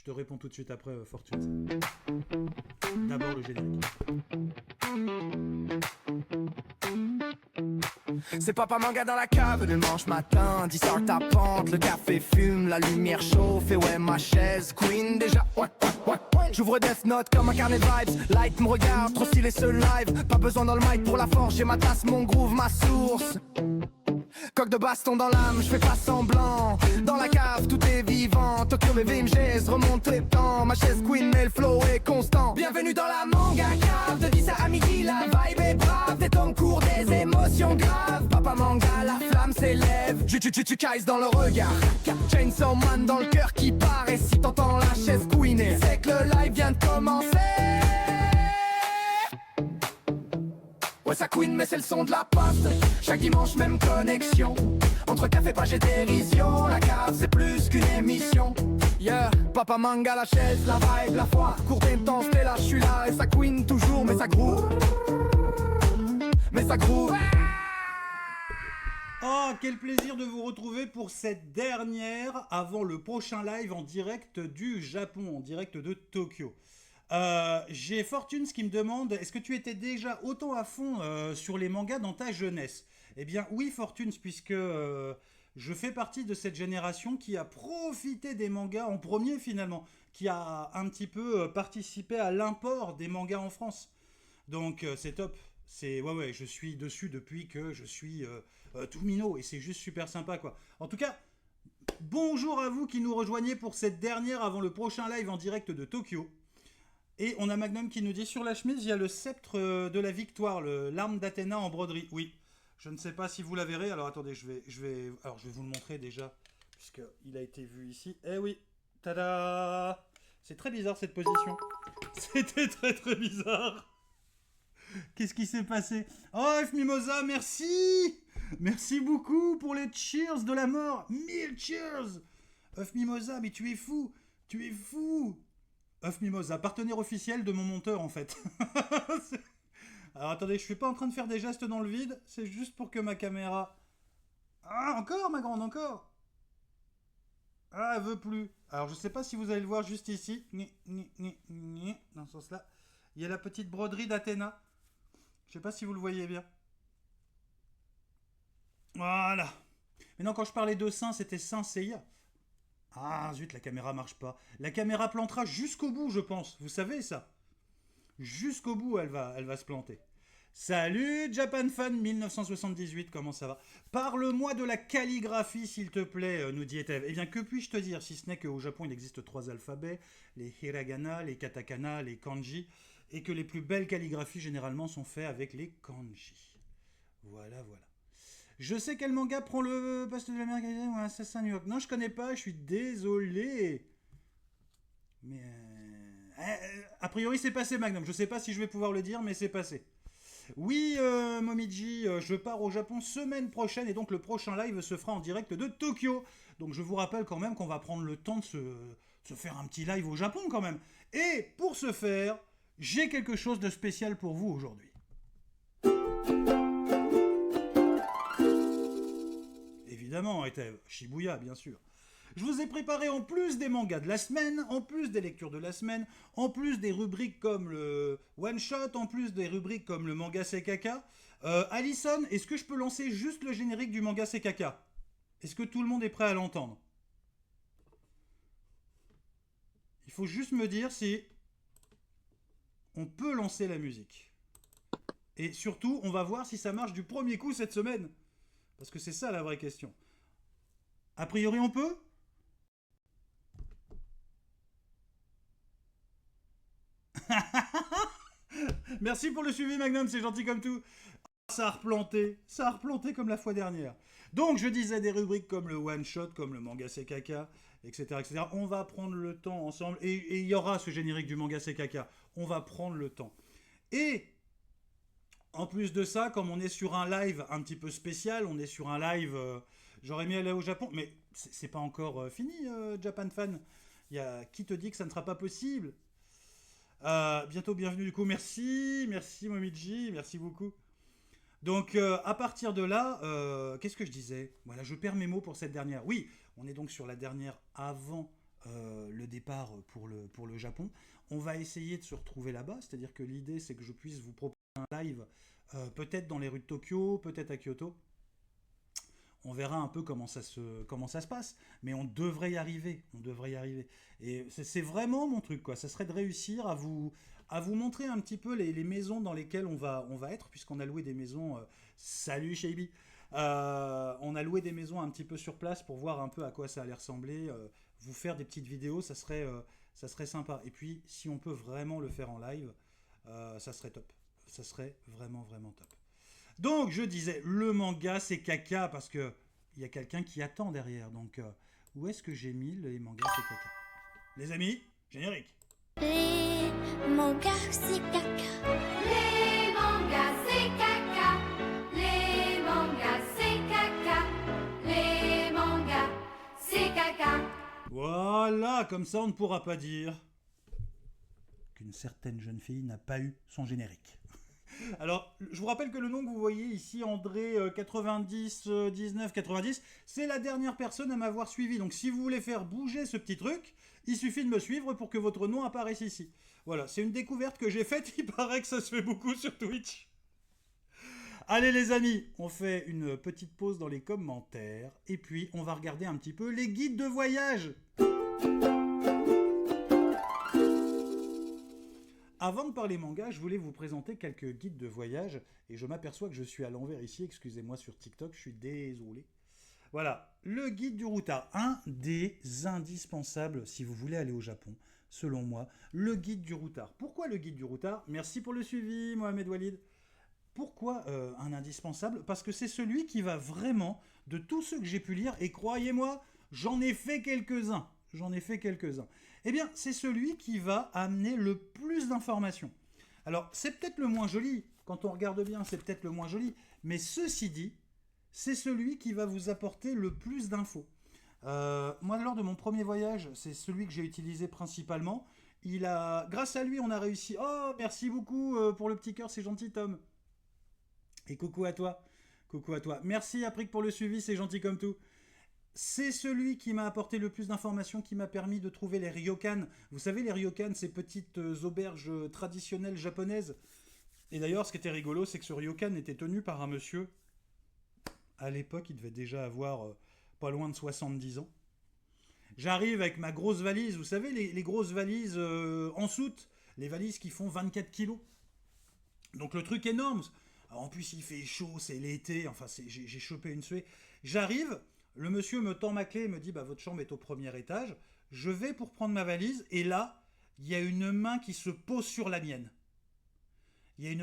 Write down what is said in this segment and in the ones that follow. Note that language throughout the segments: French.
Je te réponds tout de suite après, Fortune. D'abord le générique. C'est Papa Manga dans la cave le dimanche matin, 10h tapante, le café fume, la lumière chauffe et ouais ma chaise Queen déjà. J'ouvre Death Note comme un carnet de vibes, Light me regarde, trop stylé ce live, pas besoin dans le mic pour la force, j'ai ma tasse, mon groove, ma source. Coque de baston dans l'âme, je fais pas semblant. Dans la cave, tout est vivant. Tokyo bébé, me remonte les temps. Ma chaise queen, mais le flow est constant. Bienvenue dans la manga cave. De 10 à midi, la vibe est brave. Des tomes courts, des émotions graves. Papa manga, la flamme s'élève. Tu cailles dans le regard. Chainsaw Man dans le cœur qui part. Et si t'entends la chaise queener, c'est que le live vient de commencer. Ouais ça queen mais c'est le son de la poste. Chaque dimanche même connexion. Entre café page et dérision. La cave c'est plus qu'une émission. Yeah, Papa Manga, la chaise, la vibe, la foi. Courte intensité là, je suis là. Et ça queen toujours mais ça groove. Mais ça groove. Oh, quel plaisir de vous retrouver pour cette dernière avant le prochain live en direct du Japon, en direct de Tokyo. J'ai Fortunes qui me demande, est-ce que tu étais déjà autant à fond sur les mangas dans ta jeunesse? Eh bien oui Fortunes, puisque je fais partie de cette génération qui a profité des mangas en premier finalement, qui a un petit peu participé à l'import des mangas en France. Donc c'est top, ouais, je suis dessus depuis que je suis tout minot et c'est juste super sympa quoi. En tout cas, bonjour à vous qui nous rejoignez pour cette dernière avant le prochain live en direct de Tokyo. Et on a Magnum qui nous dit sur la chemise, il y a le sceptre de la victoire, l'arme d'Athéna en broderie. Oui, je ne sais pas si vous la verrez. Alors attendez, je vais vous le montrer déjà, puisqu'il a été vu ici. Eh oui, tada! C'est très bizarre cette position. C'était très très bizarre. Qu'est-ce qui s'est passé? Oh, F Mimosa, merci! Merci beaucoup pour les cheers de la mort. 1000 cheers! F Mimosa, mais tu es fou! Tu es fou! Œuf Mimosa, partenaire officiel de mon monteur en fait. Alors attendez, je suis pas en train de faire des gestes dans le vide, c'est juste pour que ma caméra... Ah, encore ma grande, encore. Ah, elle veut plus. Alors je sais pas si vous allez le voir juste ici. Dans ce sens-là. Il y a la petite broderie d'Athéna. Je sais pas si vous le voyez bien. Voilà. Mais non, quand je parlais de Saint, c'était Saint Seiya. Ah zut, la caméra marche pas. La caméra plantera jusqu'au bout, je pense. Vous savez ça? Jusqu'au bout, elle va se planter. Salut Japan Fan 1978, comment ça va? Parle-moi de la calligraphie, s'il te plaît, nous dit Etev. Eh bien, que puis-je te dire, si ce n'est qu'au Japon, il existe 3 alphabets, les hiragana, les katakana, les kanji, et que les plus belles calligraphies, généralement, sont faites avec les kanji. Voilà, voilà. Je sais quel manga prend le poste de l'Amérique ou Assassin New York. Non, je connais pas, je suis désolé. Mais a priori, c'est passé, Magnum. Je sais pas si je vais pouvoir le dire, mais c'est passé. Oui, Momiji, je pars au Japon semaine prochaine et donc le prochain live se fera en direct de Tokyo. Donc je vous rappelle quand même qu'on va prendre le temps de se faire un petit live au Japon quand même. Et pour ce faire, j'ai quelque chose de spécial pour vous aujourd'hui. Évidemment, Etev, Shibuya, bien sûr. Je vous ai préparé en plus des mangas de la semaine, en plus des lectures de la semaine, en plus des rubriques comme le One Shot, en plus des rubriques comme le manga Sekaka. Alison, est-ce que je peux lancer juste le générique du manga Sekaka? Est-ce que tout le monde est prêt à l'entendre? Il faut juste me dire si on peut lancer la musique. Et surtout, on va voir si ça marche du premier coup cette semaine. Parce que c'est ça la vraie question. A priori, on peut? Merci pour le suivi, Magnum, c'est gentil comme tout. Ça a replanté comme la fois dernière. Donc, je disais des rubriques comme le One Shot, comme le manga Sekaka, etc., etc. On va prendre le temps ensemble. Et il y aura ce générique du manga Sekaka. On va prendre le temps. Et en plus de ça, comme on est sur un live un petit peu spécial, on est sur un live... j'aurais aimé aller au Japon, mais c'est pas encore fini, Japan Fan. Qui te dit que ça ne sera pas possible? Bientôt, bienvenue du coup. Merci Momiji, merci beaucoup. Donc à partir de là, qu'est-ce que je disais? Voilà, je perds mes mots pour cette dernière. Oui, on est donc sur la dernière avant le départ pour le Japon. On va essayer de se retrouver là-bas, c'est-à-dire que l'idée c'est que je puisse vous proposer un live peut-être dans les rues de Tokyo, peut-être à Kyoto. On verra un peu comment ça se passe, mais on devrait y arriver, Et c'est vraiment mon truc, quoi. Ça serait de réussir à vous montrer un petit peu les maisons dans lesquelles on va être, puisqu'on a loué des maisons. Salut Shaibi. On a loué des maisons un petit peu sur place pour voir un peu à quoi ça allait ressembler. Vous faire des petites vidéos, ça serait sympa. Et puis, si on peut vraiment le faire en live, ça serait top. Ça serait vraiment, vraiment top. Donc, je disais, le manga, c'est caca, parce que il y a quelqu'un qui attend derrière. Donc, où est-ce que j'ai mis les mangas, c'est caca? Les amis, générique. Les mangas, c'est caca. Les mangas, c'est caca. Les mangas, c'est caca. Les mangas, c'est caca. Voilà, comme ça, on ne pourra pas dire qu'une certaine jeune fille n'a pas eu son générique. Alors, je vous rappelle que le nom que vous voyez ici, André 90 19 90, c'est la dernière personne à m'avoir suivi. Donc, si vous voulez faire bouger ce petit truc, il suffit de me suivre pour que votre nom apparaisse ici. Voilà, c'est une découverte que j'ai faite. Il paraît que ça se fait beaucoup sur Twitch. Allez les amis, on fait une petite pause dans les commentaires et puis on va regarder un petit peu les guides de voyage. Avant de parler manga, je voulais vous présenter quelques guides de voyage et je m'aperçois que je suis à l'envers ici, excusez-moi sur TikTok, je suis désolé. Voilà, le guide du routard, un des indispensables si vous voulez aller au Japon, selon moi, le guide du routard. Pourquoi le guide du routard? Merci pour le suivi, Mohamed Walid. Pourquoi un indispensable? Parce que c'est celui qui va vraiment, de tous ceux que j'ai pu lire, et croyez-moi, j'en ai fait quelques-uns. Eh bien, c'est celui qui va amener le plus d'informations. Alors, c'est peut-être le moins joli, quand on regarde bien, c'est peut-être le moins joli, mais ceci dit, c'est celui qui va vous apporter le plus d'infos. Moi, lors de mon premier voyage, c'est celui que j'ai utilisé principalement. Grâce à lui, on a réussi. Oh, merci beaucoup pour le petit cœur, c'est gentil, Tom. Et coucou à toi. Merci, Aprik, pour le suivi, c'est gentil comme tout. C'est celui qui m'a apporté le plus d'informations, qui m'a permis de trouver les ryokan. Vous savez, les ryokan, ces petites auberges traditionnelles japonaises. Et d'ailleurs, ce qui était rigolo, c'est que ce ryokan était tenu par un monsieur. À l'époque, il devait déjà avoir pas loin de 70 ans. J'arrive avec ma grosse valise. Vous savez, les grosses valises en soute. Les valises qui font 24 kilos. Donc le truc énorme. Alors, en plus, il fait chaud, c'est l'été. Enfin, j'ai chopé une suée. J'arrive... Le monsieur me tend ma clé et me dit votre chambre est au premier étage. Je vais pour prendre ma valise et là, il y a une main qui se pose sur la mienne. Et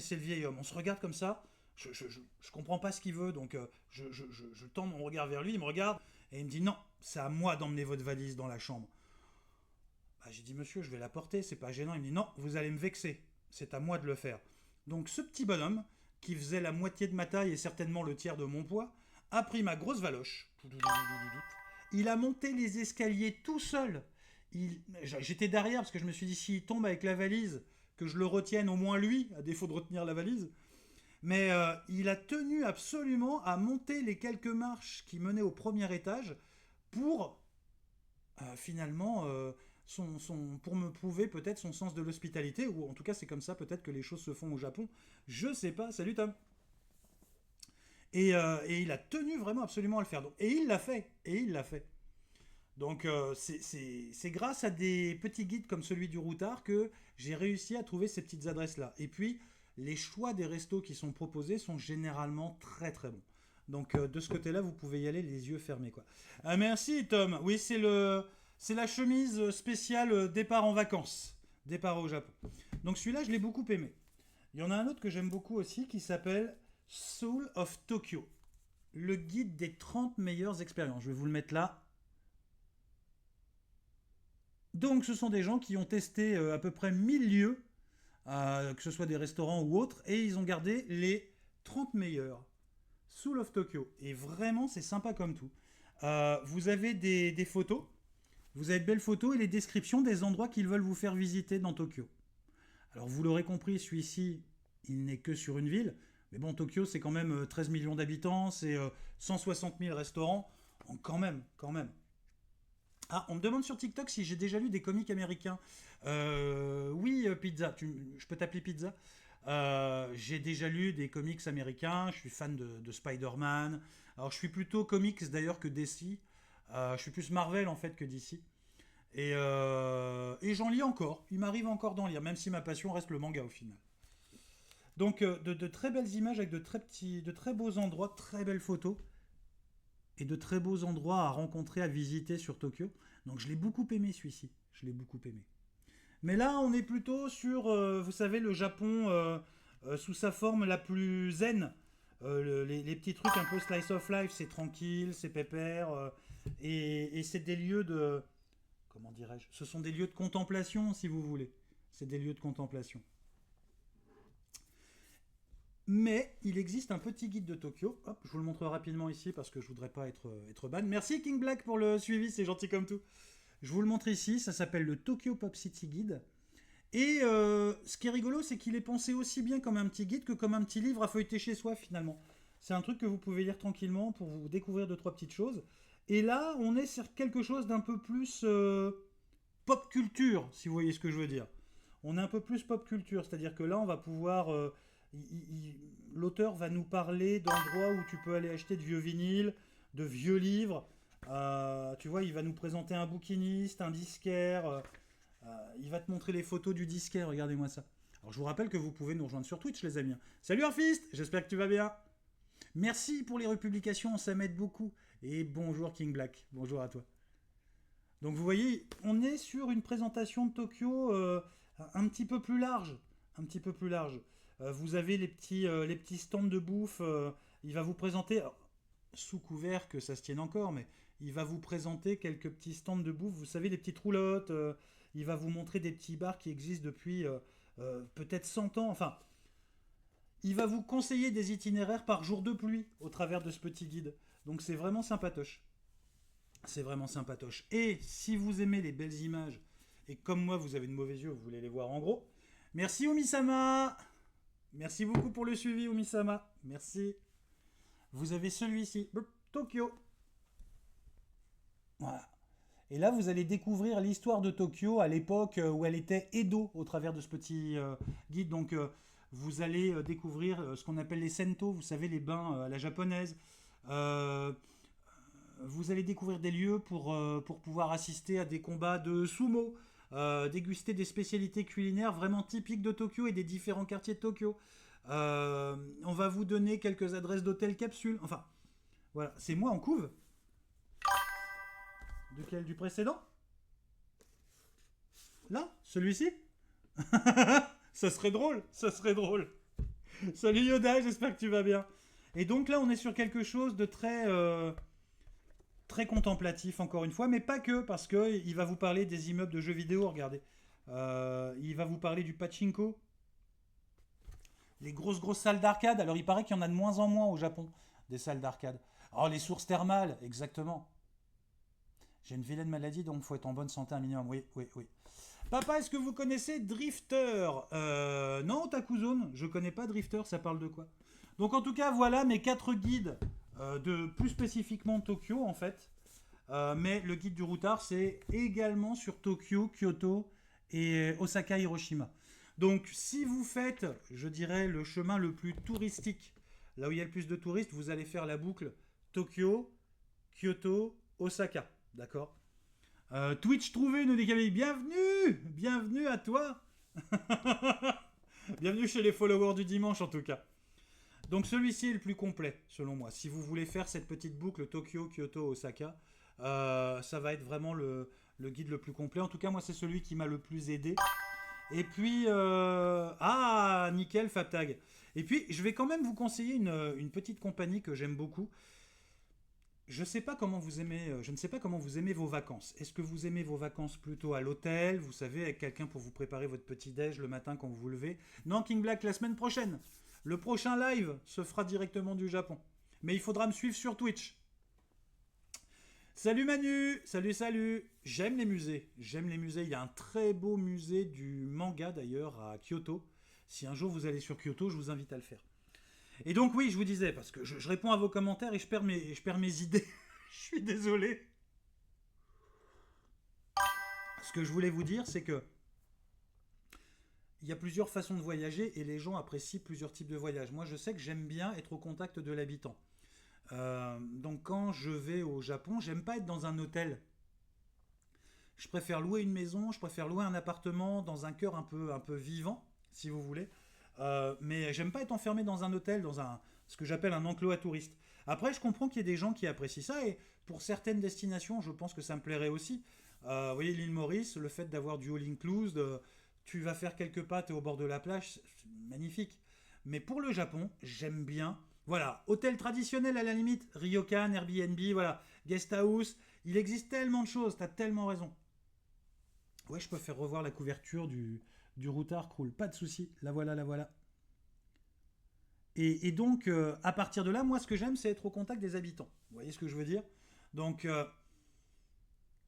c'est le vieil homme. On se regarde comme ça. Je comprends pas ce qu'il veut, donc je tends mon regard vers lui. Il me regarde et il me dit non, c'est à moi d'emmener votre valise dans la chambre. J'ai dit monsieur, je vais la porter, c'est pas gênant. Il me dit non, vous allez me vexer. C'est à moi de le faire. Donc ce petit bonhomme qui faisait la moitié de ma taille et certainement le tiers de mon poids a pris ma grosse valoche. Il a monté les escaliers tout seul. J'étais derrière parce que je me suis dit s'il tombe avec la valise, que je le retienne au moins lui, à défaut de retenir la valise. Mais il a tenu absolument à monter les quelques marches qui menaient au premier étage pour finalement pour me prouver peut-être son sens de l'hospitalité, ou en tout cas c'est comme ça peut-être que les choses se font au Japon. Je sais pas. Salut Tom. Et il a tenu vraiment absolument à le faire. Et il l'a fait. Donc c'est grâce à des petits guides comme celui du routard que j'ai réussi à trouver ces petites adresses-là. Et puis, les choix des restos qui sont proposés sont généralement très très bons. Donc de ce côté-là, vous pouvez y aller les yeux fermés, quoi. Merci Tom. Oui, c'est la chemise spéciale départ en vacances. Départ au Japon. Donc celui-là, je l'ai beaucoup aimé. Il y en a un autre que j'aime beaucoup aussi qui s'appelle Soul of Tokyo, le guide des 30 meilleures expériences. Je vais vous le mettre là. Donc ce sont des gens qui ont testé à peu près 1000 lieux, que ce soit des restaurants ou autres, et ils ont gardé les 30 meilleurs. Soul of Tokyo. Et vraiment, c'est sympa comme tout. Vous avez des photos, vous avez de belles photos et les descriptions des endroits qu'ils veulent vous faire visiter dans Tokyo. Alors vous l'aurez compris, celui-ci, il n'est que sur une ville. Mais bon, Tokyo, c'est quand même 13 millions d'habitants, c'est 160 000 restaurants. Donc quand même. Ah, on me demande sur TikTok si j'ai déjà lu des comics américains. Oui, Pizza, je peux t'appeler Pizza. J'ai déjà lu des comics américains, je suis fan de Spider-Man. Alors je suis plutôt comics d'ailleurs que DC. Je suis plus Marvel en fait que DC. Et j'en lis encore, il m'arrive encore d'en lire, même si ma passion reste le manga au final. Donc de très belles images avec de très beaux endroits, très belles photos et de très beaux endroits à rencontrer, à visiter sur Tokyo. Donc je l'ai beaucoup aimé celui-ci, je l'ai beaucoup aimé. Mais là on est plutôt sur, vous savez, le Japon sous sa forme la plus zen. Les petits trucs un peu slice of life, c'est tranquille, c'est pépère, et c'est des lieux de... Comment dirais-je? Ce sont des lieux de contemplation, si vous voulez. C'est des lieux de contemplation. Mais il existe un petit guide de Tokyo. Hop, je vous le montre rapidement ici parce que je voudrais pas être ban. Merci King Black pour le suivi, c'est gentil comme tout. Je vous le montre ici, ça s'appelle le Tokyo Pop City Guide. Et ce qui est rigolo, c'est qu'il est pensé aussi bien comme un petit guide que comme un petit livre à feuilleter chez soi finalement. C'est un truc que vous pouvez lire tranquillement pour vous découvrir 2-3 petites choses. Et là, on est sur quelque chose d'un peu plus pop culture, si vous voyez ce que je veux dire. On est un peu plus pop culture, c'est-à-dire que là, on va pouvoir... l'auteur va nous parler d'endroits où tu peux aller acheter de vieux vinyles, de vieux livres. Tu vois, il va nous présenter un bouquiniste, un disquaire. Il va te montrer les photos du disquaire, regardez-moi ça. Alors je vous rappelle que vous pouvez nous rejoindre sur Twitch, les amis. Salut Arfist, j'espère que tu vas bien. Merci pour les republications, ça m'aide beaucoup. Et bonjour King Black, bonjour à toi. Donc vous voyez, on est sur une présentation de Tokyo un petit peu plus large. Un petit peu plus large. Vous avez les petits stands de bouffe. Il va vous présenter, alors, sous couvert que ça se tienne encore, mais il va vous présenter quelques petits stands de bouffe. Vous savez, les petites roulottes. Il va vous montrer des petits bars qui existent depuis peut-être 100 ans. Enfin, il va vous conseiller des itinéraires par jour de pluie au travers de ce petit guide. Donc c'est vraiment sympatoche. C'est vraiment sympatoche. Et si vous aimez les belles images, et comme moi vous avez de mauvais yeux, vous voulez les voir en gros, merci Omisama. Merci beaucoup pour le suivi Omisama. Merci. Vous avez celui-ci, Tokyo. Voilà. Et là, vous allez découvrir l'histoire de Tokyo à l'époque où elle était Edo au travers de ce petit guide. Donc, vous allez découvrir ce qu'on appelle les sento, vous savez, les bains à la japonaise. Vous allez découvrir des lieux pour pouvoir assister à des combats de sumo, déguster des spécialités culinaires vraiment typiques de Tokyo et des différents quartiers de Tokyo. On va vous donner quelques adresses d'hôtels capsules. Enfin, voilà, c'est moi en couve. Duquel? Du précédent? Là? Celui-ci? Ça serait drôle, ça serait drôle. Salut Yoda, j'espère que tu vas bien. Et donc là, on est sur quelque chose de très, très contemplatif, encore une fois, mais pas que, parce qu'il va vous parler des immeubles de jeux vidéo, regardez. Il va vous parler du pachinko. Les grosses salles d'arcade. Alors, il paraît qu'il y en a de moins en moins au Japon, des salles d'arcade. Oh, les sources thermales, exactement. J'ai une vilaine maladie, donc il faut être en bonne santé un minimum. Oui. Papa, est-ce que vous connaissez Drifter? Non, Takuzone, je connais pas Drifter, ça parle de quoi? Donc en tout cas, voilà mes 4 guides de plus spécifiquement Tokyo en fait. Mais le guide du routard, c'est également sur Tokyo, Kyoto et Osaka, Hiroshima. Donc si vous faites, je dirais, le chemin le plus touristique, là où il y a le plus de touristes, vous allez faire la boucle Tokyo, Kyoto, Osaka. D'accord. Twitch trouvé, nous dit Camille. Bienvenue à toi. Bienvenue chez les followers du dimanche en tout cas. Donc celui-ci est le plus complet selon moi. Si vous voulez faire cette petite boucle Tokyo, Kyoto, Osaka, ça va être vraiment le guide le plus complet. En tout cas, moi c'est celui qui m'a le plus aidé. Et puis, nickel Fabtag. Et puis, je vais quand même vous conseiller une petite compagnie que j'aime beaucoup. Je ne sais pas comment vous aimez vos vacances. Est-ce que vous aimez vos vacances plutôt à l'hôtel, vous savez, avec quelqu'un pour vous préparer votre petit-déj le matin quand vous vous levez? Non, King Black, la semaine prochaine. Le prochain live se fera directement du Japon. Mais il faudra me suivre sur Twitch. Salut Manu, salut. J'aime les musées. Il y a un très beau musée du manga d'ailleurs à Kyoto. Si un jour vous allez sur Kyoto, je vous invite à le faire. Et donc oui, je vous disais, parce que je réponds à vos commentaires et je perds mes idées. Je suis désolé. Ce que je voulais vous dire, c'est que il y a plusieurs façons de voyager et les gens apprécient plusieurs types de voyages. Moi, je sais que j'aime bien être au contact de l'habitant. Donc, quand je vais au Japon, j'aime pas être dans un hôtel. Je préfère louer une maison, je préfère louer un appartement dans un cœur un peu vivant, si vous voulez. Mais j'aime pas être enfermé dans un hôtel, ce que j'appelle un enclos à touristes. Après, je comprends qu'il y ait des gens qui apprécient ça et pour certaines destinations, je pense que ça me plairait aussi. Vous voyez, l'île Maurice, le fait d'avoir du all inclusive, tu vas faire quelques pas, t'es au bord de la plage, c'est magnifique. Mais pour le Japon, j'aime bien. Voilà, hôtel traditionnel à la limite, ryokan, Airbnb, voilà, guest house. Il existe tellement de choses, t'as tellement raison. Ouais, je peux faire revoir la couverture du routard Cruel, pas de souci. La voilà, la voilà. Et donc, à partir de là, moi, ce que j'aime, c'est être au contact des habitants. Vous voyez ce que je veux dire? Donc,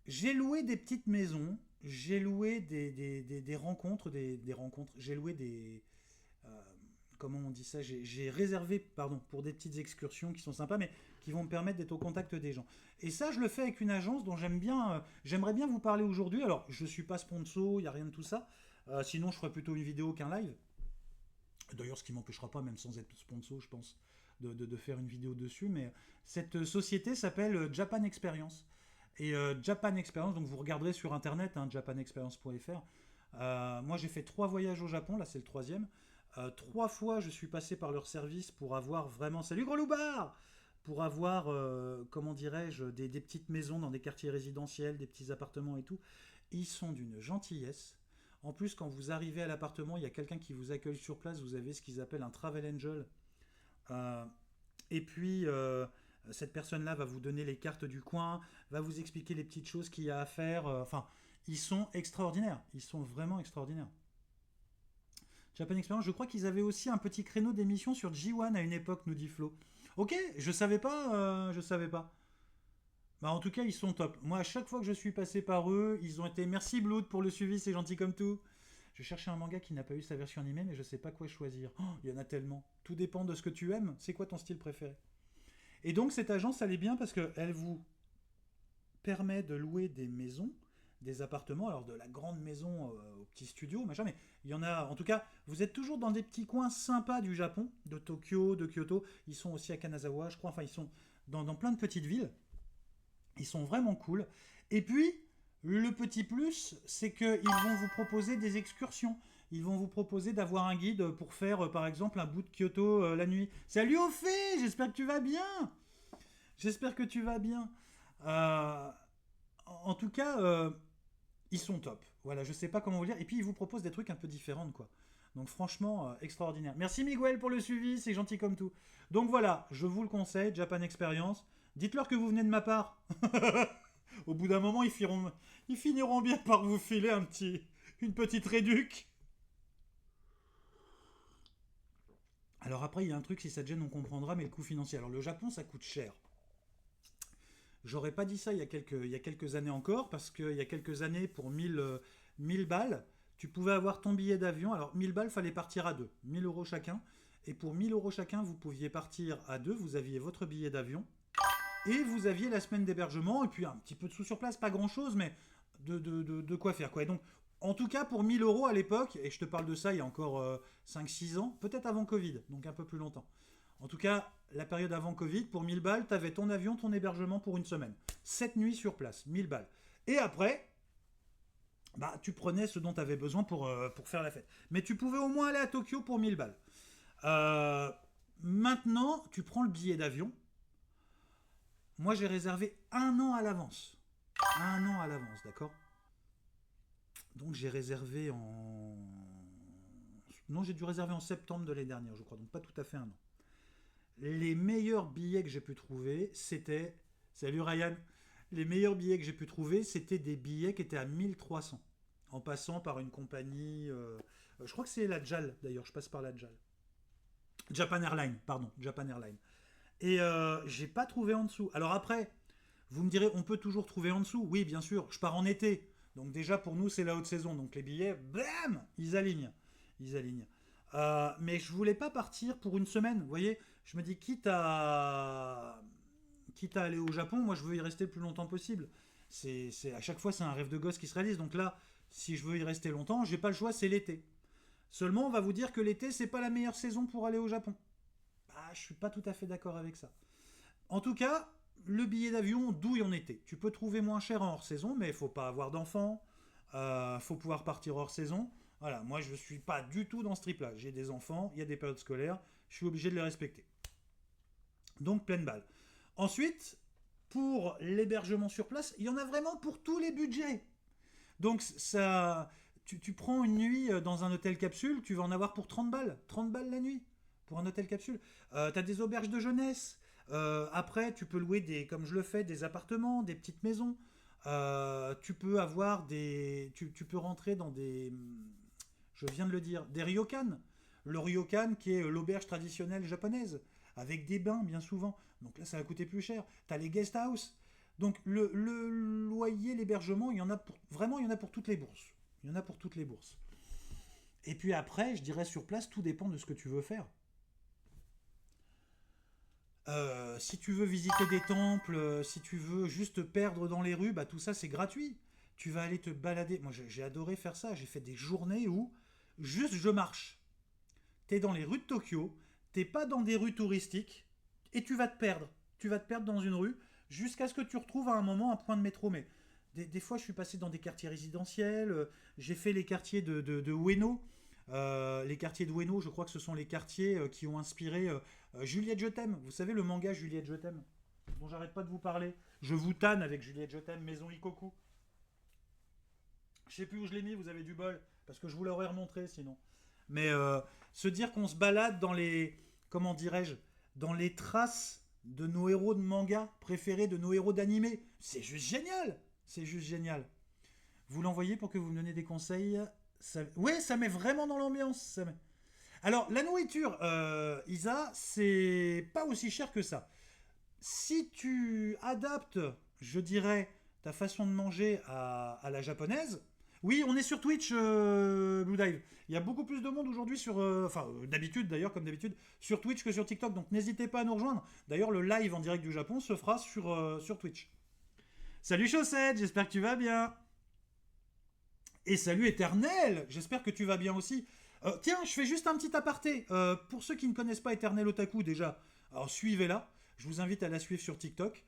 j'ai loué des petites maisons, j'ai loué des rencontres, des rencontres, j'ai loué euh, comment on dit ça? J'ai réservé, pardon, pour des petites excursions qui sont sympas, mais qui vont me permettre d'être au contact des gens. Et ça, je le fais avec une agence dont j'aimerais bien vous parler aujourd'hui. Alors, je ne suis pas sponsor, il n'y a rien de tout ça. Sinon, je ferais plutôt une vidéo qu'un live. D'ailleurs, ce qui m'empêchera pas, même sans être sponsor, je pense, de faire une vidéo dessus. Mais cette société s'appelle Japan Experience. Et Japan Experience, donc vous regarderez sur internet, hein, japanexperience.fr. Moi, j'ai fait 3 voyages au Japon, là c'est le 3e. 3 fois, je suis passé par leur service pour avoir vraiment... Salut gros loupard! Pour avoir, comment dirais-je, des petites maisons dans des quartiers résidentiels, des petits appartements et tout. Ils sont d'une gentillesse. En plus, quand vous arrivez à l'appartement, il y a quelqu'un qui vous accueille sur place. Vous avez ce qu'ils appellent un travel angel. Euh, et puis, cette personne-là va vous donner les cartes du coin, va vous expliquer les petites choses qu'il y a à faire. Enfin, ils sont extraordinaires. Ils sont vraiment extraordinaires. Japan Experience, je crois qu'ils avaient aussi un petit créneau d'émission sur G1 à une époque, nous dit Flo. Ok, je savais pas, je savais pas. Bah en tout cas, ils sont top. Moi, à chaque fois que je suis passé par eux, ils ont été... Merci Blood pour le suivi, c'est gentil comme tout. Je cherchais un manga qui n'a pas eu sa version animée, mais je sais pas quoi choisir. Oh, il y en a tellement. Tout dépend de ce que tu aimes. C'est quoi ton style préféré? Et donc, cette agence, elle est bien parce qu'elle vous permet de louer des maisons, des appartements, alors de la grande maison au petit studio, machin, mais il y en a, en tout cas, vous êtes toujours dans des petits coins sympas du Japon, de Tokyo, de Kyoto, ils sont aussi à Kanazawa, je crois, enfin, ils sont dans plein de petites villes, ils sont vraiment cool. Et puis, le petit plus, c'est qu'ils vont vous proposer des excursions. Ils vont vous proposer d'avoir un guide pour faire, par exemple, un bout de Kyoto la nuit. Salut Ophé, j'espère que tu vas bien. J'espère que tu vas bien. En tout cas, ils sont top. Voilà, je sais pas comment vous dire. Et puis, ils vous proposent des trucs un peu différents, quoi. Donc, franchement, extraordinaire. Merci Miguel pour le suivi, c'est gentil comme tout. Donc, voilà, je vous le conseille, Japan Experience. Dites-leur que vous venez de ma part. Au bout d'un moment, ils finiront bien par vous filer une petite réduc. Alors après, il y a un truc, si ça te gêne, on comprendra, mais le coût financier. Alors le Japon, ça coûte cher. J'aurais pas dit ça il y a quelques années encore, parce qu'il y a quelques années, pour 1000 balles, tu pouvais avoir ton billet d'avion. Alors 1000 balles, fallait partir à deux. 1000 euros chacun. Et pour 1000 euros chacun, vous pouviez partir à deux, vous aviez votre billet d'avion. Et vous aviez la semaine d'hébergement, et puis un petit peu de sous sur place, pas grand chose, mais de quoi faire, quoi. Et donc, en tout cas, pour 1000 euros à l'époque, et je te parle de ça il y a encore 5-6 ans, peut-être avant Covid, donc un peu plus longtemps. En tout cas, la période avant Covid, pour 1000 balles, tu avais ton avion, ton hébergement pour une semaine. 7 nuits sur place, 1000 balles. Et après, bah, tu prenais ce dont tu avais besoin pour faire la fête. Mais tu pouvais au moins aller à Tokyo pour 1000 balles. Maintenant, tu prends le billet d'avion. Moi, j'ai réservé 1 an à l'avance. 1 an à l'avance, d'accord? Donc, j'ai réservé en... Non, j'ai dû réserver en septembre de l'année dernière, je crois. Donc, pas tout à fait 1 an. Les meilleurs billets que j'ai pu trouver, c'était... Salut Ryan! Les meilleurs billets que j'ai pu trouver, c'était des billets qui étaient à 1300. En passant par une compagnie... je crois que c'est la JAL, d'ailleurs. Je passe par la JAL. Japan Airlines, pardon. Japan Airlines. Et j'ai pas trouvé en dessous. Alors après, vous me direz, on peut toujours trouver en dessous. Oui, bien sûr, je pars en été. Donc déjà, pour nous, c'est la haute saison. Donc les billets, bam, ils alignent. Ils alignent. Mais je voulais pas partir pour une semaine. Vous voyez, je me dis, quitte à aller au Japon, moi, je veux y rester le plus longtemps possible. À chaque fois, c'est un rêve de gosse qui se réalise. Donc là, si je veux y rester longtemps, j'ai pas le choix, c'est l'été. Seulement, on va vous dire que l'été, c'est pas la meilleure saison pour aller au Japon. Ah, je suis pas tout à fait d'accord avec ça. En tout cas, le billet d'avion douille en été. Tu peux trouver moins cher en hors saison, mais il faut pas avoir d'enfants. Faut pouvoir partir hors saison. Voilà, moi je suis pas du tout dans ce trip-là. J'ai des enfants, il y a des périodes scolaires, je suis obligé de les respecter. Donc pleine balle. Ensuite, pour l'hébergement sur place, il y en a vraiment pour tous les budgets. Donc ça, tu prends une nuit dans un hôtel capsule, tu vas en avoir pour 30 balles. 30 balles la nuit pour un hôtel capsule. T'as des auberges de jeunesse. Après, tu peux louer comme je le fais, des appartements, des petites maisons. Tu peux avoir tu peux rentrer dans je viens de le dire, des ryokan. Le ryokan qui est l'auberge traditionnelle japonaise, avec des bains bien souvent. Donc là, ça va coûter plus cher. T'as les guest house. Donc le loyer, l'hébergement, il y en a pour toutes les bourses. Il y en a pour toutes les bourses. Et puis après, je dirais sur place, tout dépend de ce que tu veux faire. Si tu veux visiter des temples, si tu veux juste te perdre dans les rues, bah tout ça c'est gratuit. Tu vas aller te balader. Moi j'ai adoré faire ça. J'ai fait des journées où juste je marche. T'es dans les rues de Tokyo, t'es pas dans des rues touristiques et tu vas te perdre. Tu vas te perdre dans une rue jusqu'à ce que tu retrouves à un moment un point de métro. Mais des fois je suis passé dans des quartiers résidentiels. J'ai fait les quartiers de Ueno. Les quartiers de Ueno, je crois que ce sont les quartiers qui ont inspiré Juliette Je t'aime. Vous savez le manga Juliette Je t'aime, dont j'arrête pas de vous parler. Je vous tanne avec Juliette Je t'aime, Maison Ikoku. Je sais plus où je l'ai mis, vous avez du bol, parce que je vous l'aurais remontré sinon. Mais se dire qu'on se balade dans les, comment dirais-je, dans les traces de nos héros de manga préférés, de nos héros d'animé, c'est juste génial. C'est juste génial. Vous l'envoyez pour que vous me donniez des conseils. Ouais, ça met vraiment dans l'ambiance. Alors, la nourriture, Isa, c'est pas aussi cher que ça. Si tu adaptes, je dirais, ta façon de manger à la japonaise. Oui, on est sur Twitch, Blue Dive. Il y a beaucoup plus de monde aujourd'hui d'habitude d'ailleurs, comme d'habitude, sur Twitch que sur TikTok. Donc n'hésitez pas à nous rejoindre. D'ailleurs, le live en direct du Japon se fera sur Twitch. Salut Chaussette, j'espère que tu vas bien. Et salut Éternel, j'espère que tu vas bien aussi. Tiens, je fais juste un petit aparté. Pour ceux qui ne connaissent pas Éternel Otaku déjà, alors suivez-la. Je vous invite à la suivre sur TikTok.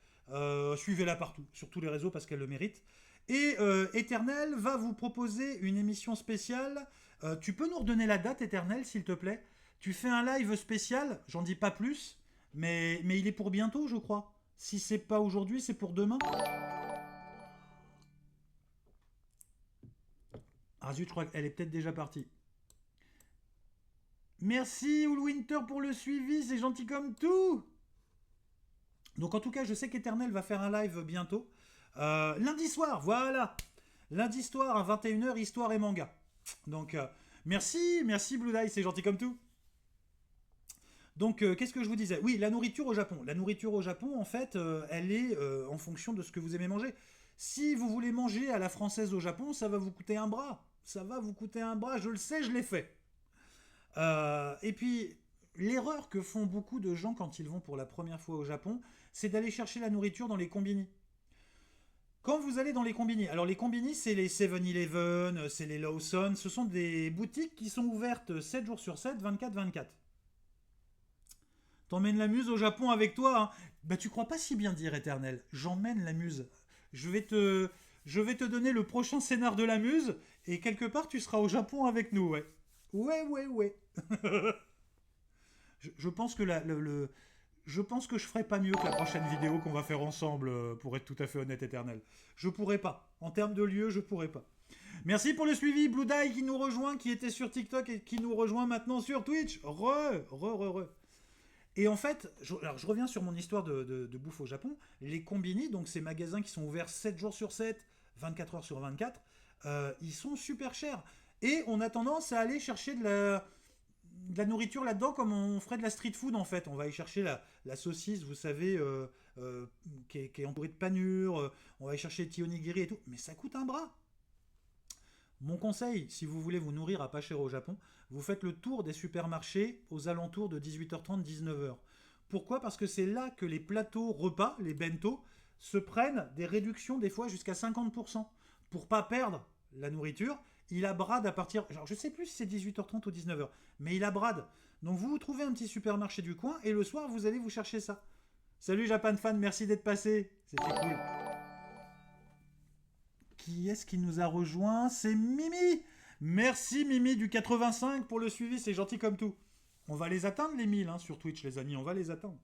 Suivez-la partout, sur tous les réseaux parce qu'elle le mérite. Et Éternel va vous proposer une émission spéciale. Tu peux nous redonner la date, Éternel, s'il te plaît? Tu fais un live spécial, j'en dis pas plus, mais il est pour bientôt, je crois. Si c'est pas aujourd'hui, c'est pour demain. Ah zut, je crois qu'elle est peut-être déjà partie. Merci Winter pour le suivi, c'est gentil comme tout. Donc en tout cas, je sais qu'Éternel va faire un live bientôt. Lundi soir, voilà. Lundi soir à 21h, histoire et manga. Donc merci Blue Die, c'est gentil comme tout. Donc qu'est-ce que je vous disais? Oui, la nourriture au Japon. La nourriture au Japon, en fait, elle est en fonction de ce que vous aimez manger. Si vous voulez manger à la française au Japon, ça va vous coûter un bras. Ça va vous coûter un bras, je le sais, je l'ai fait. Et puis, l'erreur que font beaucoup de gens quand ils vont pour la première fois au Japon, c'est d'aller chercher la nourriture dans les combini. Quand vous allez dans les combini, alors les combini, c'est les 7-Eleven, c'est les Lawson, ce sont des boutiques qui sont ouvertes 7 jours sur 7, 24-24. T'emmènes la muse au Japon avec toi, hein. Bah tu crois pas si bien dire, Éternel. J'emmène la muse. Je vais te donner le prochain scénar de la muse, et quelque part tu seras au Japon avec nous, ouais. Ouais. je pense que je pense que je ferai pas mieux que la prochaine vidéo qu'on va faire ensemble, pour être tout à fait honnête, Éternel. Je pourrais pas. En termes de lieu, je pourrais pas. Merci pour le suivi, Blue Die qui nous rejoint, qui était sur TikTok et qui nous rejoint maintenant sur Twitch. Re. Et en fait, je reviens sur mon histoire de bouffe au Japon. Les combini, donc ces magasins qui sont ouverts 7 jours sur 7, 24 heures sur 24, ils sont super chers. Et on a tendance à aller chercher de la nourriture là-dedans comme on ferait de la street food en fait. On va aller chercher la saucisse, vous savez, qui est entourée de panure. On va aller chercher les petits onigiri et tout. Mais ça coûte un bras. Mon conseil, si vous voulez vous nourrir à pas cher au Japon, vous faites le tour des supermarchés aux alentours de 18h30, 19h. Pourquoi? Parce que c'est là que les plateaux repas, les bento, se prennent des réductions des fois jusqu'à 50% pour pas perdre la nourriture. Il a brade à partir, genre je sais plus si c'est 18h30 ou 19h, mais il a brade. Donc vous trouvez un petit supermarché du coin et le soir vous allez vous chercher ça. Salut Japan Fan, merci d'être passé, c'était cool. Qui est-ce qui nous a rejoint? C'est Mimi. Merci Mimi du 85 pour le suivi, c'est gentil comme tout. On va les atteindre les 1000 sur Twitch les amis, on va les atteindre.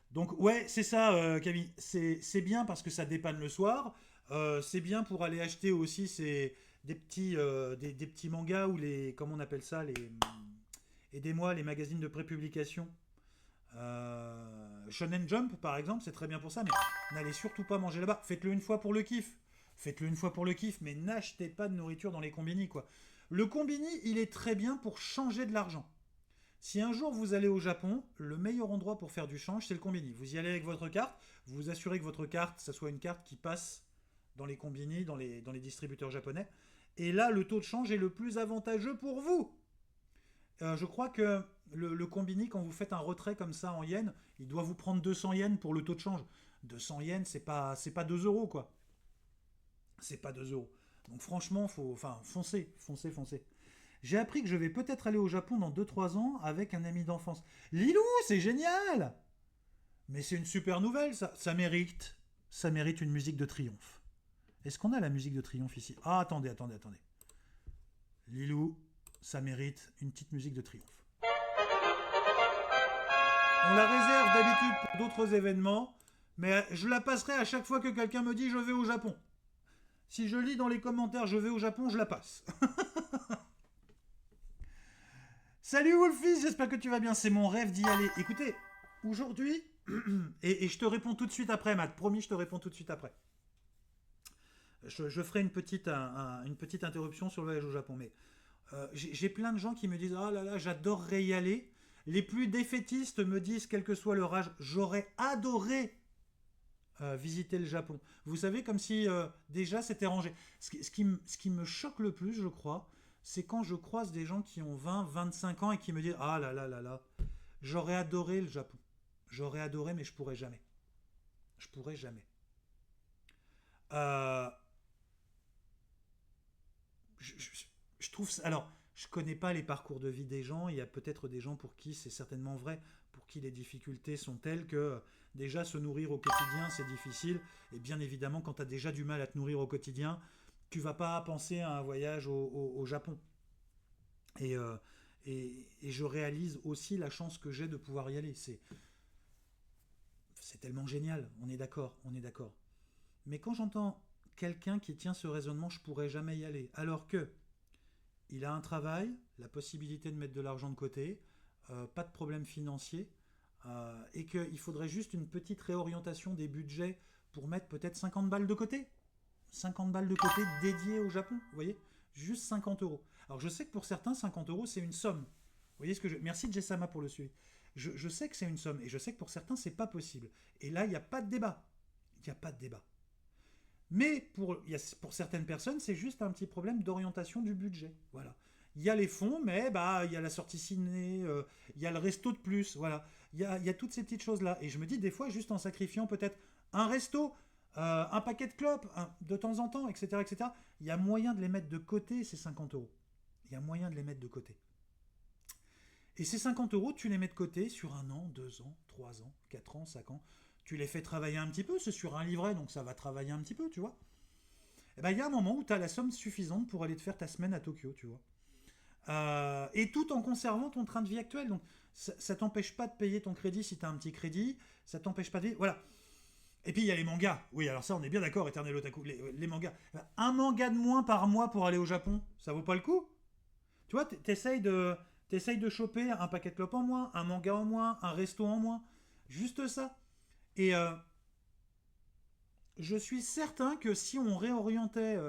Donc ouais, c'est ça Camille, c'est bien parce que ça dépanne le soir. C'est bien pour aller acheter aussi des petits mangas ou les... Comment on appelle ça aidez-moi, les magazines de prépublication. Shonen Jump par exemple, c'est très bien pour ça, mais n'allez surtout pas manger là-bas. Faites-le une fois pour le kiff. Faites-le une fois pour le kiff, mais n'achetez pas de nourriture dans les combini, quoi. Le combini, il est très bien pour changer de l'argent. Si un jour vous allez au Japon, le meilleur endroit pour faire du change, c'est le combini. Vous y allez avec votre carte, vous vous assurez que votre carte, ça soit une carte qui passe dans les combini, dans les distributeurs japonais. Et là, le taux de change est le plus avantageux pour vous. Je crois que le combini, quand vous faites un retrait comme ça en yens, il doit vous prendre 200 yens pour le taux de change. 200 yens, c'est pas 2 euros, quoi. C'est pas 2 euros. Donc franchement, foncez. J'ai appris que je vais peut-être aller au Japon dans 2-3 ans avec un ami d'enfance. Lilou, c'est génial! Mais c'est une super nouvelle, ça. Ça mérite une musique de triomphe. Est-ce qu'on a la musique de triomphe ici? Ah, attendez. Lilou, ça mérite une petite musique de triomphe. On la réserve d'habitude pour d'autres événements, mais je la passerai à chaque fois que quelqu'un me dit « je vais au Japon ». Si je lis dans les commentaires « je vais au Japon », je la passe. Salut Wolfie, j'espère que tu vas bien, c'est mon rêve d'y aller. Écoutez, aujourd'hui, et je te réponds tout de suite après, Matt, promis, je te réponds tout de suite après. Je ferai une petite interruption sur le voyage au Japon, mais j'ai plein de gens qui me disent « ah là là, j'adorerais y aller ». Les plus défaitistes me disent, quel que soit leur âge, « j'aurais adoré visiter le Japon ». Vous savez, comme si déjà c'était rangé. Ce qui me choque le plus, je crois, c'est quand je croise des gens qui ont 20, 25 ans et qui me disent « ah là là là là, j'aurais adoré le Japon. J'aurais adoré, mais je pourrais jamais. Je pourrais jamais. » Je trouve ça... Alors, je connais pas les parcours de vie des gens. Il y a peut-être des gens pour qui c'est certainement vrai, pour qui les difficultés sont telles que déjà se nourrir au quotidien, c'est difficile. Et bien évidemment, quand tu as déjà du mal à te nourrir au quotidien, tu vas pas penser à un voyage au Japon. Et je réalise aussi la chance que j'ai de pouvoir y aller. C'est tellement génial, on est d'accord. Mais quand j'entends quelqu'un qui tient ce raisonnement, je pourrais jamais y aller, alors que il a un travail, la possibilité de mettre de l'argent de côté, pas de problème financier, et qu'il faudrait juste une petite réorientation des budgets pour mettre peut-être 50 balles de côté. 50 balles de côté dédiées au Japon, vous voyez? Juste 50 euros. Alors je sais que pour certains, 50 euros, c'est une somme. Vous voyez ce que je... Merci Jessama pour le suivi. Je sais que c'est une somme, et je sais que pour certains, c'est pas possible. Et là, il n'y a pas de débat. Mais pour certaines personnes, c'est juste un petit problème d'orientation du budget. Voilà. Il y a les fonds, mais il y a la sortie ciné, il y a le resto de plus. Voilà. Il y a toutes ces petites choses-là. Et je me dis, des fois, juste en sacrifiant peut-être un resto, un paquet de clopes, de temps en temps, etc., il y a moyen de les mettre de côté, ces 50 euros. Il y a moyen de les mettre de côté. Et ces 50 euros, tu les mets de côté sur 1 an, 2 ans, 3 ans, 4 ans, 5 ans. Tu les fais travailler un petit peu, c'est sur un livret, donc ça va travailler un petit peu, tu vois. Et il y a un moment où tu as la somme suffisante pour aller te faire ta semaine à Tokyo, tu vois. Et tout en conservant ton train de vie actuel. Donc ça t'empêche pas de payer ton crédit si tu as un petit crédit, ça t'empêche pas de... Voilà. Et puis il y a les mangas. Oui, alors ça on est bien d'accord, Éternel Otaku. Les mangas. Un manga de moins par mois pour aller au Japon, ça vaut pas le coup? Tu vois, t'essayes de choper un paquet de clopes en moins, un manga en moins, un resto en moins. Juste ça. Et je suis certain que si on réorientait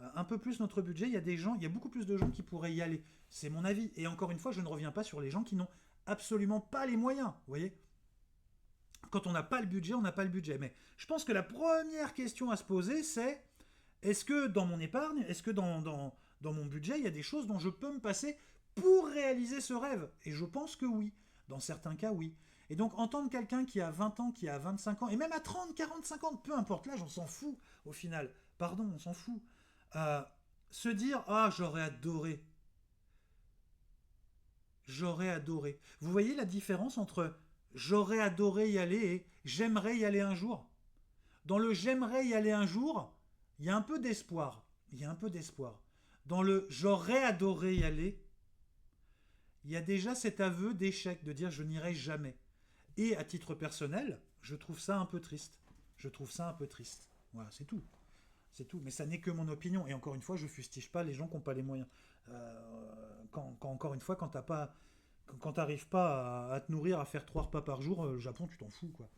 un peu plus notre budget, il y a beaucoup plus de gens qui pourraient y aller. C'est mon avis. Et encore une fois, je ne reviens pas sur les gens qui n'ont absolument pas les moyens. Vous voyez ? Quand on n'a pas le budget, on n'a pas le budget. Mais je pense que la première question à se poser, c'est est-ce que dans mon épargne, est-ce que dans mon budget, il y a des choses dont je peux me passer pour réaliser ce rêve? Et je pense que oui. Dans certains cas, oui. Et donc entendre quelqu'un qui a 20 ans, qui a 25 ans, et même à 30, 40, 50, peu importe l'âge, on s'en fout au final. Pardon, on s'en fout. Euh, Se dire, ah, j'aurais adoré. J'aurais adoré. Vous voyez la différence entre j'aurais adoré y aller et j'aimerais y aller un jour. Dans le j'aimerais y aller un jour, il y a un peu d'espoir. Il y a un peu d'espoir. Dans le j'aurais adoré y aller, il y a déjà cet aveu d'échec, de dire je n'irai jamais. Et à titre personnel, je trouve ça un peu triste. Je trouve ça un peu triste. Voilà, c'est tout. C'est tout. Mais ça n'est que mon opinion. Et encore une fois, je fustige pas les gens qui n'ont pas les moyens. Encore une fois, quand t'arrives pas à te nourrir, à faire 3 repas par jour, le Japon, tu t'en fous, quoi.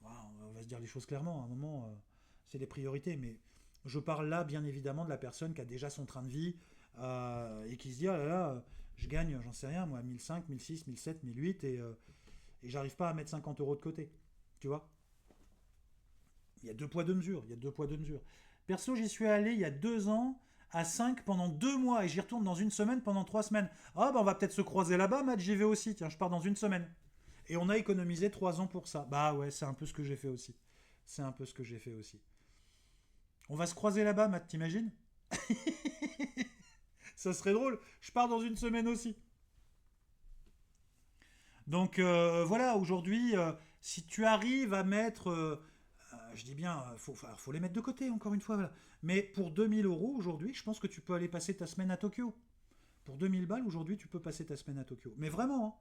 Voilà, on va se dire les choses clairement. À un moment, c'est les priorités. Mais je parle là, bien évidemment, de la personne qui a déjà son train de vie et qui se dit, ah là là, je gagne, j'en sais rien, moi, 1005, 1006, 1007, 1008 et j'arrive pas à mettre 50 euros de côté. Tu vois? Il y a deux poids, deux mesures. Il y a deux poids, deux mesures. Perso, j'y suis allé il y a 2 ans à 5 pendant 2 mois et j'y retourne dans une semaine pendant 3 semaines. Ah, bah on va peut-être se croiser là-bas, Matt, j'y vais aussi. Tiens, je pars dans une semaine. Et on a économisé 3 ans pour ça. Bah ouais, c'est un peu ce que j'ai fait aussi. C'est un peu ce que j'ai fait aussi. On va se croiser là-bas, Matt, t'imagines? Ça serait drôle. Je pars dans une semaine aussi. Donc voilà, aujourd'hui, si tu arrives à mettre, je dis bien, faut les mettre de côté, encore une fois, voilà. Mais pour 2000 euros aujourd'hui, je pense que tu peux aller passer ta semaine à Tokyo. Pour 2000 balles, aujourd'hui, tu peux passer ta semaine à Tokyo. Mais vraiment, hein.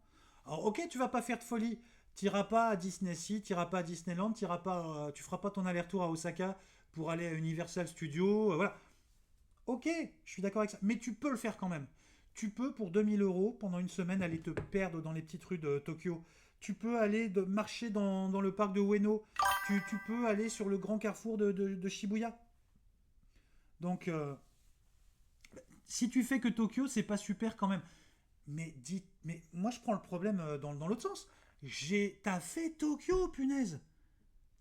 Alors, ok, tu vas pas faire de folie. T'iras pas à Disney Sea, t'iras pas à Disneyland, tu feras pas ton aller-retour à Osaka pour aller à Universal Studios, voilà. Ok, je suis d'accord avec ça. Mais tu peux le faire quand même. Tu peux, pour 2000 euros, pendant une semaine, aller te perdre dans les petites rues de Tokyo. Tu peux aller marcher dans le parc de Ueno. Tu peux aller sur le grand carrefour de Shibuya. Donc, si tu fais que Tokyo, c'est pas super quand même. Mais moi, je prends le problème dans l'autre sens. T'as fait Tokyo, punaise.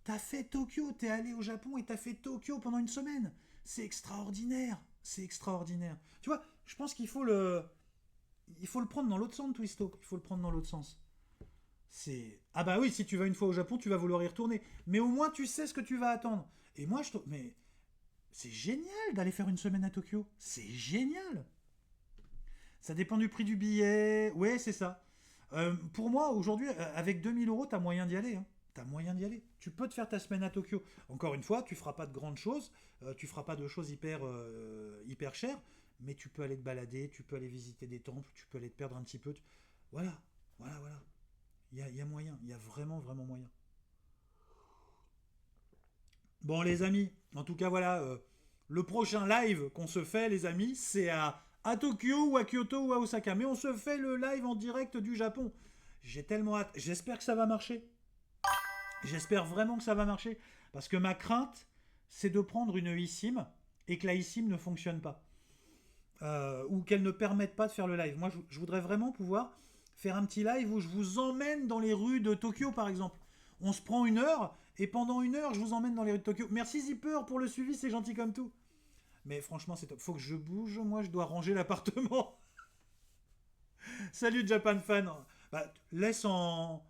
T'as fait Tokyo. T'es allé au Japon et t'as fait Tokyo pendant une semaine. C'est extraordinaire. C'est extraordinaire. Tu vois, je pense qu'il faut le prendre dans l'autre sens, Twisto. Il faut le prendre dans l'autre sens. Ah bah oui, si tu vas une fois au Japon, tu vas vouloir y retourner. Mais au moins, tu sais ce que tu vas attendre. Et moi, mais c'est génial d'aller faire une semaine à Tokyo. C'est génial. Ça dépend du prix du billet. Ouais, c'est ça. Pour moi, aujourd'hui, avec 2000 euros, t'as moyen d'y aller. Hein. T'as moyen d'y aller. Tu peux te faire ta semaine à Tokyo. Encore une fois, tu feras pas de grandes choses. Tu feras pas de choses hyper chères. Mais tu peux aller te balader. Tu peux aller visiter des temples. Tu peux aller te perdre un petit peu. Voilà. Il y a moyen. Il y a vraiment, vraiment moyen. Bon, les amis. En tout cas, voilà. Le prochain live qu'on se fait, les amis, c'est à Tokyo ou à Kyoto ou à Osaka. Mais on se fait le live en direct du Japon. J'ai tellement hâte. J'espère que ça va marcher. J'espère vraiment que ça va marcher. Parce que ma crainte, c'est de prendre une eSIM et que la eSIM ne fonctionne pas. Ou qu'elle ne permette pas de faire le live. Moi, je voudrais vraiment pouvoir faire un petit live où je vous emmène dans les rues de Tokyo, par exemple. On se prend 1 heure et pendant 1 heure, je vous emmène dans les rues de Tokyo. Merci Zipper pour le suivi, c'est gentil comme tout. Mais franchement, c'est top. Faut que je bouge. Moi, je dois ranger l'appartement. Salut Japan Fan. Bah, laisse en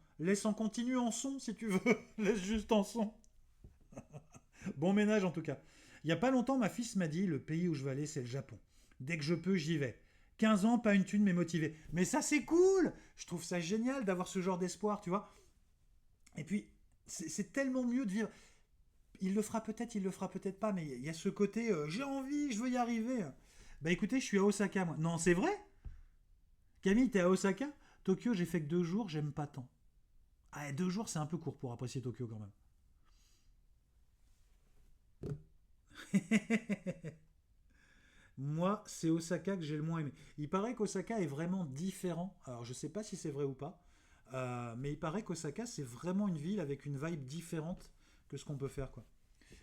continu en son si tu veux. Laisse juste en son. Bon ménage en tout cas. Il n'y a pas longtemps, ma fille m'a dit le pays où je vais aller, c'est le Japon. Dès que je peux, j'y vais. 15 ans, pas une thune, mais motivé. Mais ça, c'est cool. Je trouve ça génial d'avoir ce genre d'espoir, tu vois. Et puis, c'est tellement mieux de vivre. Il le fera peut-être pas, mais il y a ce côté j'ai envie, je veux y arriver. Bah écoutez, je suis à Osaka, moi. Non, c'est vrai? Camille, t'es à Osaka? Tokyo, j'ai fait que 2 jours, j'aime pas tant. Ah, 2 jours, c'est un peu court pour apprécier Tokyo quand même. Moi, c'est Osaka que j'ai le moins aimé. Il paraît qu'Osaka est vraiment différent. Alors, je sais pas si c'est vrai ou pas, mais il paraît qu'Osaka, c'est vraiment une ville avec une vibe différente que ce qu'on peut faire, quoi.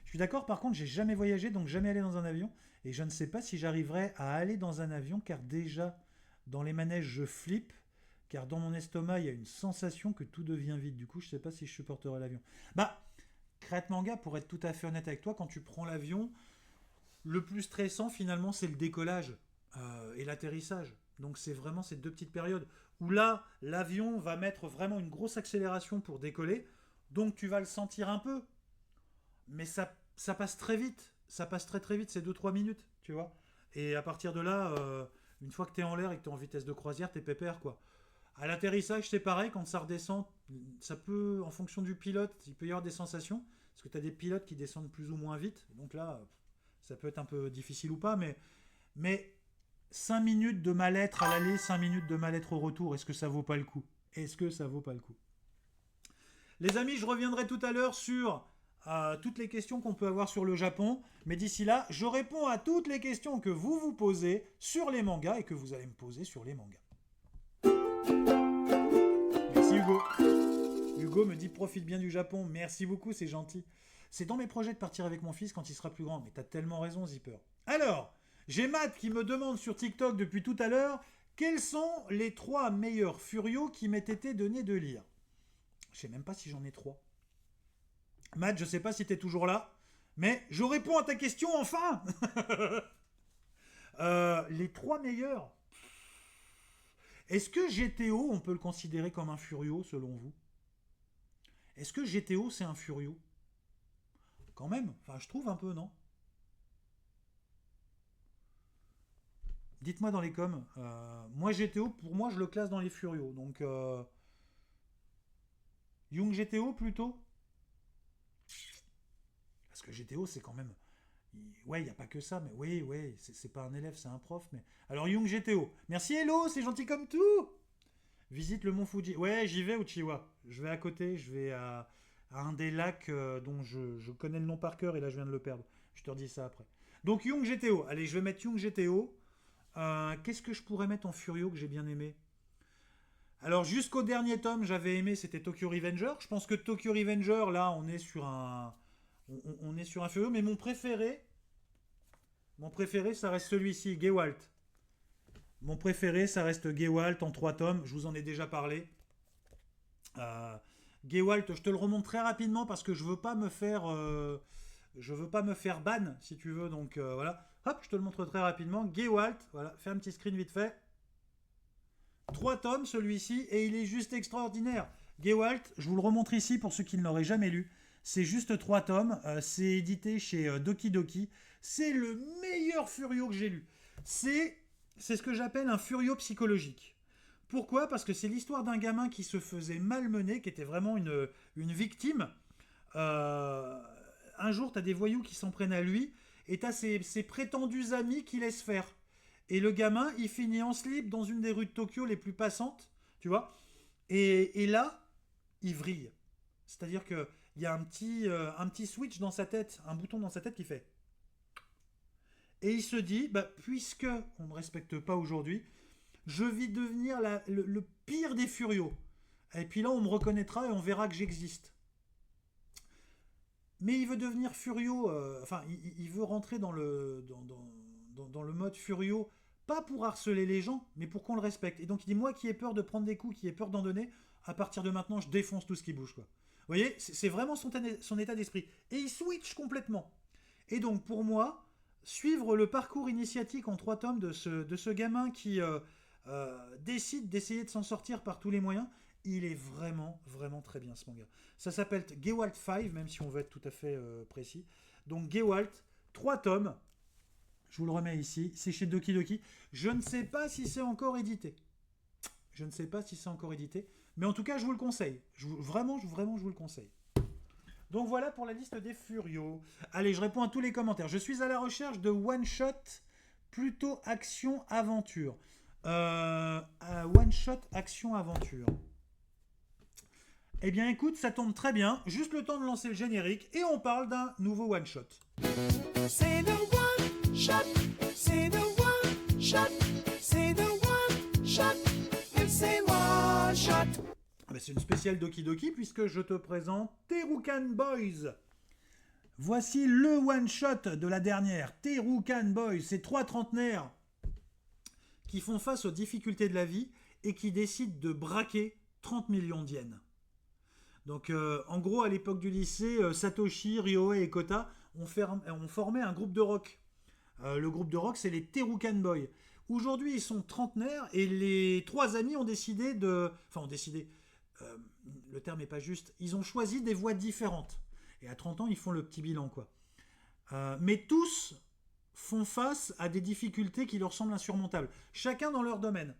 Je suis d'accord, par contre, j'ai jamais voyagé, donc jamais allé dans un avion, et je ne sais pas si j'arriverai à aller dans un avion, car déjà, dans les manèges, je flippe, car dans mon estomac, il y a une sensation que tout devient vide. Du coup, je sais pas si je supporterai l'avion. Bah, Crête Manga, pour être tout à fait honnête avec toi, quand tu prends l'avion, le plus stressant, finalement, c'est le décollage et l'atterrissage. Donc c'est vraiment ces 2 petites périodes où là, l'avion va mettre vraiment une grosse accélération pour décoller. Donc tu vas le sentir un peu. Mais ça passe très vite. Ça passe très très vite, c'est 2-3 minutes, tu vois. Et à partir de là, une fois que tu es en l'air et que tu es en vitesse de croisière, tu es pépère, quoi. À l'atterrissage, c'est pareil, quand ça redescend, ça peut, en fonction du pilote, il peut y avoir des sensations. Parce que tu as des pilotes qui descendent plus ou moins vite. Donc là, ça peut être un peu difficile ou pas, mais 5 minutes de mal-être à l'aller, 5 minutes de mal-être au retour, est-ce que ça vaut pas le coup? Est-ce que ça vaut pas le coup? Les amis, je reviendrai tout à l'heure sur toutes les questions qu'on peut avoir sur le Japon. Mais d'ici là, je réponds à toutes les questions que vous vous posez sur les mangas et que vous allez me poser sur les mangas. Merci Hugo. Hugo me dit profite bien du Japon. Merci beaucoup, c'est gentil. C'est dans mes projets de partir avec mon fils quand il sera plus grand. Mais t'as tellement raison, Zipper. Alors, j'ai Matt qui me demande sur TikTok depuis tout à l'heure quels sont les 3 meilleurs furios qui m'aient été donnés de lire. Je sais même pas si j'en ai 3. Matt, je sais pas si t'es toujours là, mais je réponds à ta question enfin. Les 3 meilleurs. Est-ce que GTO, on peut le considérer comme un furio selon vous? Est-ce que GTO c'est un furio? Quand même, enfin je trouve un peu, non? Dites-moi dans les coms. Moi GTO, pour moi je le classe dans les furios. Donc Young GTO plutôt? Parce que GTO c'est quand même... Ouais, il n'y a pas que ça, mais oui, c'est pas un élève, c'est un prof. Mais alors Young GTO. Merci Hello, c'est gentil comme tout. Visite le mont Fuji. Ouais, j'y vais Uchiwa. Je vais à côté, je vais à un des lacs dont je connais le nom par cœur et là je viens de le perdre. Je te redis ça après. Donc Young GTO. Allez, je vais mettre Young GTO. Qu'est-ce que je pourrais mettre en Furio que j'ai bien aimé? Alors jusqu'au dernier tome, j'avais aimé, c'était Tokyo Revenger. Je pense que Tokyo Revenger, là, on est sur un Furio. Mais mon préféré, ça reste celui-ci, Gewalt. Mon préféré, ça reste Gewalt en 3 tomes. Je vous en ai déjà parlé. Gewalt, je te le remonte très rapidement parce que je veux pas me faire ban, si tu veux. Donc voilà. Hop, je te le montre très rapidement. Gewalt, voilà, fais un petit screen vite fait. 3 tomes, celui-ci, et il est juste extraordinaire. Gewalt, je vous le remontre ici pour ceux qui ne l'auraient jamais lu. C'est juste 3 tomes. C'est édité chez Doki Doki. C'est le meilleur Furio que j'ai lu. C'est ce que j'appelle un Furio psychologique. Pourquoi? Parce que c'est l'histoire d'un gamin qui se faisait malmener, qui était vraiment une victime. Un jour, tu as des voyous qui s'en prennent à lui, et tu as ses prétendus amis qui laissent faire. Et le gamin, il finit en slip dans une des rues de Tokyo les plus passantes, tu vois. Et là, il vrille. C'est-à-dire qu'il y a un petit switch dans sa tête, un bouton dans sa tête qui fait... Et il se dit, puisque on ne me respecte pas aujourd'hui, je vais devenir le pire des furios. Et puis là, on me reconnaîtra et on verra que j'existe. Mais il veut devenir furio, il veut rentrer dans le mode furio, pas pour harceler les gens, mais pour qu'on le respecte. Et donc il dit, moi qui ai peur de prendre des coups, qui ai peur d'en donner, à partir de maintenant, je défonce tout ce qui bouge, quoi. Vous voyez, c'est vraiment son état d'esprit. Et il switch complètement. Et donc pour moi... Suivre le parcours initiatique en 3 tomes de ce gamin qui décide d'essayer de s'en sortir par tous les moyens, il est vraiment, vraiment très bien ce manga. Ça s'appelle Gewalt 5, même si on veut être tout à fait précis. Donc Gewalt, 3 tomes, je vous le remets ici, c'est chez Doki Doki. Je ne sais pas si c'est encore édité. Mais en tout cas, je vous le conseille. Vraiment, je vous le conseille. Donc voilà pour la liste des furios. Allez, je réponds à tous les commentaires. Je suis à la recherche de one-shot plutôt action-aventure. One-shot action-aventure. Eh bien écoute, ça tombe très bien. Juste le temps de lancer le générique et on parle d'un nouveau one-shot. C'est le one-shot, c'est le one-shot, c'est le one-shot, et c'est one-shot. C'est une spéciale Doki Doki puisque je te présente Terukan Boys. Voici le one-shot de la dernière. Terukan Boys, c'est 3 trentenaires qui font face aux difficultés de la vie et qui décident de braquer 30 millions d'yens. Donc en gros, à l'époque du lycée, Satoshi, Ryohei et Kota ont formé un groupe de rock. Le groupe de rock, c'est les Terukan Boys. Aujourd'hui, ils sont trentenaires et les 3 amis ont décidé de... Enfin, ont décidé... le terme n'est pas juste. Ils ont choisi des voies différentes. Et à 30 ans, ils font le petit bilan, quoi. Mais tous font face à des difficultés qui leur semblent insurmontables. Chacun dans leur domaine.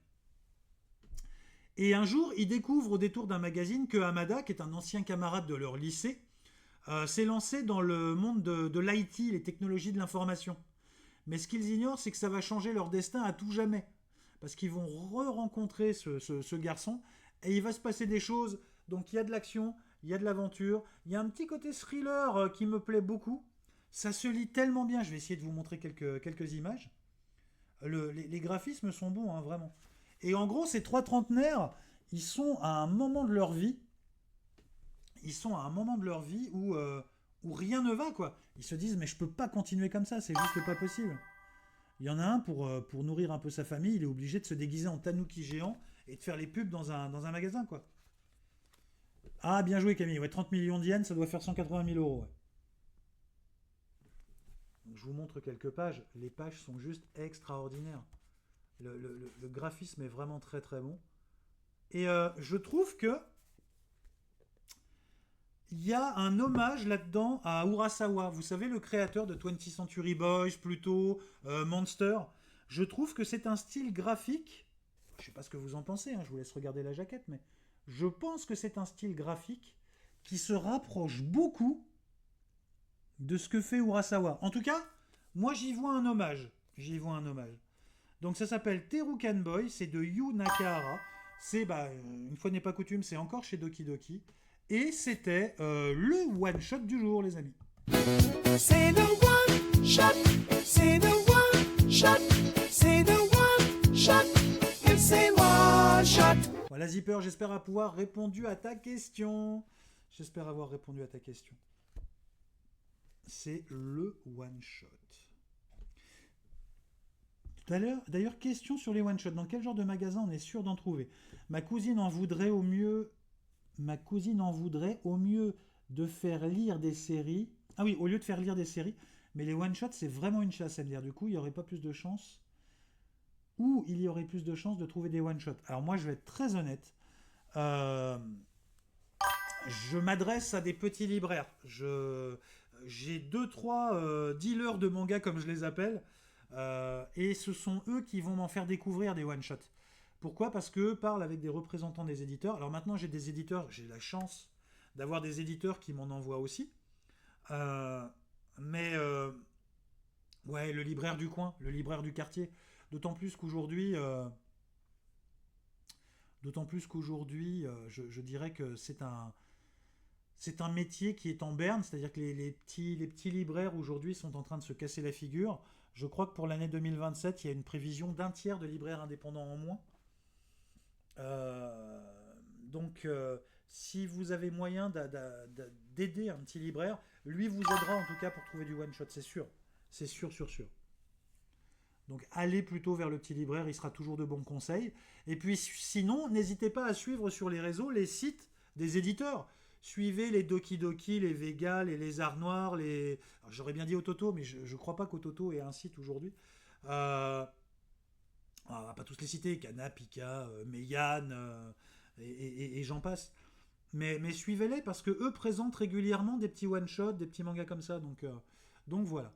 Et un jour, ils découvrent au détour d'un magazine que Hamada, qui est un ancien camarade de leur lycée, s'est lancé dans le monde de l'IT, les technologies de l'information. Mais ce qu'ils ignorent, c'est que ça va changer leur destin à tout jamais. Parce qu'ils vont re-rencontrer ce garçon, et il va se passer des choses. Donc il y a de l'action, il y a de l'aventure, il y a un petit côté thriller qui me plaît beaucoup. Ça se lit tellement bien, je vais essayer de vous montrer quelques images. Les graphismes sont bons, hein, vraiment. Et en gros, ces 3 trentenaires, ils sont à un moment de leur vie. Ils sont à un moment de leur vie où rien ne va, quoi. Ils se disent, mais je peux pas continuer comme ça, c'est juste pas possible. Il y en a un, pour nourrir un peu sa famille, il est obligé de se déguiser en tanuki géant et de faire les pubs dans un magasin, quoi. Ah, bien joué, Camille. Ouais, 30 millions d'yens, ça doit faire 180 000 euros, ouais. Donc, je vous montre quelques pages. Les pages sont juste extraordinaires. Le graphisme est vraiment très très bon. Et je trouve que il y a un hommage là-dedans à Urasawa. Vous savez, le créateur de 20th Century Boys, Pluto, Monster. Je trouve que c'est un style graphique. Je ne sais pas ce que vous en pensez, hein, je vous laisse regarder la jaquette, mais je pense que c'est un style graphique qui se rapproche beaucoup de ce que fait Urasawa. En tout cas, moi j'y vois un hommage. Donc ça s'appelle Terukan Boy, c'est de Yu Nakahara. C'est, une fois n'est pas coutume, c'est encore chez Doki Doki. Et c'était le one-shot du jour, les amis. C'est le one shot, c'est le one shot, c'est le one shot, et c'est one shot. Voilà, Zipper, j'espère avoir répondu à ta question. C'est le one-shot. D'ailleurs, question sur les one-shots. Dans quel genre de magasin on est sûr d'en trouver? Ma cousine en voudrait au mieux de faire lire des séries. Ah oui, au lieu de faire lire des séries. Mais les one-shots, c'est vraiment une chasse à me dire. Du coup, il n'y aurait pas plus de chance. Ou il y aurait plus de chances de trouver des one-shots. Alors moi, je vais être très honnête. Je m'adresse à des petits libraires. J'ai 2-3 dealers de manga, comme je les appelle. Et ce sont eux qui vont m'en faire découvrir des one-shots. Pourquoi? Parce qu'eux parlent avec des représentants des éditeurs. Alors maintenant, j'ai des éditeurs, j'ai la chance d'avoir des éditeurs qui m'en envoient aussi. Ouais, le libraire du coin, le libraire du quartier. D'autant plus qu'aujourd'hui, je dirais que c'est un métier qui est en berne, c'est-à-dire que les petits libraires aujourd'hui sont en train de se casser la figure. Je crois que pour l'année 2027, il y a une prévision d'un tiers de libraires indépendants en moins. Donc, si vous avez moyen d'aider un petit libraire, lui vous aidera en tout cas pour trouver du one-shot, c'est sûr. C'est sûr. Donc, allez plutôt vers le petit libraire, il sera toujours de bons conseils. Et puis, sinon, n'hésitez pas à suivre sur les réseaux les sites des éditeurs. Suivez les Doki Doki, les Vega, les Lézards Noirs, les... Alors, j'aurais bien dit Ototo, mais je ne crois pas qu'Ototo ait un site aujourd'hui. On va pas tous les citer, Kana, Pika, Meian, et j'en passe. Mais suivez-les parce que eux présentent régulièrement des petits one-shots, des petits mangas comme ça. Donc voilà.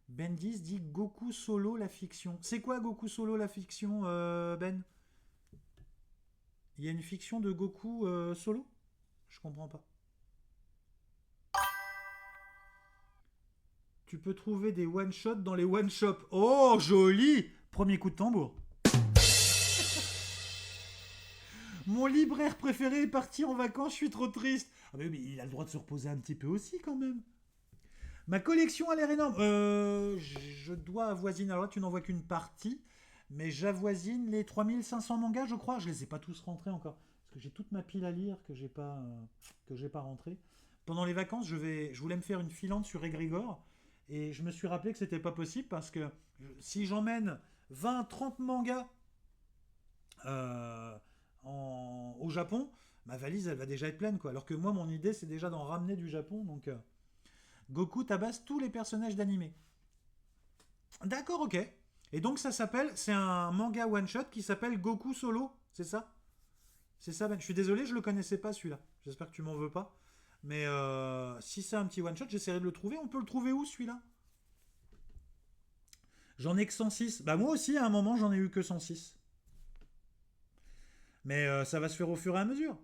Bendis dit Goku Solo la fiction. C'est quoi Goku Solo la fiction, Ben? Il y a une fiction de Goku Solo? Je comprends pas. Tu peux trouver des one-shots dans les one-shops. Oh, joli! Premier coup de tambour. Mon libraire préféré est parti en vacances, je suis trop triste. Ah mais il a le droit de se reposer un petit peu aussi quand même. Ma collection a l'air énorme. Je dois avoisiner. Alors là, tu n'en vois qu'une partie. Mais j'avoisine les 3500 mangas, je crois. Je les ai pas tous rentrés encore. Parce que j'ai toute ma pile à lire que j'ai pas rentrée. Pendant les vacances, je voulais me faire une filante sur Egrigor. Et je me suis rappelé que c'était pas possible parce que si j'emmène 20-30 mangas au Japon, ma valise, elle va déjà être pleine, quoi. Alors que moi, mon idée, c'est déjà d'en ramener du Japon. Donc, Goku tabasse tous les personnages d'animé. D'accord, ok. Et donc c'est un manga one-shot qui s'appelle Goku Solo, c'est ça? C'est ça, Ben. Je suis désolé, je le connaissais pas celui-là. J'espère que tu m'en veux pas. Mais si c'est un petit one-shot, j'essaierai de le trouver. On peut le trouver où celui-là? J'en ai que 106. Bah moi aussi, à un moment, j'en ai eu que 106. Mais ça va se faire au fur et à mesure.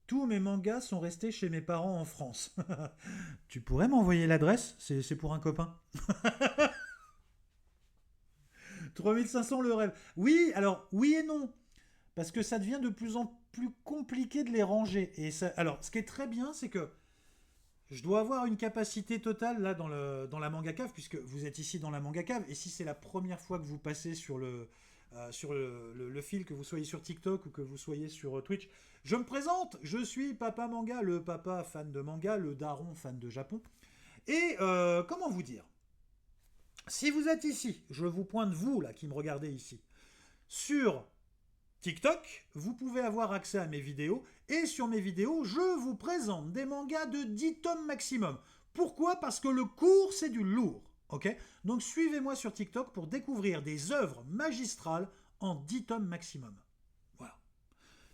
Tous mes mangas sont restés chez mes parents en France. Tu pourrais m'envoyer l'adresse? C'est pour un copain. 3500 le rêve. Oui, alors, oui et non. Parce que ça devient de plus en plus compliqué de les ranger. Et ça, alors, ce qui est très bien, c'est que je dois avoir une capacité totale là dans la manga cave, puisque vous êtes ici dans la manga cave. Et si c'est la première fois que vous passez sur le fil, que vous soyez sur TikTok ou que vous soyez sur Twitch, je me présente. Je suis Papa Manga, le papa fan de manga, le daron fan de Japon. Et comment vous dire? Si vous êtes ici, je vous pointe vous là qui me regardez ici, sur TikTok, vous pouvez avoir accès à mes vidéos. Et sur mes vidéos, je vous présente des mangas de 10 tomes maximum. Pourquoi? Parce que le cours, c'est du lourd. Ok? Donc suivez-moi sur TikTok pour découvrir des œuvres magistrales en 10 tomes maximum. Voilà.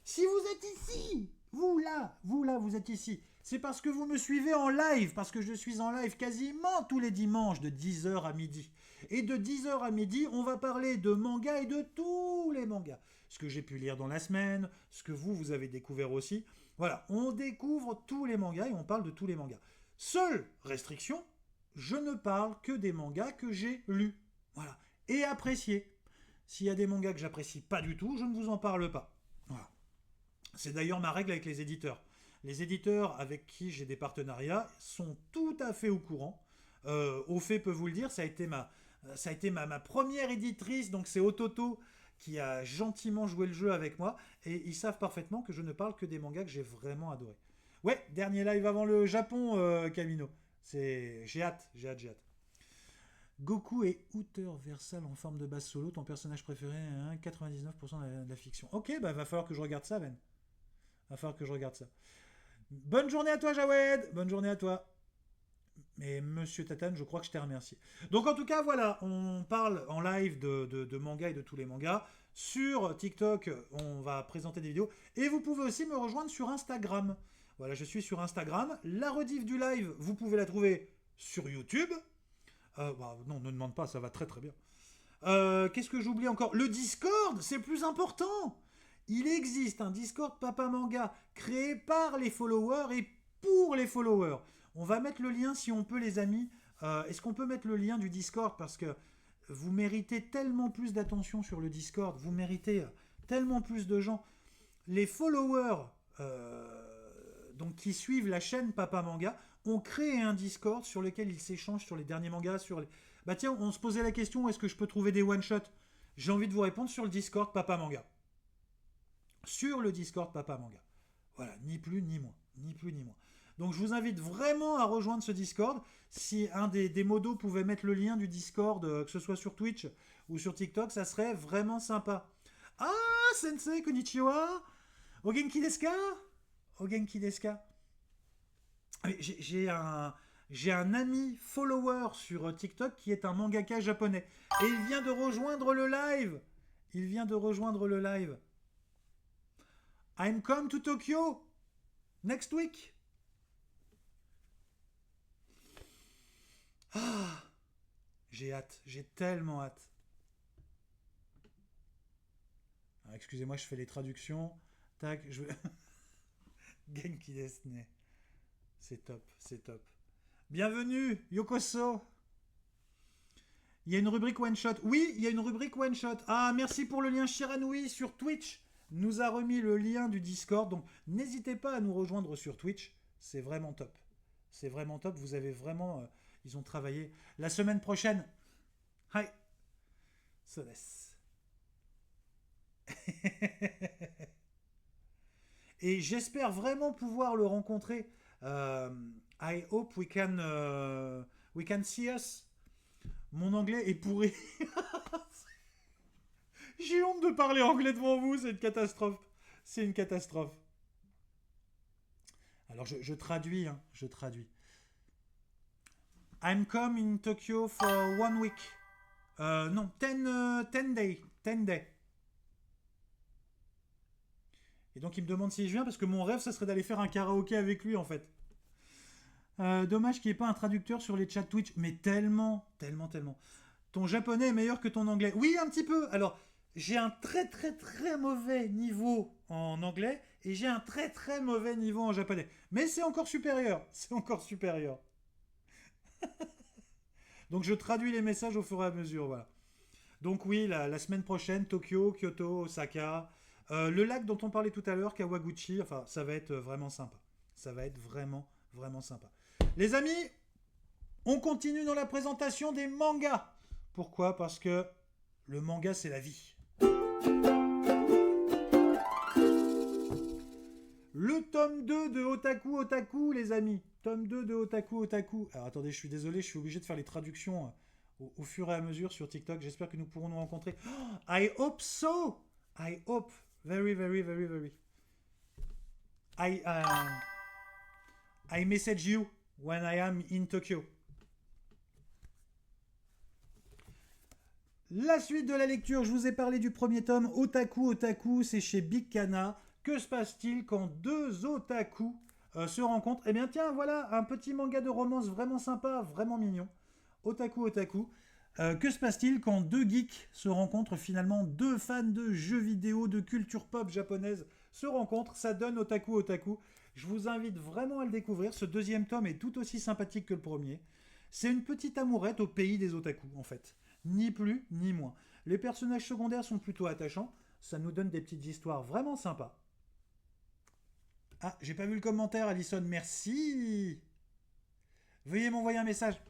Si vous êtes ici, vous là, vous êtes ici, c'est parce que vous me suivez en live, parce que je suis en live quasiment tous les dimanches de 10h à midi. Et de 10h à midi, on va parler de manga et de tous les mangas. Ce que j'ai pu lire dans la semaine, ce que vous avez découvert aussi. Voilà, on découvre tous les mangas et on parle de tous les mangas. Seule restriction, je ne parle que des mangas que j'ai lus. Voilà, et appréciés. S'il y a des mangas que j'apprécie pas du tout, je ne vous en parle pas. Voilà. C'est d'ailleurs ma règle avec les éditeurs. Les éditeurs avec qui j'ai des partenariats sont tout à fait au courant. Au fait peut vous le dire, ça a été ma première éditrice, donc c'est Ototo qui a gentiment joué le jeu avec moi, et ils savent parfaitement que je ne parle que des mangas que j'ai vraiment adorés. Ouais, dernier live avant le Japon, Camino. J'ai hâte. Goku est Uther Versal en forme de base solo, ton personnage préféré, hein, 99% de la fiction. Ok, bah va falloir que je regarde ça, Ben. Va falloir que je regarde ça. Bonne journée à toi, Jawed. Bonne journée à toi. Mais Monsieur Tatane, je crois que je t'ai remercié. Donc en tout cas, voilà, on parle en live de manga et de tous les mangas. Sur TikTok, on va présenter des vidéos. Et vous pouvez aussi me rejoindre sur Instagram. Voilà, je suis sur Instagram. La rediff du live, vous pouvez la trouver sur YouTube. Non, ne demande pas, ça va très très bien. Qu'est-ce que j'oublie encore? Le Discord, c'est plus important. Il existe un Discord Papa Manga créé par les followers et pour les followers. On va mettre le lien si on peut, les amis. Est-ce qu'on peut mettre le lien du Discord? Parce que vous méritez tellement plus d'attention sur le Discord. Vous méritez tellement plus de gens. Les followers donc, qui suivent la chaîne Papa Manga ont créé un Discord sur lequel ils s'échangent sur les derniers mangas. Bah tiens, on se posait la question, est-ce que je peux trouver des one-shots? J'ai envie de vous répondre sur le Discord Papa Manga. Sur le Discord Papa Manga. Voilà, ni plus ni moins. Ni plus ni moins. Donc je vous invite vraiment à rejoindre ce Discord. Si un des modos pouvait mettre le lien du Discord, que ce soit sur Twitch ou sur TikTok, ça serait vraiment sympa. Ah, Sensei, konnichiwa. O genki desu ka? O genki desu ka? J'ai un ami follower sur TikTok qui est un mangaka japonais. Et il vient de rejoindre le live. I'm come to Tokyo next week. Ah, j'ai hâte, j'ai tellement hâte. Ah, excusez-moi, je fais les traductions. Tac, je vais... Genki desu ne. C'est top. Bienvenue, Yokoso. Il y a une rubrique one shot. Oui, il y a une rubrique one shot. Ah, merci pour le lien. Shiranui sur Twitch nous a remis le lien du Discord. Donc, n'hésitez pas à nous rejoindre sur Twitch. C'est vraiment top. Vous avez vraiment... ils ont travaillé. La semaine prochaine... Hi. So this. Et j'espère vraiment pouvoir le rencontrer. I hope we can see us. Mon anglais est pourri. J'ai honte de parler anglais devant vous, c'est une catastrophe. Alors je traduis, je traduis. I'm come in Tokyo for 1 week. Non, 10 day. 10 day. Et donc il me demande si je viens parce que mon rêve, ça serait d'aller faire un karaoké avec lui en fait. Dommage qu'il n'y ait pas un traducteur sur les chats Twitch. Mais tellement, tellement, tellement. Ton japonais est meilleur que ton anglais. Oui, un petit peu. Alors, j'ai un très, très, très mauvais niveau en anglais et j'ai un très, très mauvais niveau en japonais. Mais c'est encore supérieur. C'est encore supérieur. Donc, je traduis les messages au fur et à mesure. Voilà. Donc, oui, la semaine prochaine, Tokyo, Kyoto, Osaka. Le lac dont on parlait tout à l'heure, Kawaguchi. Enfin, ça va être vraiment sympa. Ça va être vraiment, vraiment sympa. Les amis, on continue dans la présentation des mangas. Pourquoi? Parce que le manga, c'est la vie. Le tome 2 de Otaku Otaku, les amis. Tome 2 de Otaku Otaku. Alors attendez, je suis désolé, je suis obligé de faire les traductions au fur et à mesure sur TikTok. J'espère que nous pourrons nous rencontrer. Oh, I hope so. I hope. Very, very, very, very. I message you when I am in Tokyo. La suite de la lecture, je vous ai parlé du premier tome, Otaku Otaku, c'est chez Big Kana. Que se passe-t-il quand deux otaku se rencontrent? Eh bien tiens, voilà, un petit manga de romance vraiment sympa, vraiment mignon. Otaku Otaku. Que se passe-t-il quand deux geeks se rencontrent finalement? Deux fans de jeux vidéo, de culture pop japonaise se rencontrent, ça donne Otaku Otaku. Je vous invite vraiment à le découvrir, ce deuxième tome est tout aussi sympathique que le premier. C'est une petite amourette au pays des otaku en fait. Ni plus, ni moins. Les personnages secondaires sont plutôt attachants. Ça nous donne des petites histoires vraiment sympas. Ah, j'ai pas vu le commentaire, Alison. Merci. Veuillez m'envoyer un message.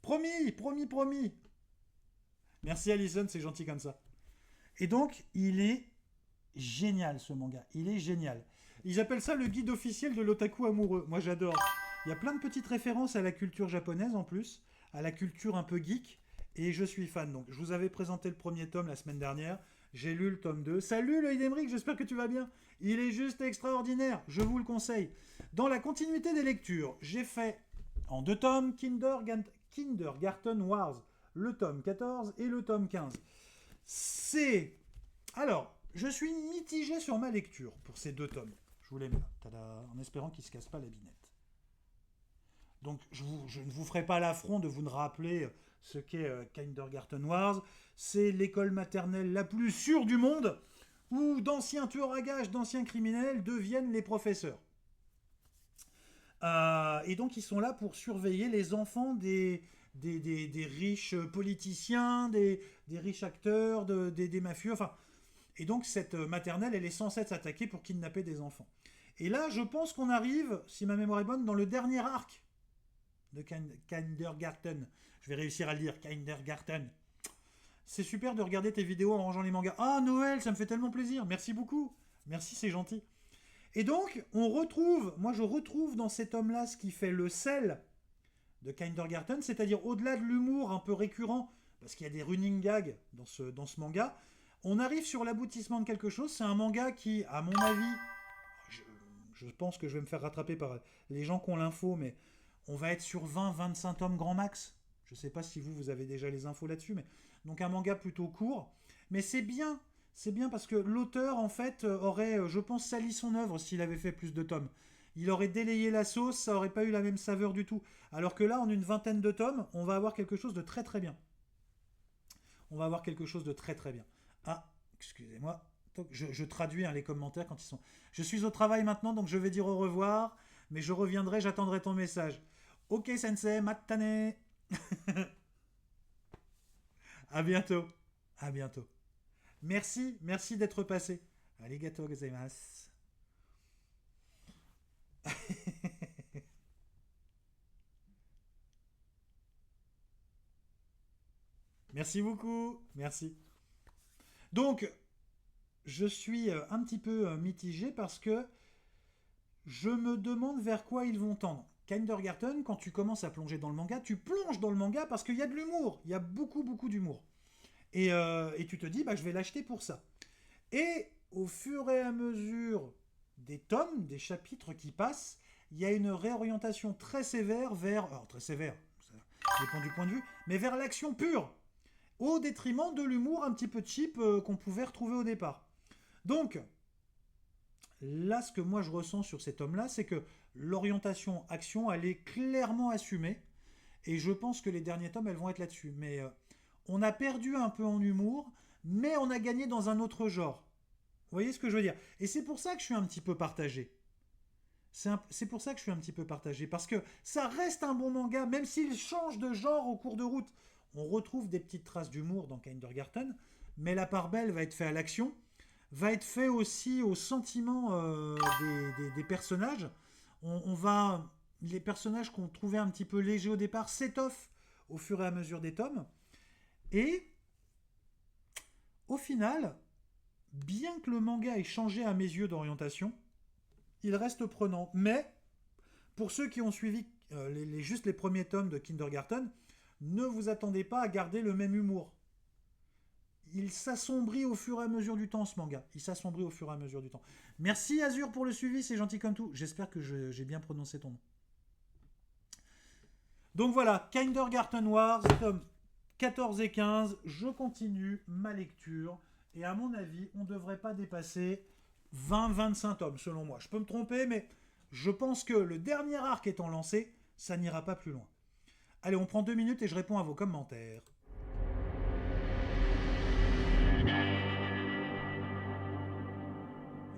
Promis, promis, promis. Merci, Alison, c'est gentil comme ça. Et donc, il est génial, ce manga. Il est génial. Ils appellent ça le guide officiel de l'otaku amoureux. Moi, j'adore. Il y a plein de petites références à la culture japonaise, en plus. À la culture un peu geek. Et je suis fan. Donc, je vous avais présenté le premier tome la semaine dernière. J'ai lu le tome 2. Salut le Hidemric, j'espère que tu vas bien. Il est juste extraordinaire. Je vous le conseille. Dans la continuité des lectures, j'ai fait en 2 tomes Kindergarten Wars. Le tome 14 et le tome 15. Alors, je suis mitigé sur ma lecture pour ces 2 tomes. Je vous les mets là. Tada, en espérant qu'ils ne se cassent pas la binette. Donc, je ne vous ferai pas l'affront de vous rappeler ce qu'est Kindergarten Wars. C'est l'école maternelle la plus sûre du monde, où d'anciens tueurs à gages, d'anciens criminels deviennent les professeurs. Et donc, ils sont là pour surveiller les enfants des riches politiciens, des riches acteurs, des mafieux. Enfin, et donc, cette maternelle, elle est censée s'attaquer pour kidnapper des enfants. Et là, je pense qu'on arrive, si ma mémoire est bonne, dans le dernier arc de Kindergarten. Je vais réussir à le dire, Kindergarten. C'est super de regarder tes vidéos en rangeant les mangas. Ah, Noël, ça me fait tellement plaisir. Merci beaucoup. Merci, c'est gentil. Et donc, moi je retrouve dans cet homme-là ce qui fait le sel de Kindergarten, c'est-à-dire au-delà de l'humour un peu récurrent, parce qu'il y a des running gags dans ce manga, on arrive sur l'aboutissement de quelque chose. C'est un manga qui, à mon avis, je pense que je vais me faire rattraper par les gens qui ont l'info, mais on va être sur 20-25 tomes grand max. Je ne sais pas si vous avez déjà les infos là-dessus, mais donc un manga plutôt court. Mais c'est bien parce que l'auteur, en fait, aurait, je pense, sali son œuvre s'il avait fait plus de tomes. Il aurait délayé la sauce, ça aurait pas eu la même saveur du tout. Alors que là, en une vingtaine de tomes, on va avoir quelque chose de très très bien. On va avoir quelque chose de très très bien. Ah, excusez-moi. Je traduis les commentaires quand ils sont... Je suis au travail maintenant, donc je vais dire au revoir, mais je reviendrai, j'attendrai ton message. Ok, sensei, matane. À bientôt. À bientôt. Merci d'être passé. Arigatou gozaimasu. Merci beaucoup. Merci. Donc, je suis un petit peu mitigé parce que je me demande vers quoi ils vont tendre. Kindergarten, quand tu commences à plonger dans le manga, tu plonges dans le manga parce qu'il y a de l'humour. Il y a beaucoup d'humour. Et tu te dis, je vais l'acheter pour ça. Et au fur et à mesure des tomes, des chapitres qui passent, il y a une réorientation très sévère vers... Alors, très sévère, ça dépend du point de vue, mais vers l'action pure, au détriment de l'humour un petit peu cheap qu'on pouvait retrouver au départ. Donc, là, ce que moi je ressens sur cet homme-là, c'est que l'orientation action, elle est clairement assumée, et je pense que les derniers tomes, elles vont être là-dessus. Mais on a perdu un peu en humour, mais on a gagné dans un autre genre. Vous voyez ce que je veux dire? Et c'est pour ça que je suis un petit peu partagé. C'est pour ça que je suis un petit peu partagé, parce que ça reste un bon manga, même s'il change de genre au cours de route. On retrouve des petites traces d'humour dans Kindergarten, mais la part belle va être faite à l'action, va être fait aussi au sentiment des personnages. Les personnages qu'on trouvait un petit peu légers au départ s'étoffent au fur et à mesure des tomes. Et au final, bien que le manga ait changé à mes yeux d'orientation, il reste prenant. Mais pour ceux qui ont suivi juste les premiers tomes de Kindergarten, ne vous attendez pas à garder le même humour. Il s'assombrit au fur et à mesure du temps, ce manga. Il s'assombrit au fur et à mesure du temps. Merci Azur pour le suivi, c'est gentil comme tout. J'espère que j'ai bien prononcé ton nom. Donc voilà, Kindergarten Wars, tomes 14 et 15. Je continue ma lecture. Et à mon avis, on ne devrait pas dépasser 20-25 tomes, selon moi. Je peux me tromper, mais je pense que le dernier arc étant lancé, ça n'ira pas plus loin. Allez, on prend 2 minutes et je réponds à vos commentaires.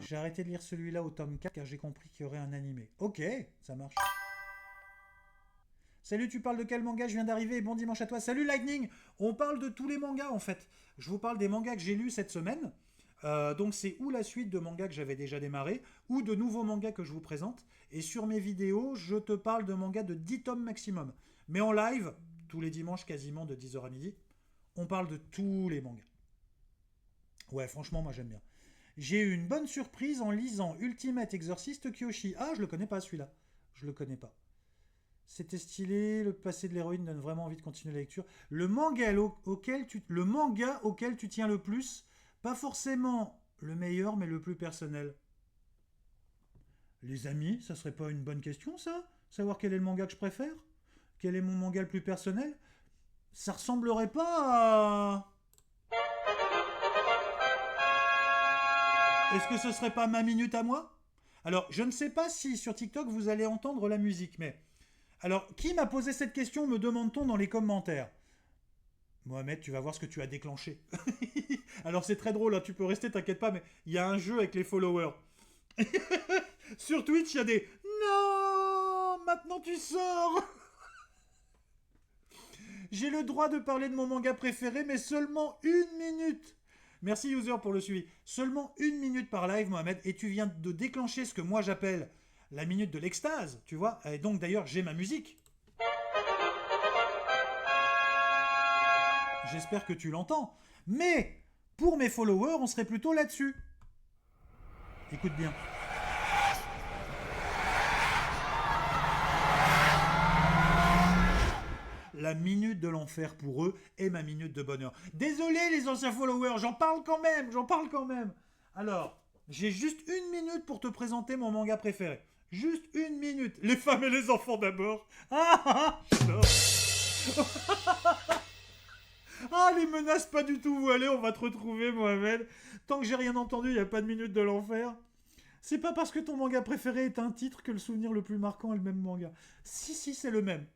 J'ai arrêté de lire celui-là au tome 4 car j'ai compris qu'il y aurait un animé. Ok, ça marche. Salut, tu parles de quel manga? Je viens d'arriver et bon dimanche à toi. Salut Lightning. On parle de tous les mangas en fait. Je vous parle des mangas que j'ai lus cette semaine. Donc c'est ou la suite de mangas que j'avais déjà démarré, ou de nouveaux mangas que je vous présente. Et sur mes vidéos, je te parle de mangas de 10 tomes maximum. Mais en live, tous les dimanches quasiment de 10h à midi, on parle de tous les mangas. Ouais, franchement, moi j'aime bien. J'ai eu une bonne surprise en lisant Ultimate Exorcist Kyoshi. Ah, je le connais pas celui-là. Je le connais pas. C'était stylé, le passé de l'héroïne donne vraiment envie de continuer la lecture. Le manga auquel tu tiens le plus, pas forcément le meilleur, mais le plus personnel. Les amis, ça serait pas une bonne question ça? Savoir quel est le manga que je préfère? Quel est mon manga le plus personnel? Ça ressemblerait pas à... Est-ce que ce serait pas ma minute à moi? Alors, je ne sais pas si sur TikTok vous allez entendre la musique, mais... Alors, qui m'a posé cette question, me demande-t-on dans les commentaires? Mohamed, tu vas voir ce que tu as déclenché. Alors, c'est très drôle, hein, tu peux rester, t'inquiète pas, mais il y a un jeu avec les followers. Sur Twitch, il y a des... Non, maintenant tu sors. J'ai le droit de parler de mon manga préféré, mais seulement 1 minute. Merci user pour le suivi. Seulement 1 minute par live, Mohamed, et tu viens de déclencher ce que moi j'appelle la minute de l'extase, tu vois. Et donc d'ailleurs, j'ai ma musique. J'espère que tu l'entends. Mais pour mes followers, on serait plutôt là-dessus. Écoute bien. La minute de l'enfer pour eux est ma minute de bonheur. Désolé les anciens followers, j'en parle quand même. Alors, j'ai juste 1 minute pour te présenter mon manga préféré. Juste 1 minute. Les femmes et les enfants d'abord. Ah, les menaces pas du tout. Vous allez, on va te retrouver, Mohamed. Tant que j'ai rien entendu, il n'y a pas de minute de l'enfer. C'est pas parce que ton manga préféré est un titre que le souvenir le plus marquant est le même manga. Si, c'est le même.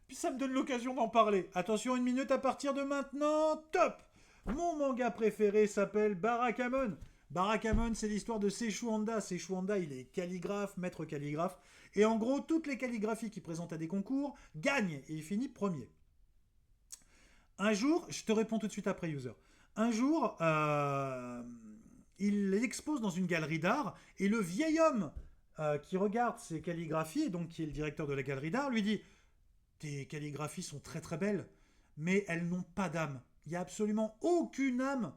Puis ça me donne l'occasion d'en parler. Attention, 1 minute à partir de maintenant. Top! Mon manga préféré s'appelle Barakamon. Barakamon, c'est l'histoire de Seishu Handa. Seishu Handa, il est calligraphe, maître calligraphe. Et en gros, toutes les calligraphies qu'il présente à des concours gagnent. Et il finit premier. Un jour, je te réponds tout de suite après, user. Un jour, il expose dans une galerie d'art. Et le vieil homme qui regarde ses calligraphies, et donc qui est le directeur de la galerie d'art, lui dit... Tes calligraphies sont très très belles, mais elles n'ont pas d'âme. Il n'y a absolument aucune âme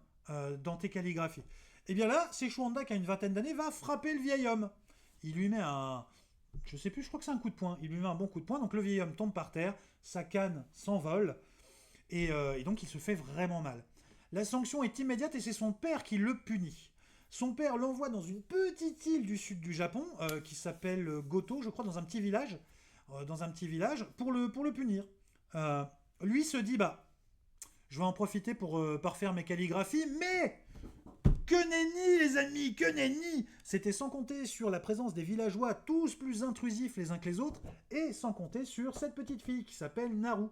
dans tes calligraphies. Et bien là, Seishu Handa, qui a une 20aine d'années, va frapper le vieil homme. Il lui met un... Je sais plus, je crois que c'est un coup de poing. Il lui met un bon coup de poing, donc le vieil homme tombe par terre, sa canne s'envole, et donc il se fait vraiment mal. La sanction est immédiate et c'est son père qui le punit. Son père l'envoie dans une petite île du sud du Japon, qui s'appelle Goto, je crois, dans un petit village. dans un petit village pour le punir. Lui se dit, bah, je vais en profiter pour parfaire mes calligraphies, mais que nenni les amis, que nenni. C'était sans compter sur la présence des villageois, tous plus intrusifs les uns que les autres, et sans compter sur cette petite fille qui s'appelle Naru.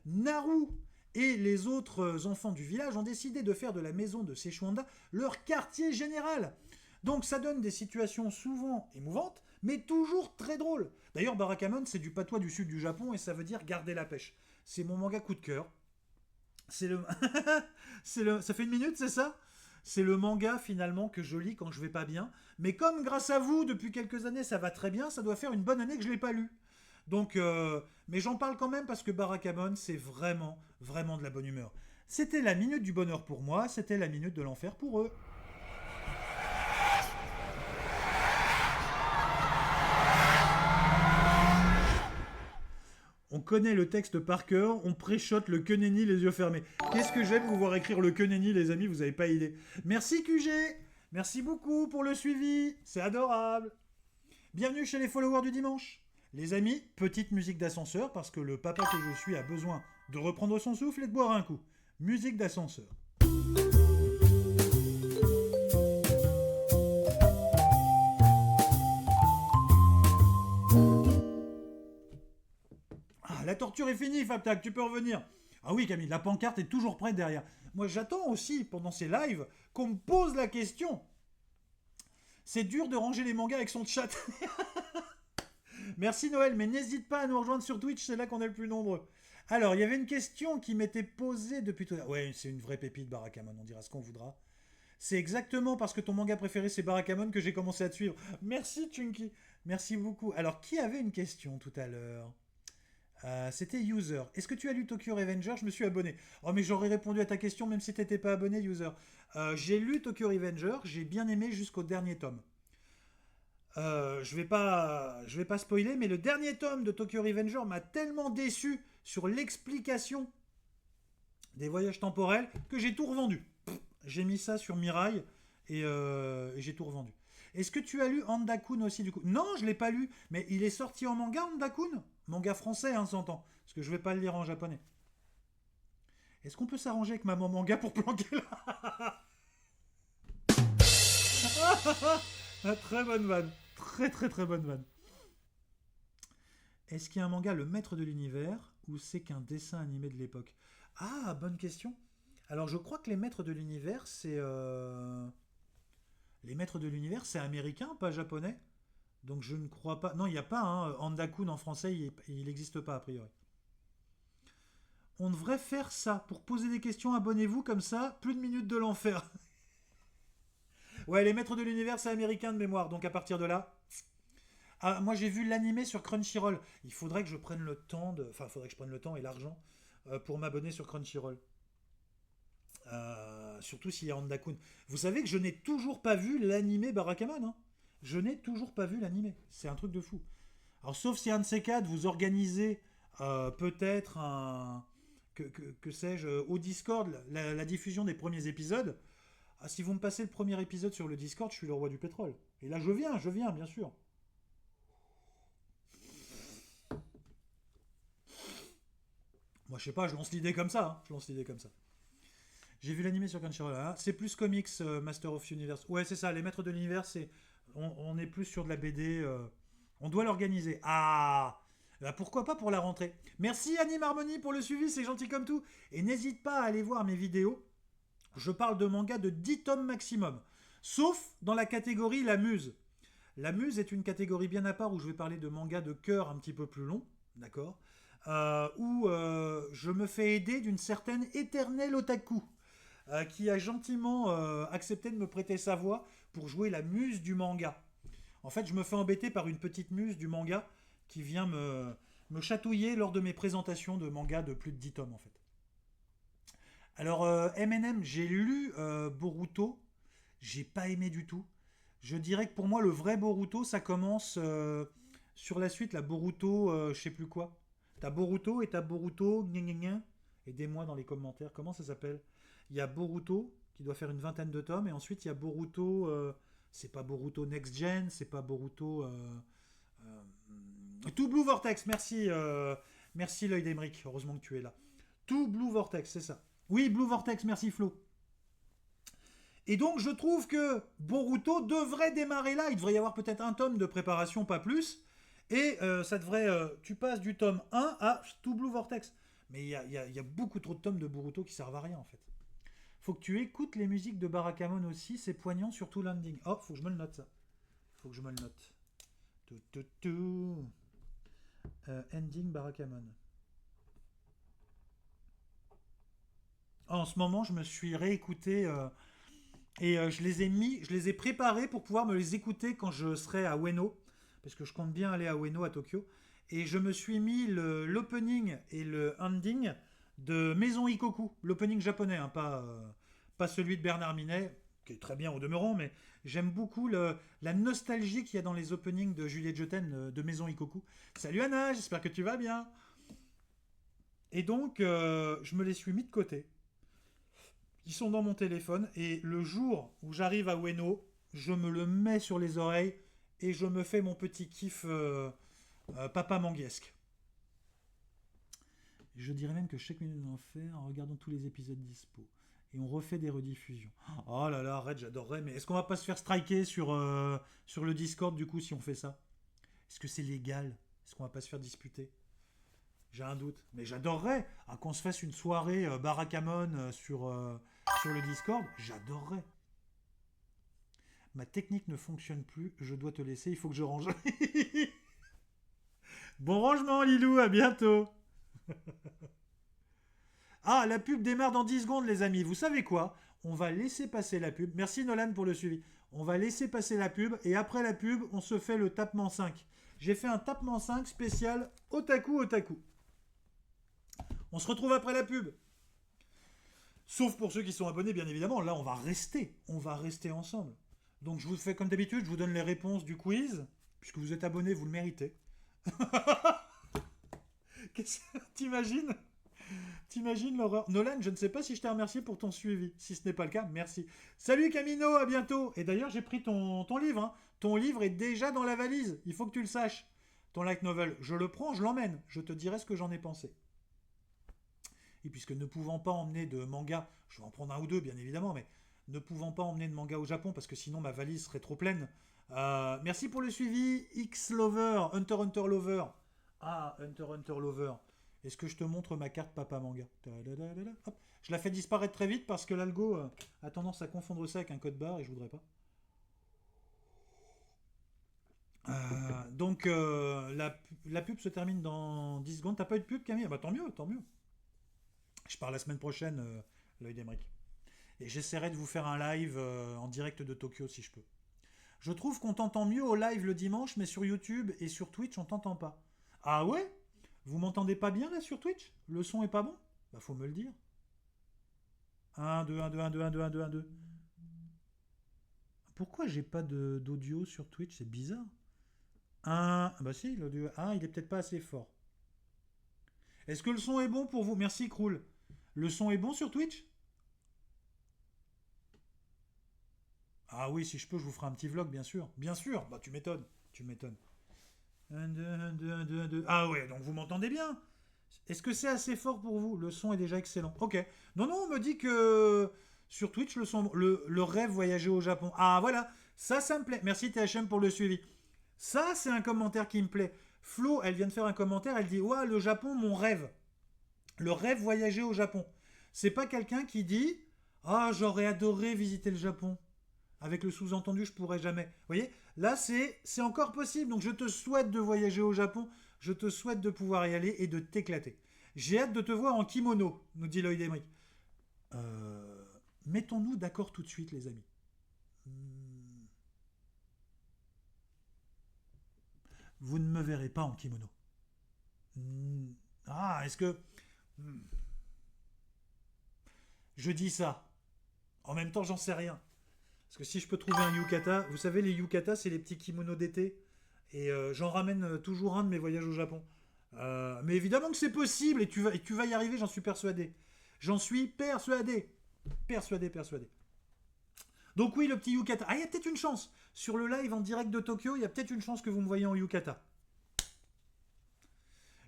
Naru et les autres enfants du village ont décidé de faire de la maison de Sechwanda leur quartier général. Donc ça donne des situations souvent émouvantes, mais toujours très drôles. D'ailleurs, Barakamon, c'est du patois du sud du Japon et ça veut dire garder la pêche. C'est mon manga coup de cœur. C'est le... Ça fait une minute, c'est ça ? C'est le manga finalement que je lis quand je vais pas bien. Mais comme grâce à vous, depuis quelques années, ça va très bien, ça doit faire une bonne année que je l'ai pas lu. Donc, mais j'en parle quand même parce que Barakamon, c'est vraiment, vraiment de la bonne humeur. C'était la minute du bonheur pour moi, c'était la minute de l'enfer pour eux. On connaît le texte par cœur, on préchote le que nenni les yeux fermés. Qu'est-ce que j'aime vous voir écrire le que nenni, les amis, vous avez pas idée. Merci QG, merci beaucoup pour le suivi, c'est adorable. Bienvenue chez les followers du dimanche. Les amis, petite musique d'ascenseur parce que le papa que je suis a besoin de reprendre son souffle et de boire un coup. Musique d'ascenseur. La torture est finie, Faptac, tu peux revenir. Ah oui, Camille, la pancarte est toujours prête derrière. Moi, j'attends aussi, pendant ces lives, qu'on me pose la question. C'est dur de ranger les mangas avec son chat. Merci Noël, mais n'hésite pas à nous rejoindre sur Twitch, c'est là qu'on est le plus nombreux. Alors, il y avait une question qui m'était posée depuis tout à l'heure. Ouais, c'est une vraie pépite, Barakamon, on dira ce qu'on voudra. C'est exactement parce que ton manga préféré, c'est Barakamon, que j'ai commencé à te suivre. Merci, Chunky. Merci beaucoup. Alors, qui avait une question tout à l'heure ? C'était User. Est-ce que tu as lu Tokyo Revenger ? Je me suis abonné. Oh, mais j'aurais répondu à ta question même si t'étais pas abonné, User. J'ai lu Tokyo Revenger, j'ai bien aimé jusqu'au dernier tome. Je vais pas spoiler, mais le dernier tome de Tokyo Revenger m'a tellement déçu sur l'explication des voyages temporels que j'ai tout revendu. J'ai mis ça sur Mirai et j'ai tout revendu. Est-ce que tu as lu Handakun aussi du coup ? Non, je l'ai pas lu, mais il est sorti en manga Handakun ? Manga français, hein, s'entend, parce que je vais pas le lire en japonais. Est-ce qu'on peut s'arranger avec Maman Manga pour planquer là ? Très bonne vanne. Très très très bonne vanne. Est-ce qu'il y a un manga Le Maître de l'Univers ou c'est qu'un dessin animé de l'époque ? Ah, bonne question. Alors je crois que Les Maîtres de l'Univers, c'est... Les Maîtres de l'Univers, c'est américain, pas japonais. Donc je ne crois pas... Non, il n'y a pas, hein. Handakun en français, il n'existe pas a priori. On devrait faire ça. Pour poser des questions, abonnez-vous comme ça, plus de minutes de l'enfer. Ouais, Les Maîtres de l'Univers, c'est américain de mémoire, donc à partir de là... Ah, moi j'ai vu l'animé sur Crunchyroll. Il faudrait que je prenne le temps de... Enfin, il faudrait que je prenne le temps et l'argent pour m'abonner sur Crunchyroll. Surtout s'il y a Handakun. Vous savez que je n'ai toujours pas vu l'animé Barakamon, hein. Je n'ai toujours pas vu l'animé. C'est un truc de fou. Alors, sauf si un de ces quatre, vous organisez peut-être un... Que sais-je, au Discord, la diffusion des premiers épisodes. Ah, si vous me passez le premier épisode sur le Discord, je suis le roi du pétrole. Et là, je viens, bien sûr. Moi, je sais pas, je lance l'idée comme ça. J'ai vu l'animé sur Crunchyroll. Hein. C'est plus comics, Master of Universe. Ouais, c'est ça, les Maîtres de l'Univers, c'est... On est plus sur de la BD. On doit l'organiser. Ah, bah pourquoi pas pour la rentrée. Merci Anime Harmony pour le suivi, c'est gentil comme tout. Et n'hésite pas à aller voir mes vidéos. Je parle de manga de 10 tomes maximum. Sauf dans la catégorie La Muse. La Muse est une catégorie bien à part où je vais parler de manga de cœur un petit peu plus long. D'accord, où je me fais aider d'une certaine éternelle otaku. Qui a gentiment accepté de me prêter sa voix pour jouer la muse du manga. En fait, je me fais embêter par une petite muse du manga qui vient me chatouiller lors de mes présentations de manga de plus de 10 tomes, en fait. Alors, M&M, j'ai lu Boruto. J'ai pas aimé du tout. Je dirais que pour moi, le vrai Boruto, ça commence sur la suite, la Boruto, je sais plus quoi. T'as Boruto et t'as Boruto... Aidez-moi dans les commentaires, comment ça s'appelle ? Il y a Boruto, qui doit faire une 20aine de tomes, et ensuite il y a Boruto, c'est pas Boruto Next Gen, c'est pas Boruto Tout Blue Vortex, merci. Merci l'œil d'Emeric, heureusement que tu es là. Tout Blue Vortex, c'est ça. Oui, Blue Vortex, merci Flo. Et donc je trouve que Boruto devrait démarrer là. Il devrait y avoir peut-être un tome de préparation, pas plus. Et ça devrait... tu passes du tome 1 à tout Blue Vortex. Mais il y a beaucoup trop de tomes de Boruto qui servent à rien en fait. Faut que tu écoutes les musiques de Barakamon aussi, c'est poignant, surtout l'ending. Oh, faut que je me le note ça. Faut que je me le note. Ending Barakamon. En ce moment, je me suis réécouté et je les ai préparés pour pouvoir me les écouter quand je serai à Ueno, parce que je compte bien aller à Ueno à Tokyo. Et je me suis mis l'opening et le ending de Maison Ikoku, l'opening japonais, hein, pas celui de Bernard Minet, qui est très bien au demeurant, mais j'aime beaucoup la nostalgie qu'il y a dans les openings de Juliette Je t'aime de Maison Ikoku. Salut Anna, j'espère que tu vas bien. Et donc, je me les suis mis de côté. Ils sont dans mon téléphone, et le jour où j'arrive à Ueno, je me le mets sur les oreilles, et je me fais mon petit kiff papa manguesque. Je dirais même que chaque minute d'en faire en regardant tous les épisodes dispo. Et on refait des rediffusions. Oh là là, arrête, j'adorerais. Mais est-ce qu'on va pas se faire striker sur le Discord du coup si on fait ça? Est-ce que c'est légal? Est-ce qu'on va pas se faire disputer? J'ai un doute. Mais j'adorerais qu'on se fasse une soirée Barakamon sur le Discord. J'adorerais. Ma technique ne fonctionne plus. Je dois te laisser. Il faut que je range. Bon rangement, Lilou. À bientôt. Ah, la pub démarre dans 10 secondes, les amis. Vous savez quoi? On va laisser passer la pub. Merci Nolan pour le suivi. On va laisser passer la pub. Et après la pub, on se fait le tapement 5. J'ai fait un tapement 5 spécial Otaku Otaku. On se retrouve après la pub. Sauf pour ceux qui sont abonnés, bien évidemment. Là, on va rester. On va rester ensemble. Donc, je vous fais comme d'habitude. Je vous donne les réponses du quiz. Puisque vous êtes abonnés, vous le méritez. T'imagines? T'imagines l'horreur? Nolan, je ne sais pas si je t'ai remercié pour ton suivi. Si ce n'est pas le cas, merci. Salut Camino, à bientôt. Et d'ailleurs, j'ai pris ton livre. Hein. Ton livre est déjà dans la valise. Il faut que tu le saches. Ton light novel, je le prends, je l'emmène. Je te dirai ce que j'en ai pensé. Et puisque ne pouvant pas emmener de manga, je vais en prendre un ou deux, bien évidemment, mais ne pouvant pas emmener de manga au Japon, parce que sinon ma valise serait trop pleine. Merci pour le suivi, X Lover, Hunter Hunter Lover. Ah, Hunter Hunter Lover. Est-ce que je te montre ma carte Papa Manga? Hop. Je la fais disparaître très vite parce que l'algo a tendance à confondre ça avec un code barre et je voudrais pas. Donc la pub se termine dans 10 secondes. T'as pas eu de pub, Camille? Bah tant mieux, tant mieux. Je pars la semaine prochaine, l'œil d'Emeric. Et j'essaierai de vous faire un live en direct de Tokyo si je peux. Je trouve qu'on t'entend mieux au live le dimanche, mais sur YouTube et sur Twitch, on t'entend pas. Ah ouais? Vous m'entendez pas bien là sur Twitch? Le son est pas bon? Bah faut me le dire. 1, 2, 1, 2, 1, 2, 1, 2, 1, 2, 1, 2. Pourquoi j'ai pas d'audio sur Twitch? C'est bizarre. Bah si, l'audio. Ah, il est peut-être pas assez fort. Est-ce que le son est bon pour vous? Merci Kroul. Le son est bon sur Twitch? Ah oui, si je peux, je vous ferai un petit vlog, bien sûr. Bien sûr, bah tu m'étonnes. Tu m'étonnes. 1, 2, 1, 2, 1, 2, 1, 2. Ah ouais, donc vous m'entendez bien? Est-ce que c'est assez fort pour vous? Le son est déjà excellent. Ok. Non, on me dit que sur Twitch, le rêve voyager au Japon. Ah voilà, ça me plaît. Merci THM pour le suivi. Ça, c'est un commentaire qui me plaît. Flo, elle vient de faire un commentaire, elle dit « Ouah, le Japon, mon rêve. Le rêve voyager au Japon. » C'est pas quelqu'un qui dit « Ah, j'aurais adoré visiter le Japon. » Avec le sous-entendu, je pourrais jamais. Vous voyez? Là, c'est encore possible. Donc, je te souhaite de voyager au Japon. Je te souhaite de pouvoir y aller et de t'éclater. J'ai hâte de te voir en kimono, nous dit Lloyd Emery. Mettons-nous d'accord tout de suite, les amis. Vous ne me verrez pas en kimono. Ah, est-ce que... Je dis ça. En même temps, j'en sais rien. Parce que si je peux trouver un yukata... Vous savez, les yukata, c'est les petits kimonos d'été. Et j'en ramène toujours un de mes voyages au Japon. Mais évidemment que c'est possible. Et tu vas y arriver, j'en suis persuadé. J'en suis persuadé. Persuadé. Donc oui, le petit yukata. Ah, il y a peut-être une chance. Sur le live en direct de Tokyo, il y a peut-être une chance que vous me voyez en yukata.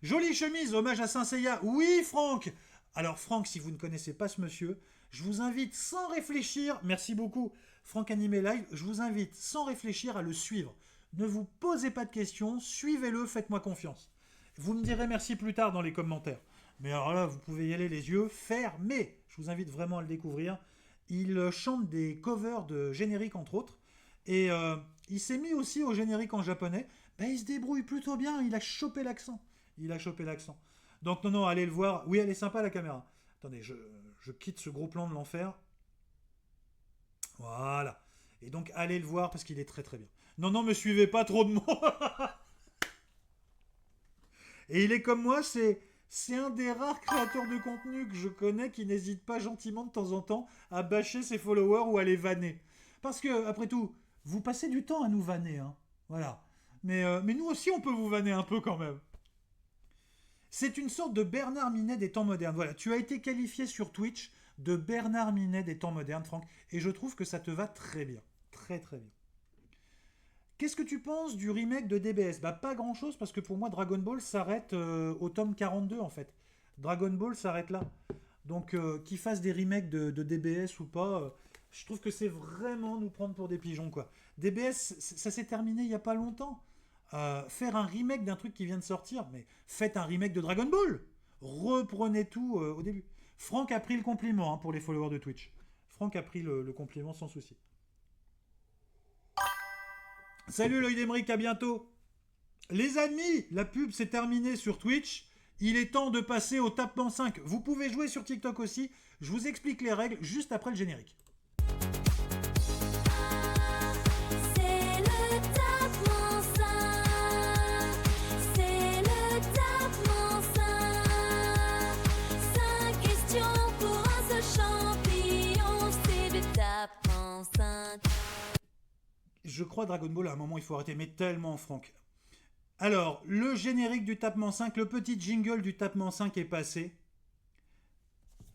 Jolie chemise, hommage à Saint Seiya. Oui, Franck. Alors, Franck, si vous ne connaissez pas ce monsieur, je vous invite sans réfléchir, merci beaucoup, Franck Animé Live, je vous invite sans réfléchir à le suivre. Ne vous posez pas de questions, suivez-le, faites-moi confiance. Vous me direz merci plus tard dans les commentaires. Mais alors là, vous pouvez y aller les yeux fermés. Je vous invite vraiment à le découvrir. Il chante des covers de génériques, entre autres. Et il s'est mis aussi au générique en japonais. Ben, il se débrouille plutôt bien, il a chopé l'accent. Donc non, allez le voir. Oui, elle est sympa la caméra. Attendez, je quitte ce gros plan de l'enfer. Voilà. Et donc allez le voir parce qu'il est très très bien. Non, me suivez pas trop de mots. Et il est comme moi, c'est un des rares créateurs de contenu que je connais qui n'hésite pas gentiment de temps en temps à bâcher ses followers ou à les vanner. Parce que, après tout, vous passez du temps à nous vanner, hein. Voilà. Mais nous aussi, on peut vous vanner un peu quand même. C'est une sorte de Bernard Minet des temps modernes. Voilà, tu as été qualifié sur Twitch de Bernard Minet des temps modernes, Franck. Et je trouve que ça te va très bien. Très très bien. Qu'est-ce que tu penses du remake de DBS? Bah pas grand chose parce que pour moi Dragon Ball s'arrête au tome 42 en fait. Dragon Ball s'arrête là. Donc qu'ils fassent des remakes de DBS ou pas, je trouve que c'est vraiment nous prendre pour des pigeons quoi. DBS ça s'est terminé il y a pas longtemps. Faire un remake d'un truc qui vient de sortir, mais faites un remake de Dragon Ball. Reprenez tout au début. Franck a pris le compliment hein, pour les followers de Twitch. Franck a pris le compliment sans souci. Salut Lloyd Emmerich, à bientôt. Les amis, la pub s'est terminée sur Twitch. Il est temps de passer au tapement 5. Vous pouvez jouer sur TikTok aussi. Je vous explique les règles juste après le générique. C'est le tapement 5. C'est le tapement 5. 5 questions pour un seul champion. C'est le tapement 5. Je crois Dragon Ball, à un moment il faut arrêter, mais tellement Franck. Alors, le générique du tapement 5, le petit jingle du tapement 5 est passé.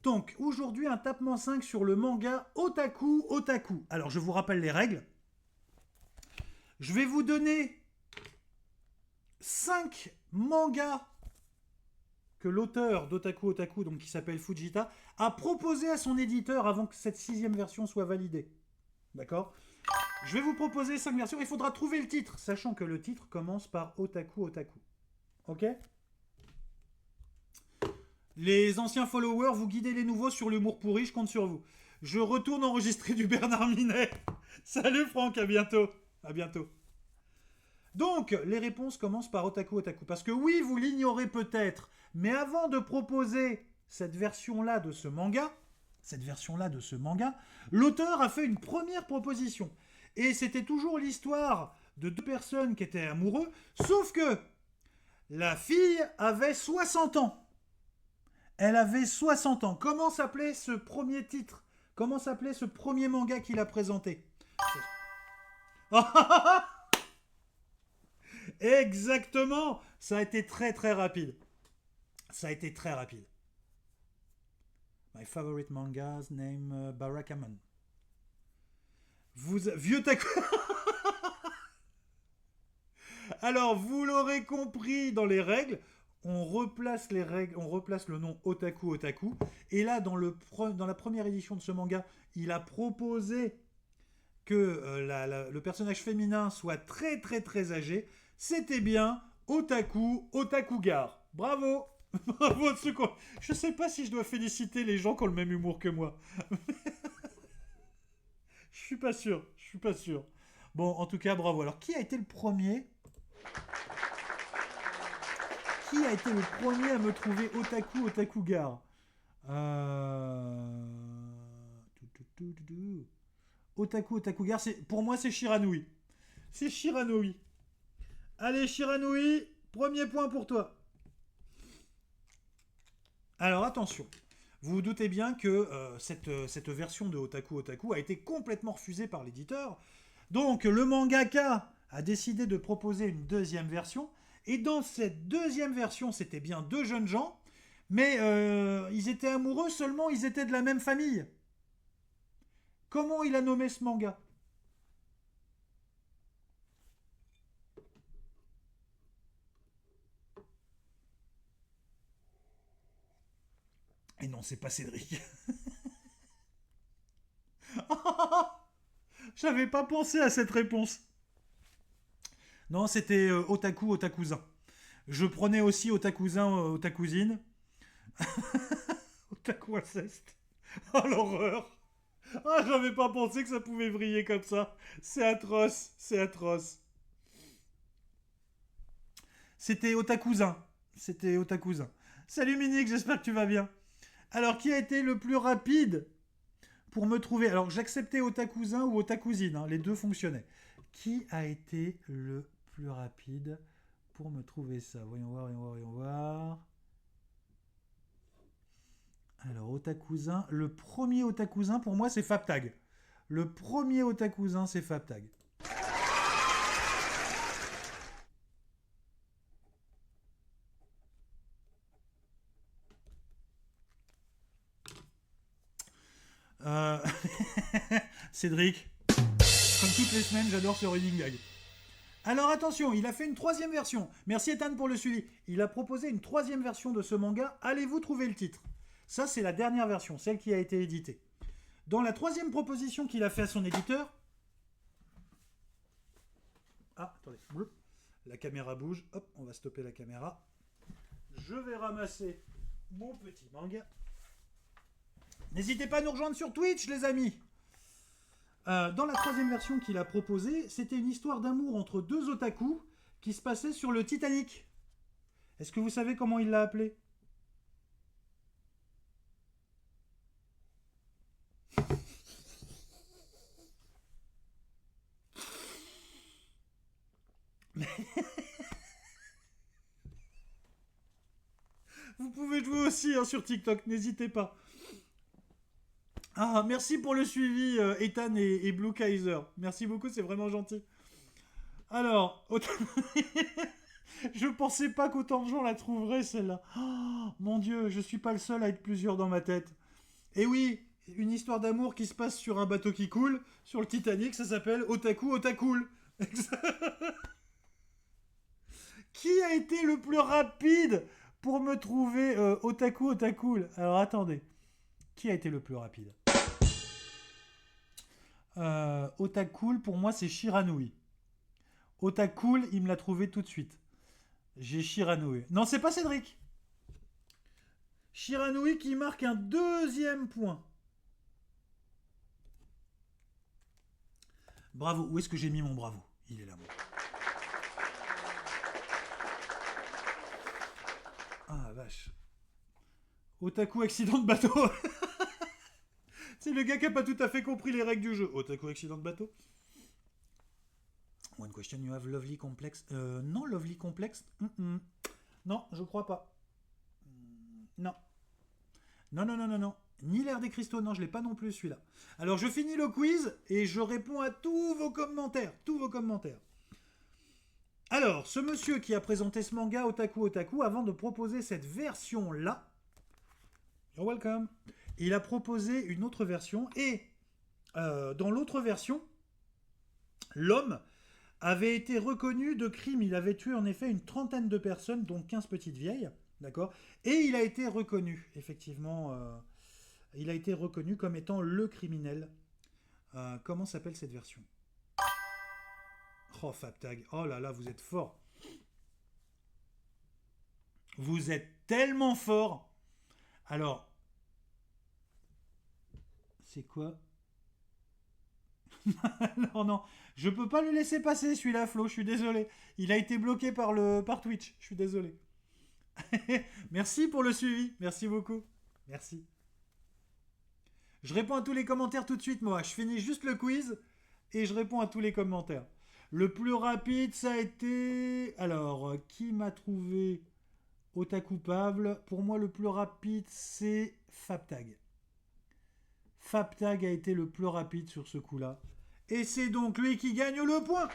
Donc, aujourd'hui, un tapement 5 sur le manga Otaku Otaku. Alors, je vous rappelle les règles. Je vais vous donner 5 mangas que l'auteur d'Otaku Otaku, donc qui s'appelle Fujita, a proposé à son éditeur avant que cette 6e version soit validée. D'accord ? Je vais vous proposer 5 versions. Il faudra trouver le titre, sachant que le titre commence par Otaku Otaku. Ok ? Les anciens followers, vous guidez les nouveaux sur l'humour pourri, je compte sur vous. Je retourne enregistrer du Bernard Minet. Salut Franck, à bientôt. À bientôt. Donc, les réponses commencent par Otaku Otaku. Parce que oui, vous l'ignorez peut-être, mais avant de proposer cette version-là de ce manga, l'auteur a fait une première proposition. Et c'était toujours l'histoire de 2 personnes qui étaient amoureux, sauf que la fille avait 60 ans. Elle avait 60 ans. Comment s'appelait ce premier titre? Comment s'appelait ce premier manga qu'il a présenté? Exactement. Ça a été très très rapide. My favorite manga's name Barakamon. Vieux taco. Alors, vous l'aurez compris dans les règles, on replace les règles, on replace le nom Otaku Otaku. Et là, dans la première édition de ce manga, il a proposé que le personnage féminin soit très très très âgé. C'était bien Otaku Otakugar. Bravo. Bravo de ce quoi. Je sais pas si je dois féliciter les gens qui ont le même humour que moi. Je suis pas sûr. Bon, en tout cas, bravo. Alors, qui a été le premier à me trouver Otaku Otakugar? Otaku Otakugar, pour moi, c'est Shiranui. Allez, Shiranui, premier point pour toi. Alors, attention. Vous vous doutez bien que cette version de Otaku Otaku a été complètement refusée par l'éditeur. Donc, le mangaka a décidé de proposer une deuxième version. Et dans cette deuxième version, c'était bien 2 jeunes gens. Mais ils étaient amoureux, seulement ils étaient de la même famille. Comment il a nommé ce manga? Et non, c'est pas Cédric. J'avais pas pensé à cette réponse. Non, c'était Otaku Otakuzin. Je prenais aussi Otakuzin Otakuzine. Otaku Inceste. Oh l'horreur. Ah, j'avais pas pensé que ça pouvait vriller comme ça. C'est atroce, c'est atroce. C'était Otakuzin. C'était Otakuzin. Salut Minique, j'espère que tu vas bien. Alors, qui a été le plus rapide pour me trouver? Alors, j'acceptais Otakuzin ou Otakuzine, hein, les deux fonctionnaient. Qui a été le plus rapide pour me trouver ça? Voyons voir, voyons voir, voyons voir. Alors, Otakuzin. Le premier Otakuzin, pour moi, c'est Fabtag. Le premier Otakuzin, c'est Fabtag. Cédric, comme toutes les semaines, j'adore ce running gag. Alors attention, il a fait une troisième version. Merci Ethan pour le suivi. Il a proposé une troisième version de ce manga. Allez-vous trouver le titre? Ça, c'est la dernière version, celle qui a été éditée. Dans la troisième proposition qu'il a fait à son éditeur... Ah, attendez. La caméra bouge. Hop, on va stopper la caméra. Je vais ramasser mon petit manga. N'hésitez pas à nous rejoindre sur Twitch, les amis. Dans la troisième version qu'il a proposée, c'était une histoire d'amour entre deux otaku qui se passait sur le Titanic. Est-ce que vous savez comment il l'a appelé? Vous pouvez jouer aussi hein, sur TikTok, n'hésitez pas. Ah, merci pour le suivi, Ethan et Blue Kaiser. Merci beaucoup, c'est vraiment gentil. Alors, je pensais pas qu'autant de gens la trouveraient, celle-là. Oh, mon Dieu, je suis pas le seul à être plusieurs dans ma tête. Et oui, une histoire d'amour qui se passe sur un bateau qui coule, sur le Titanic, ça s'appelle Otaku Otacool. Qui a été le plus rapide pour me trouver Otaku Otacool? Alors attendez, qui a été le plus rapide? Otacool, pour moi, c'est Shiranui. Otacool, il me l'a trouvé tout de suite. J'ai Shiranui. Non, c'est pas Cédric. Shiranui qui marque un deuxième point. Bravo. Où est-ce que j'ai mis mon bravo? Il est là, moi. Ah, vache. Otaku accident de bateau. C'est le gars qui a pas tout à fait compris les règles du jeu. Otaku accident de bateau. One question, you have lovely complex. Non, lovely complex. Non, je crois pas. Non. Non. Ni l'air des cristaux, non, je l'ai pas non plus celui-là. Alors je finis le quiz et je réponds à tous vos commentaires. Alors, ce monsieur qui a présenté ce manga Otaku, avant de proposer cette version-là, you're welcome, il a proposé une autre version et dans l'autre version, l'homme avait été reconnu de crime. Il avait tué en effet une trentaine de personnes, dont 15 petites vieilles, d'accord. Et il a été reconnu, effectivement, il a été reconnu comme étant le criminel. Comment s'appelle cette version? Oh, Fabtag, oh là là, vous êtes fort. Vous êtes tellement fort. Alors, c'est quoi? Non, je peux pas le laisser passer celui-là, Flo, je suis désolé. Il a été bloqué par Twitch, je suis désolé. Merci pour le suivi, merci beaucoup. Merci. Je réponds à tous les commentaires tout de suite, moi. Je finis juste le quiz et je réponds à tous les commentaires. Le plus rapide, ça a été... Alors, qui m'a trouvé Otacoupable? Pour moi, le plus rapide, c'est Fabtag. Fabtag a été le plus rapide sur ce coup-là. Et c'est donc lui qui gagne le point.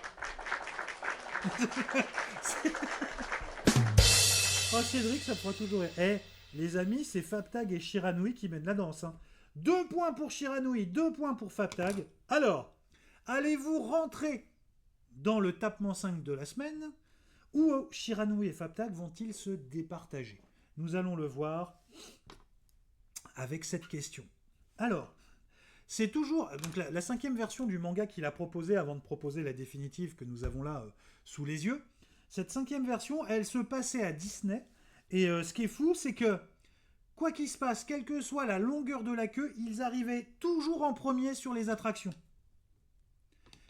Oh, Cédric, ça pourra toujours... les amis, c'est Fabtag et Shiranui qui mènent la danse. 2 points pour Shiranui, 2 points pour Fabtag. Alors, allez-vous rentrer dans le tapement 5 de la semaine ou Shiranui et Fabtag vont-ils se départager? Nous allons le voir avec cette question. Alors, c'est toujours donc la 5e version du manga qu'il a proposé avant de proposer la définitive que nous avons là sous les yeux. Cette 5e version, elle se passait à Disney. Et ce qui est fou, c'est que quoi qu'il se passe, quelle que soit la longueur de la queue, ils arrivaient toujours en premier sur les attractions.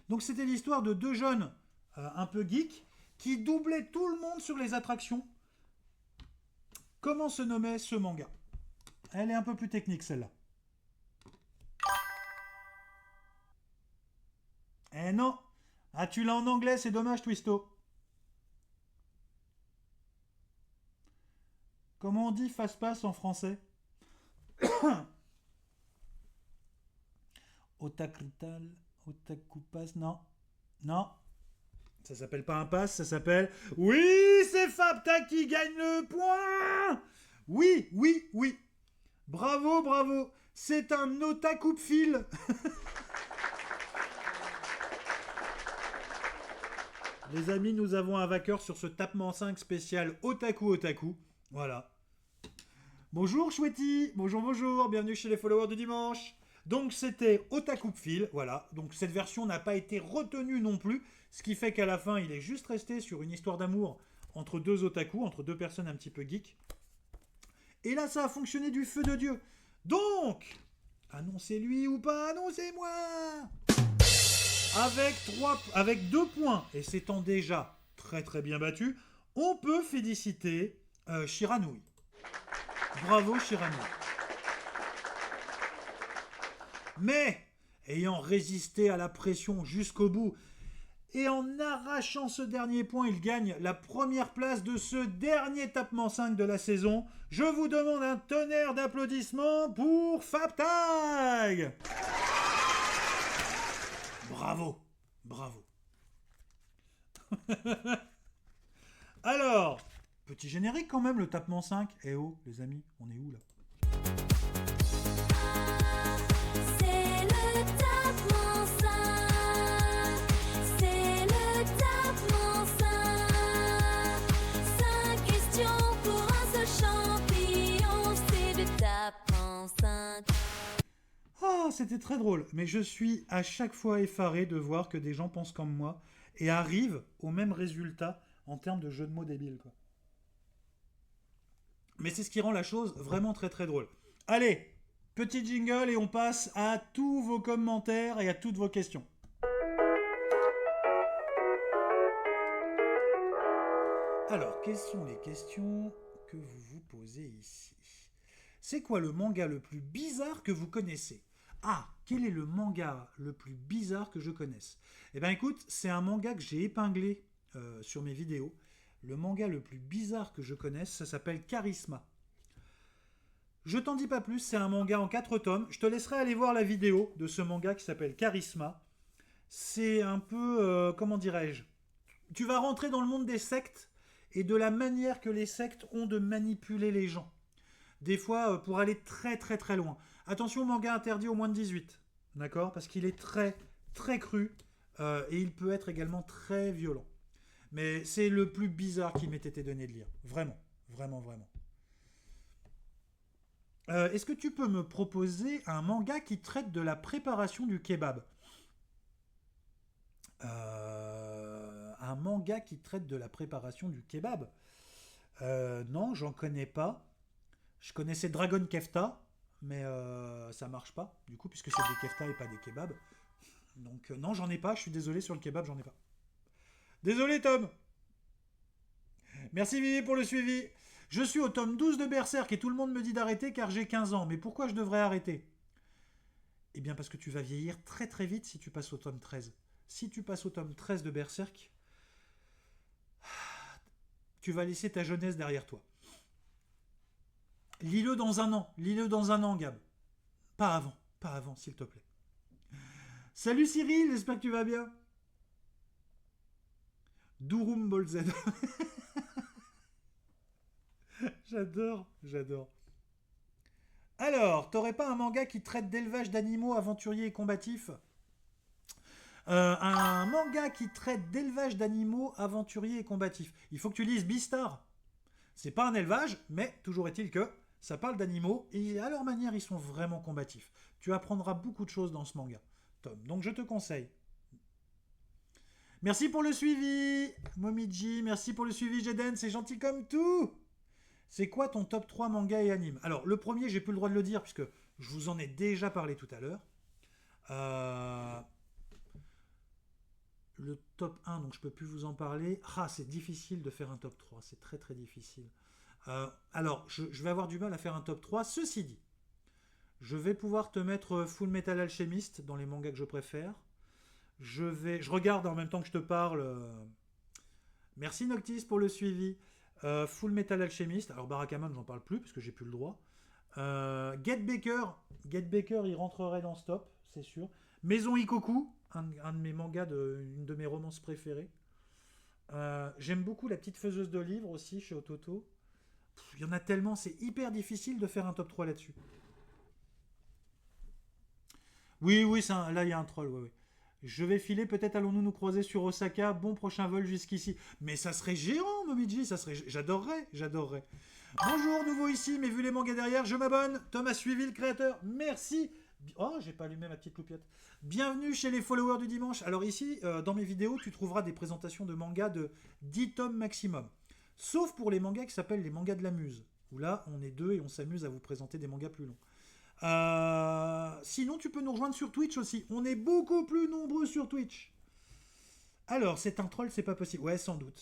Donc c'était l'histoire de 2 jeunes un peu geeks qui doublaient tout le monde sur les attractions. Comment se nommait ce manga? Elle est un peu plus technique celle-là. Eh non! Ah, tu l'as en anglais, c'est dommage, Twisto. Comment on dit fast-pass en français? Otakrital, Otakupas, non. Non. Ça s'appelle pas un pass, ça s'appelle... Oui, c'est Fabta qui gagne le point! Oui, oui, oui. Bravo, bravo. C'est un otaku de fil. Les amis, nous avons un vainqueur sur ce tapement 5 spécial Otaku. Voilà. Bonjour Chouetti. Bonjour, bonjour. Bienvenue chez les followers du dimanche. Donc c'était Otaku de fil. Voilà. Donc cette version n'a pas été retenue non plus. Ce qui fait qu'à la fin, il est juste resté sur une histoire d'amour entre 2 otaku, entre 2 personnes un petit peu geeks. Et là, ça a fonctionné du feu de Dieu. Donc, annoncez-lui ou pas, annoncez-moi. Avec 2 points, et s'étant déjà très très bien battu, on peut féliciter Shiranui. Bravo Shiranui. Mais, ayant résisté à la pression jusqu'au bout, et en arrachant ce dernier point, il gagne la première place de ce dernier tapement 5 de la saison. Je vous demande un tonnerre d'applaudissements pour Fabtag. Bravo, bravo. Alors, petit générique quand même, le tapement 5. Eh oh, les amis, on est où là? C'est le tapement 5. C'est le tapement 5. 5 questions pour un seul champignon. C'est le tapement 5. Ah, c'était très drôle, mais je suis à chaque fois effaré de voir que des gens pensent comme moi et arrivent au même résultat en termes de jeu de mots débiles, quoi. Mais c'est ce qui rend la chose vraiment très très drôle. Allez, petit jingle et on passe à tous vos commentaires et à toutes vos questions. Alors, quelles sont les questions que vous vous posez ici? C'est quoi le manga le plus bizarre que vous connaissez? Ah, quel est le manga le plus bizarre que je connaisse? Eh bien écoute, c'est un manga que j'ai épinglé sur mes vidéos. Le manga le plus bizarre que je connaisse, ça s'appelle Charisma. Je t'en dis pas plus, c'est un manga en 4 tomes. Je te laisserai aller voir la vidéo de ce manga qui s'appelle Charisma. C'est un peu, comment dirais-je? Tu vas rentrer dans le monde des sectes et de la manière que les sectes ont de manipuler les gens. Des fois, pour aller très très très loin. Attention, manga interdit aux moins de 18. D'accord? Parce qu'il est très très cru et il peut être également très violent. Mais c'est le plus bizarre qui m'ait été donné de lire. Vraiment, vraiment, vraiment. Est-ce que tu peux me proposer un manga qui traite de la préparation du kebab? Un manga qui traite de la préparation du kebab? Non, j'en connais pas. Je connaissais Dragon Kefta, mais ça marche pas, du coup, puisque c'est des kefta et pas des kebabs. Donc non, j'en ai pas, je suis désolé sur le kebab, j'en ai pas. Désolé Tom. Merci Vivi pour le suivi. Je suis au tome 12 de Berserk et tout le monde me dit d'arrêter car j'ai 15 ans. Mais pourquoi je devrais arrêter? Eh bien parce que tu vas vieillir très très vite si tu passes au tome 13. Si tu passes au tome 13 de Berserk, tu vas laisser ta jeunesse derrière toi. Lis-le dans un an, Gab. Pas avant, s'il te plaît. Salut Cyril, j'espère que tu vas bien. Durum Ball Z. J'adore. Alors, t'aurais pas un manga qui traite d'élevage d'animaux aventuriers et combatifs? Un manga qui traite d'élevage d'animaux aventuriers et combatifs. Il faut que tu lises Beastar. C'est pas un élevage, mais toujours est-il que ça parle d'animaux, et à leur manière, ils sont vraiment combatifs. Tu apprendras beaucoup de choses dans ce manga, Tom. Donc je te conseille. Merci pour le suivi, Momiji. Merci pour le suivi, Jeden. C'est gentil comme tout. C'est quoi ton top 3 manga et anime? Alors, le premier, j'ai plus le droit de le dire, puisque je vous en ai déjà parlé tout à l'heure. Le top 1, donc je peux plus vous en parler. Ah, c'est difficile de faire un top 3. C'est très très difficile. Alors, je vais avoir du mal à faire un top 3. Ceci dit, je vais pouvoir te mettre Full Metal Alchemist dans les mangas que je préfère. Je regarde en même temps que je te parle. Merci Noctis pour le suivi. Full Metal Alchemist. Alors Barakamon, j'en parle plus parce que j'ai plus le droit. Get Baker, il rentrerait dans ce top, c'est sûr. Maison Ikoku, un de mes mangas, une de mes romances préférées. J'aime beaucoup La Petite Faiseuse de Livres aussi chez Ototo. Il y en a tellement, c'est hyper difficile de faire un top 3 là-dessus. Oui, là il y a un troll, oui. Je vais filer, peut-être allons-nous nous croiser sur Osaka. Bon prochain vol jusqu'ici. Mais ça serait géant, Momiji, ça serait... J'adorerais. Bonjour, nouveau ici, mais vu les mangas derrière, je m'abonne. Tom a suivi le créateur, merci. Oh, j'ai pas allumé ma petite loupiote. Bienvenue chez les followers du dimanche. Alors ici, dans mes vidéos, tu trouveras des présentations de mangas de 10 tomes maximum. Sauf pour les mangas qui s'appellent les mangas de la muse. Où là, on est deux et on s'amuse à vous présenter des mangas plus longs. Sinon, tu peux nous rejoindre sur Twitch aussi. On est beaucoup plus nombreux sur Twitch. Alors, c'est un troll, c'est pas possible. Ouais, sans doute.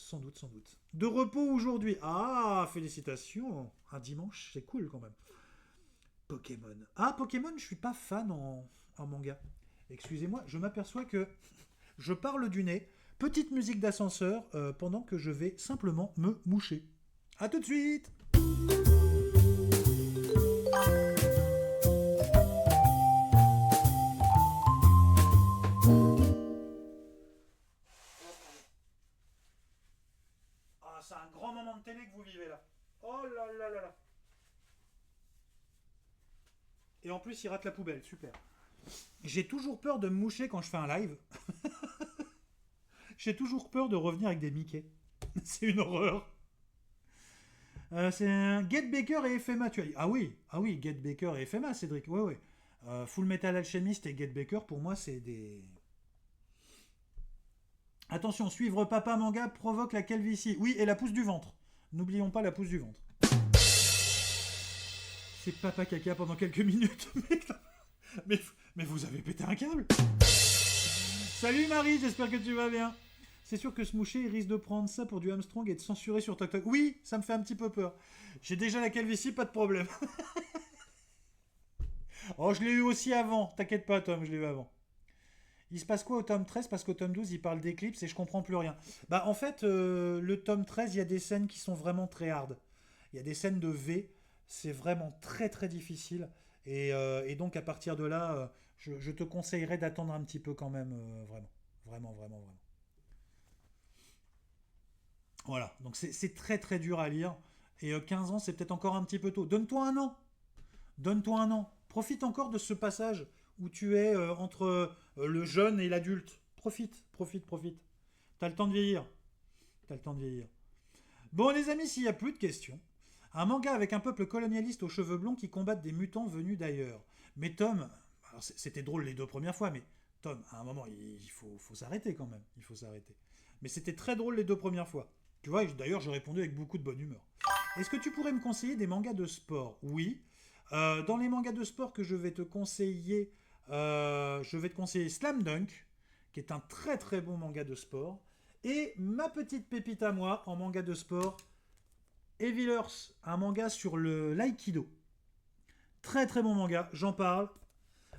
De repos aujourd'hui. Ah, félicitations. Un dimanche, c'est cool quand même. Pokémon. Ah, Pokémon, je suis pas fan en manga. Excusez-moi, je m'aperçois que je parle du nez. Petite musique d'ascenseur pendant que je vais simplement me moucher. A tout de suite. C'est un grand moment de télé que vous vivez là. Oh là là là là. Et en plus, il rate la poubelle. Super. J'ai toujours peur de me moucher quand je fais un live. J'ai toujours peur de revenir avec des Mickey. C'est une horreur. C'est un Get Baker et FMA. Tu as dit. Ah oui, Get Baker et FMA, Cédric. Ouais. Full Metal Alchemist et Get Baker, pour moi, c'est des... Attention, suivre Papa Manga provoque la calvitie. Oui, et la pousse du ventre. N'oublions pas la pousse du ventre. C'est Papa Caca pendant quelques minutes. mais vous avez pété un câble. Salut Marie, j'espère que tu vas bien. C'est sûr que ce moucher, il risque de prendre ça pour du Armstrong et de censurer sur TokTok. Oui, ça me fait un petit peu peur. J'ai déjà la calvitie, pas de problème. Oh, je l'ai eu aussi avant. T'inquiète pas, Tom, je l'ai eu avant. Il se passe quoi au tome 13? Parce qu'au tome 12, il parle d'éclipse et je comprends plus rien. Bah, en fait, le tome 13, il y a des scènes qui sont vraiment très hard. Il y a des scènes de V. C'est vraiment très très difficile. Et donc, à partir de là, je te conseillerais d'attendre un petit peu quand même. Vraiment. Voilà. Donc, c'est très très dur à lire. Et 15 ans, c'est peut-être encore un petit peu tôt. Donne-toi un an. Profite encore de ce passage où tu es entre le jeune et l'adulte. Profite. T'as le temps de vieillir. Bon, les amis, s'il n'y a plus de questions, un manga avec un peuple colonialiste aux cheveux blonds qui combattent des mutants venus d'ailleurs. Mais Tom, alors c'était drôle les 2 premières fois, mais Tom, à un moment, il faut s'arrêter quand même. Mais c'était très drôle les 2 premières fois. Tu vois, d'ailleurs, j'ai répondu avec beaucoup de bonne humeur. Est-ce que tu pourrais me conseiller des mangas de sport? Oui. Dans les mangas de sport que je vais te conseiller, Slam Dunk, qui est un très très bon manga de sport. Et ma petite pépite à moi en manga de sport, Evil Earth, un manga sur l'aïkido. Très très bon manga, j'en parle.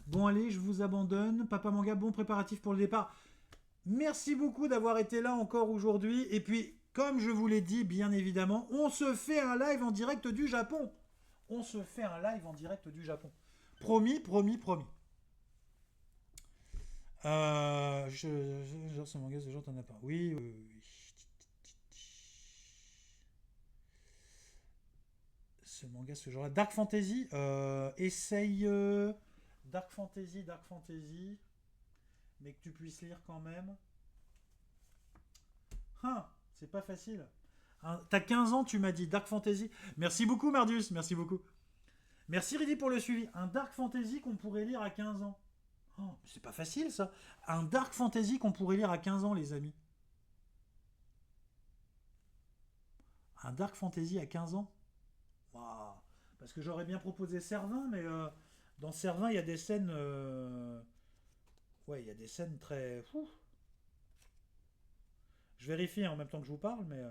Bon allez, je vous abandonne. Papa Manga, bon préparatif pour le départ. Merci beaucoup d'avoir été là encore aujourd'hui. Et puis, comme je vous l'ai dit, bien évidemment, on se fait un live en direct du Japon. Promis. Genre ce manga, ce genre t'en as pas. Oui. Ce manga, ce genre-là. Dark Fantasy. Essaye Dark Fantasy. Mais que tu puisses lire quand même. C'est pas facile. T'as 15 ans, tu m'as dit Dark Fantasy. Merci beaucoup, Mardius. Merci beaucoup. Merci Ridi pour le suivi. Un dark fantasy qu'on pourrait lire à 15 ans. Oh, c'est pas facile ça. Un dark fantasy qu'on pourrait lire à 15 ans, les amis. Un dark fantasy à 15 ans. Waouh. Parce que j'aurais bien proposé Servin, mais dans Servin, il y a des scènes. Ouais, il y a des scènes très. Fou. Je vérifie en même temps que je vous parle, mais.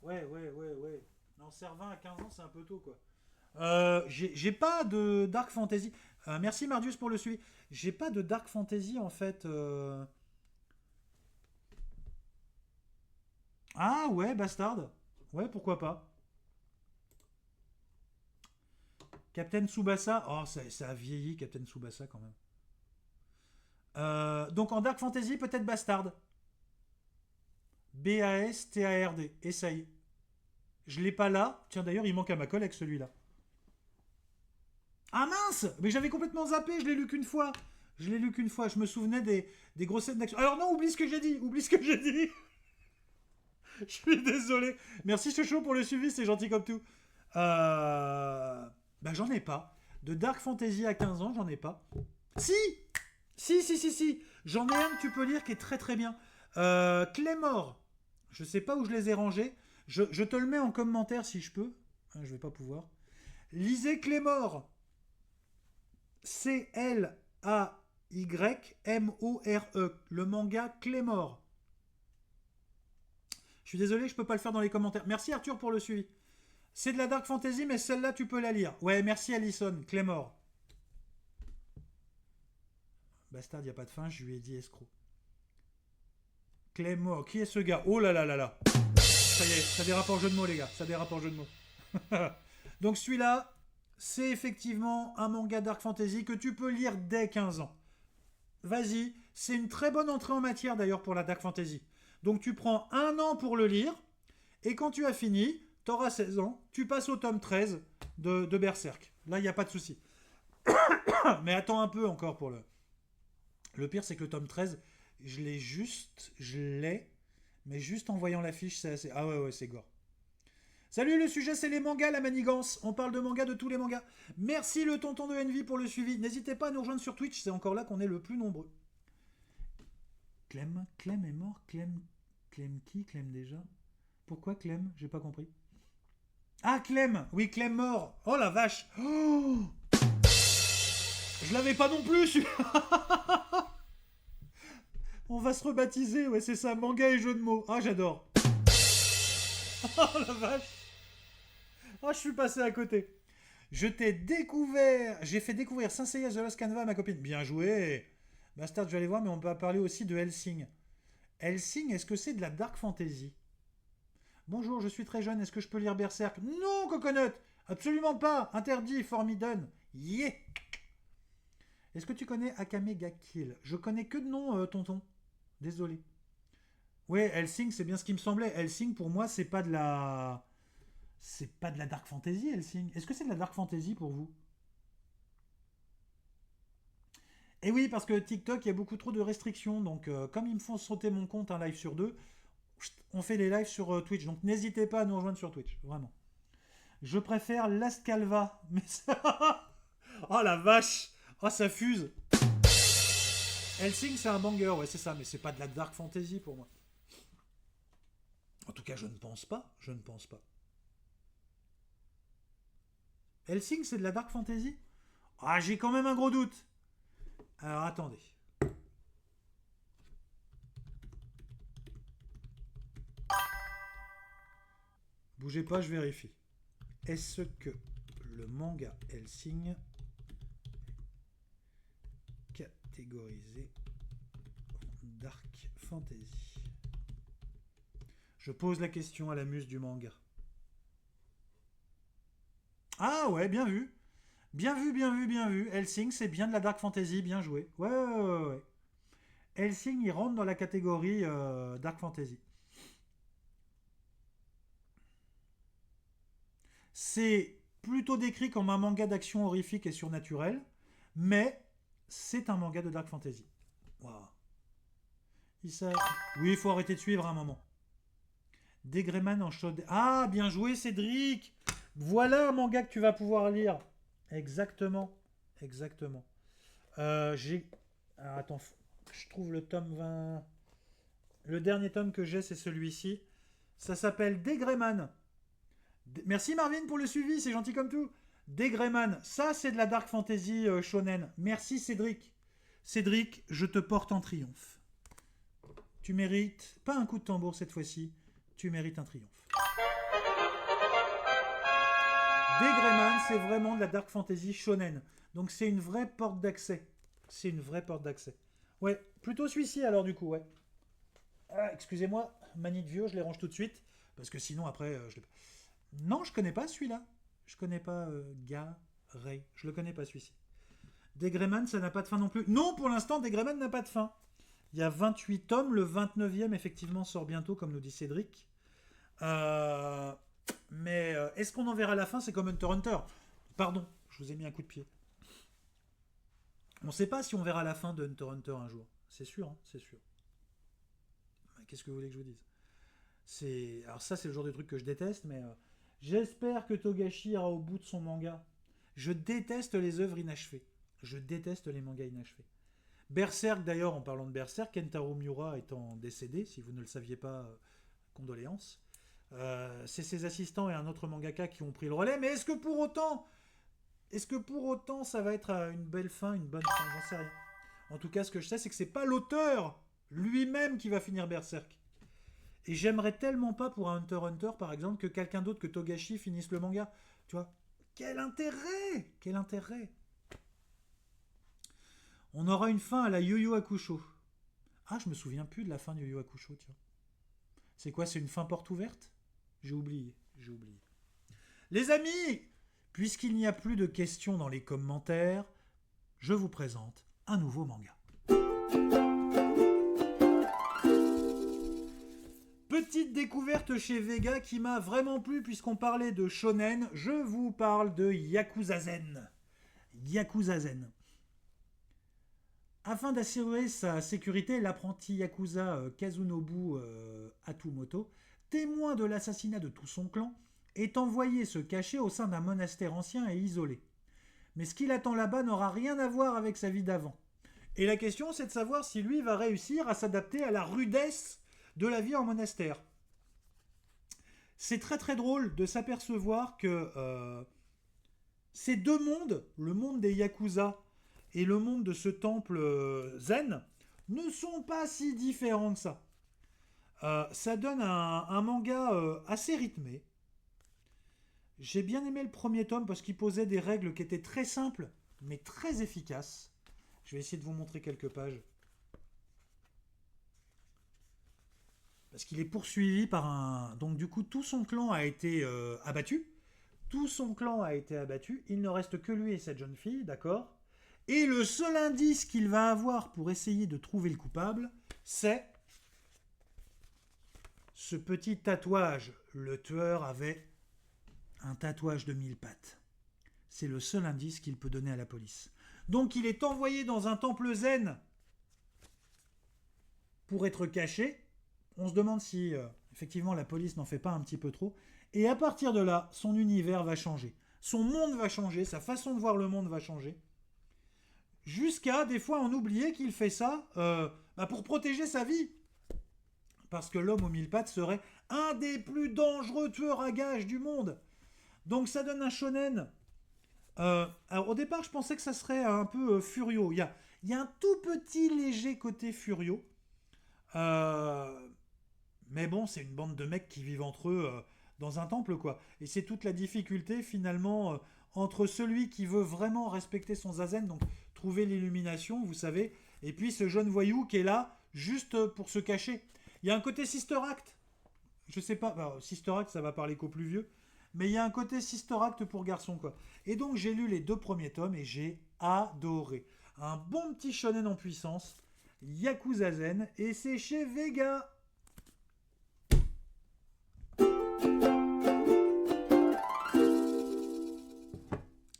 Ouais. Non, Servin à 15 ans, c'est un peu tôt, quoi. J'ai pas de Dark Fantasy. Merci Mardius pour le suivi. J'ai pas de Dark Fantasy en fait. Ah ouais, Bastard. Ouais, pourquoi pas. Captain Tsubasa. Oh, ça a vieilli, Captain Tsubasa quand même. Donc en Dark Fantasy, peut-être Bastard. Bastard. Essaye. Je l'ai pas là. Tiens, d'ailleurs, il manque à ma collègue celui-là. Ah mince! Mais j'avais complètement zappé, je l'ai lu qu'une fois. Je l'ai lu qu'une fois, je me souvenais des grosses scènes d'action. Alors non, oublie ce que j'ai dit, oublie ce que j'ai dit. Je suis désolé. Merci Chocho pour le suivi, c'est gentil comme tout. Bah j'en ai pas. De Dark Fantasy à 15 ans, j'en ai pas. Si. J'en ai un que tu peux lire qui est très très bien. Claymore. Je sais pas où je les ai rangés. Je te le mets en commentaire si je peux. Je vais pas pouvoir. Lisez Claymore. Claymore. Le manga Claymore. Je suis désolé, je peux pas le faire dans les commentaires. Merci Arthur pour le suivi. C'est de la Dark Fantasy, mais celle-là, tu peux la lire. Ouais, merci Alison. Claymore. Bastard, y a pas de fin, je lui ai dit escroc. Claymore, qui est ce gars? Oh là là là là. Ça y est, ça dérape en jeu de mots, les gars. Ça dérape en jeu de mots. Donc celui-là, c'est effectivement un manga Dark Fantasy que tu peux lire dès 15 ans. Vas-y, c'est une très bonne entrée en matière d'ailleurs pour la Dark Fantasy. Donc tu prends un an pour le lire, et quand tu as fini, tu auras 16 ans, tu passes au tome 13 de Berserk. Là, il n'y a pas de souci. Mais attends un peu encore pour le... Le pire, c'est que le tome 13, je l'ai, mais juste en voyant l'affiche, c'est assez... Ah ouais, c'est gore. Salut, le sujet c'est les mangas, la manigance. On parle de mangas, de tous les mangas. Merci le tonton de Envy pour le suivi. N'hésitez pas à nous rejoindre sur Twitch, c'est encore là qu'on est le plus nombreux. Clem est mort. Clem qui? Clem déjà? Pourquoi Clem? J'ai pas compris. Ah, Clem. Oui, Clem mort. Oh la vache. Oh, je l'avais pas non plus, celui-là. On va se rebaptiser, ouais, c'est ça, manga et jeu de mots. Ah, j'adore. Oh la vache. Oh, je suis passé à côté. J'ai fait découvrir Saint Seiya The Lost Canva à ma copine. Bien joué. Bastard, je vais aller voir, mais on peut parler aussi de Hellsing. Hellsing, est-ce que c'est de la Dark Fantasy? Bonjour, je suis très jeune, est-ce que je peux lire Berserk? Non, Coconut. Absolument pas. Interdit, Forbidden. Yeah. Est-ce que tu connais Akame ga Kill? Je connais que de nom, tonton. Désolé. Ouais, Hellsing, c'est bien ce qui me semblait. Hellsing, pour moi, c'est pas de la... C'est pas de la Dark Fantasy, Hellsing. Est-ce que c'est de la Dark Fantasy pour vous? Et oui, parce que TikTok, il y a beaucoup trop de restrictions. Donc, comme ils me font sauter mon compte un live sur deux, on fait les lives sur Twitch. Donc, n'hésitez pas à nous rejoindre sur Twitch. Vraiment. Je préfère Last Calva. Mais ça... Oh la vache. Oh, ça fuse. Hellsing, c'est un banger. Ouais, c'est ça. Mais c'est pas de la Dark Fantasy pour moi. En tout cas, je ne pense pas. Je ne pense pas. Hellsing, c'est de la Dark Fantasy? Ah, j'ai quand même un gros doute. Alors, attendez. Bougez pas, je vérifie. Est-ce que le manga Hellsing est catégorisé en Dark Fantasy? Je pose la question à la muse du manga. Ah ouais, bien vu. Bien vu. Hellsing, c'est bien de la Dark Fantasy, bien joué. Ouais. Hellsing, il rentre dans la catégorie Dark Fantasy. C'est plutôt décrit comme un manga d'action horrifique et surnaturel, mais c'est un manga de Dark Fantasy. Waouh. Oui, il faut arrêter de suivre à un moment. Degrayman en chaude. Ah, bien joué, Cédric. Voilà un manga que tu vas pouvoir lire. Exactement. Exactement. J'ai. Alors, attends, je trouve le tome 20. Le dernier tome que j'ai, c'est celui-ci. Ça s'appelle Degrayman. Merci Marvin pour le suivi, c'est gentil comme tout. Degrayman, ça c'est de la dark fantasy shonen. Merci Cédric. Cédric, je te porte en triomphe. Tu mérites, pas un coup de tambour cette fois-ci, tu mérites un triomphe. Degrayman, c'est vraiment de la dark fantasy shonen. Donc c'est une vraie porte d'accès. C'est une vraie porte d'accès. Ouais, plutôt celui-ci alors du coup, ouais. Ah, excusez-moi, manie de vieux, je les range tout de suite. Parce que sinon après, je l'ai... Non, je connais pas celui-là. Je connais pas Ray. Je le connais pas celui-ci. Degrayman, ça n'a pas de fin non plus. Non, pour l'instant, Degrayman n'a pas de fin. Il y a 28 tomes. Le 29e, effectivement, sort bientôt, comme nous dit Cédric. Mais est-ce qu'on en verra la fin? C'est comme Hunter x Hunter. Pardon, je vous ai mis un coup de pied. On ne sait pas si on verra la fin de Hunter x Hunter un jour. C'est sûr, hein, c'est sûr. Qu'est-ce que vous voulez que je vous dise? Alors ça, c'est le genre de truc que je déteste, mais... J'espère que Togashi ira au bout de son manga. Je déteste les œuvres inachevées. Je déteste les mangas inachevés. Berserk, d'ailleurs, en parlant de Berserk, Kentaro Miura étant décédé, si vous ne le saviez pas, condoléances. C'est ses assistants et un autre mangaka qui ont pris le relais. Mais est-ce que pour autant ça va être une belle fin, une bonne fin? J'en sais rien. En tout cas, ce que je sais, c'est que c'est pas l'auteur lui-même qui va finir Berserk. Et j'aimerais tellement pas pour un Hunter x Hunter, par exemple, que quelqu'un d'autre que Togashi finisse le manga. Tu vois? Quel intérêt! Quel intérêt! On aura une fin à la Yu Yu Hakusho. Ah, je me souviens plus de la fin de Yu Yu Hakusho, tiens. C'est quoi? C'est une fin porte ouverte? J'ai oublié. Les amis, puisqu'il n'y a plus de questions dans les commentaires, je vous présente un nouveau manga. Petite découverte chez Vega qui m'a vraiment plu puisqu'on parlait de shonen. Je vous parle de Yakuza Zen. Yakuza Zen. Afin d'assurer sa sécurité, l'apprenti Yakuza Kazunobu Hatumoto, témoin de l'assassinat de tout son clan, est envoyé se cacher au sein d'un monastère ancien et isolé. Mais ce qu'il attend là-bas n'aura rien à voir avec sa vie d'avant. Et la question, c'est de savoir si lui va réussir à s'adapter à la rudesse de la vie en monastère. C'est très très drôle de s'apercevoir que ces deux mondes, le monde des Yakuza et le monde de ce temple zen, ne sont pas si différents que ça. Ça donne un manga assez rythmé. J'ai bien aimé le premier tome parce qu'il posait des règles qui étaient très simples, mais très efficaces. Je vais essayer de vous montrer quelques pages. Parce qu'il est poursuivi par un... Donc du coup, tout son clan a été abattu. Tout son clan a été abattu. Il ne reste que lui et cette jeune fille, d'accord? Et le seul indice qu'il va avoir pour essayer de trouver le coupable, c'est ce petit tatouage. Le tueur avait un tatouage de 1000 pattes. C'est le seul indice qu'il peut donner à la police. Donc il est envoyé dans un temple zen pour être caché. On se demande si, effectivement, la police n'en fait pas un petit peu trop. Et à partir de là, son univers va changer. Son monde va changer, sa façon de voir le monde va changer. Jusqu'à, des fois, en oublier qu'il fait ça pour protéger sa vie. Parce que l'homme aux 1000 pattes serait un des plus dangereux tueurs à gages du monde. Donc ça donne un shonen. Alors au départ, je pensais que ça serait un peu Furio. Il y a un tout petit léger côté Furio. Mais bon, c'est une bande de mecs qui vivent entre eux dans un temple, quoi. Et c'est toute la difficulté, finalement, entre celui qui veut vraiment respecter son zazen, donc trouver l'illumination, vous savez, et puis ce jeune voyou qui est là juste pour se cacher. Il y a un côté Sister Act. Je sais pas, alors, Sister Act, ça va parler qu'aux plus vieux. Mais il y a un côté Sister Act pour garçons, quoi. Et donc, j'ai lu les 2 premiers tomes et j'ai adoré. Un bon petit shonen en puissance, Yakuza Zen, et c'est chez Vega.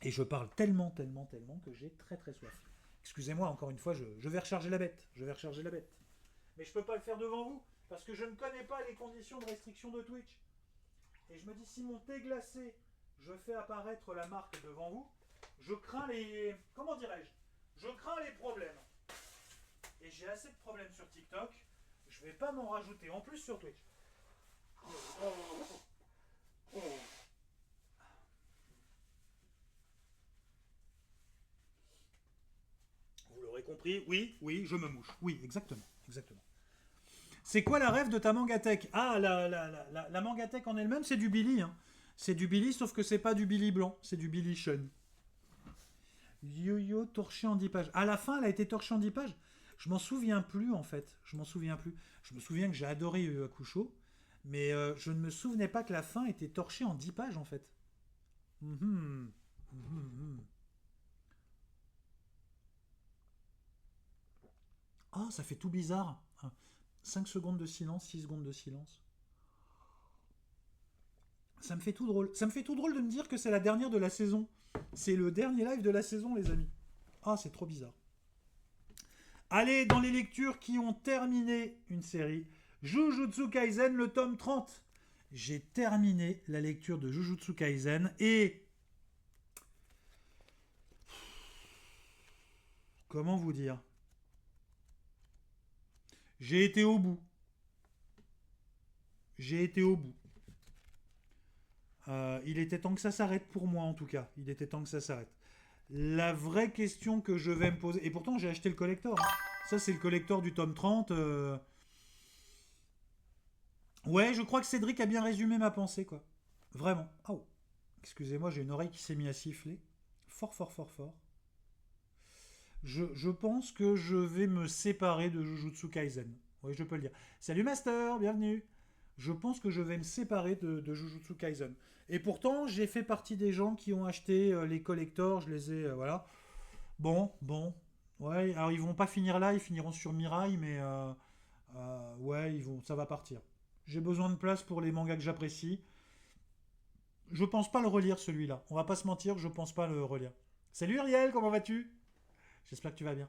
Et je parle tellement que j'ai très très soif. Excusez-moi, encore une fois, je vais recharger la bête. Mais je peux pas le faire devant vous. parce que je ne connais pas les conditions de restriction de Twitch. Et je me dis, si mon thé glacé, je fais apparaître la marque devant vous, je crains les... Comment dirais-je? Je crains les problèmes. Et j'ai assez de problèmes sur TikTok, je vais pas m'en rajouter en plus sur Twitch. Vous l'aurez compris, oui, je me mouche. Oui, exactement. C'est quoi la rêve de ta mangatech? Ah, la mangatech en elle-même, c'est du Billy. Hein. C'est du Billy, sauf que c'est pas du Billy blanc, c'est du Billy Sean. Yo-yo torché en 10 pages. À la fin, elle a été torchée en 10 pages. Je m'en souviens plus, en fait. Je me souviens que j'ai adoré Yu Yu Hakusho, mais je ne me souvenais pas que la fin était torchée en 10 pages, en fait. Oh, ça fait tout bizarre. 5 secondes de silence, 6 secondes de silence. Ça me fait tout drôle. Ça me fait tout drôle de me dire que c'est la dernière de la saison. C'est le dernier live de la saison, les amis. Ah, c'est trop bizarre. Allez, dans les lectures qui ont terminé une série, Jujutsu Kaisen, le tome 30. J'ai terminé la lecture de Jujutsu Kaisen et... Comment vous dire? J'ai été au bout. Il était temps que ça s'arrête pour moi, en tout cas. Il était temps que ça s'arrête. La vraie question que je vais me poser... Et pourtant, j'ai acheté le collector. Hein. Ça, c'est le collector du tome 30. Ouais, je crois que Cédric a bien résumé ma pensée, quoi. Vraiment. Oh. Excusez-moi, j'ai une oreille qui s'est mise à siffler. Fort. Je pense que je vais me séparer de Jujutsu Kaisen. Oui, je peux le dire. Salut Master, bienvenue. Je pense que je vais me séparer de Jujutsu Kaisen. Et pourtant, j'ai fait partie des gens qui ont acheté les collectors. Je les ai... voilà. Bon. Ouais, alors ils vont pas finir là, ils finiront sur Mirai, mais... ouais, ça va partir. J'ai besoin de place pour les mangas que j'apprécie. Je pense pas le relire, celui-là. On va pas se mentir, je pense pas le relire. Salut Uriel, comment vas-tu? J'espère que tu vas bien.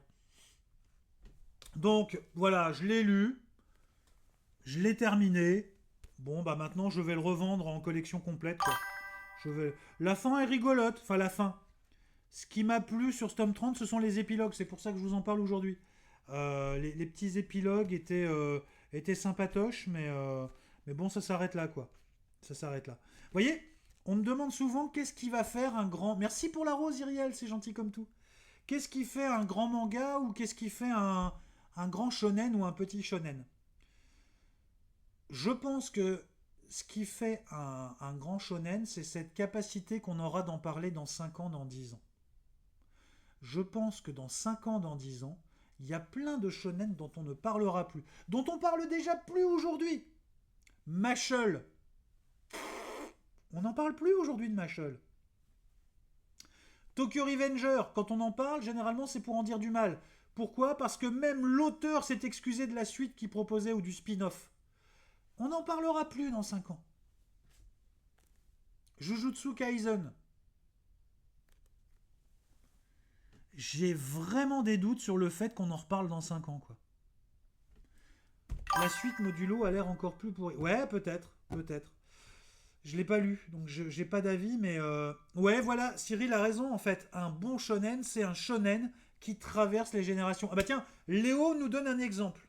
Donc, voilà, je l'ai lu. Je l'ai terminé. Bon, bah maintenant, je vais le revendre en collection complète, quoi. La fin est rigolote. Enfin, la fin. Ce qui m'a plu sur ce tome 30, ce sont les épilogues. C'est pour ça que je vous en parle aujourd'hui. Les petits épilogues étaient sympatoches, mais bon, ça s'arrête là, quoi. Ça s'arrête là. Vous voyez, on me demande souvent qu'est-ce qui va faire un grand... Merci pour la rose, Iriel, c'est gentil comme tout. Qu'est-ce qui fait un grand manga ou qu'est-ce qui fait un grand shonen ou un petit shonen? Je pense que ce qui fait un grand shonen, c'est cette capacité qu'on aura d'en parler dans 5 ans, dans 10 ans. Je pense que dans 5 ans, dans 10 ans, il y a plein de shonen dont on ne parlera plus. Dont on parle déjà plus aujourd'hui. Mashle. On n'en parle plus aujourd'hui de Mashle. Tokyo Revenger, quand on en parle, généralement c'est pour en dire du mal. Pourquoi? Parce que même l'auteur s'est excusé de la suite qu'il proposait ou du spin-off. On n'en parlera plus dans 5 ans. Jujutsu Kaisen. J'ai vraiment des doutes sur le fait qu'on en reparle dans 5 ans, quoi. La suite modulo a l'air encore plus pourrie. Ouais, peut-être. Je l'ai pas lu, donc j'ai pas d'avis, mais... Ouais, voilà, Cyril a raison, en fait. Un bon shonen, c'est un shonen qui traverse les générations. Ah bah tiens, Léo nous donne un exemple.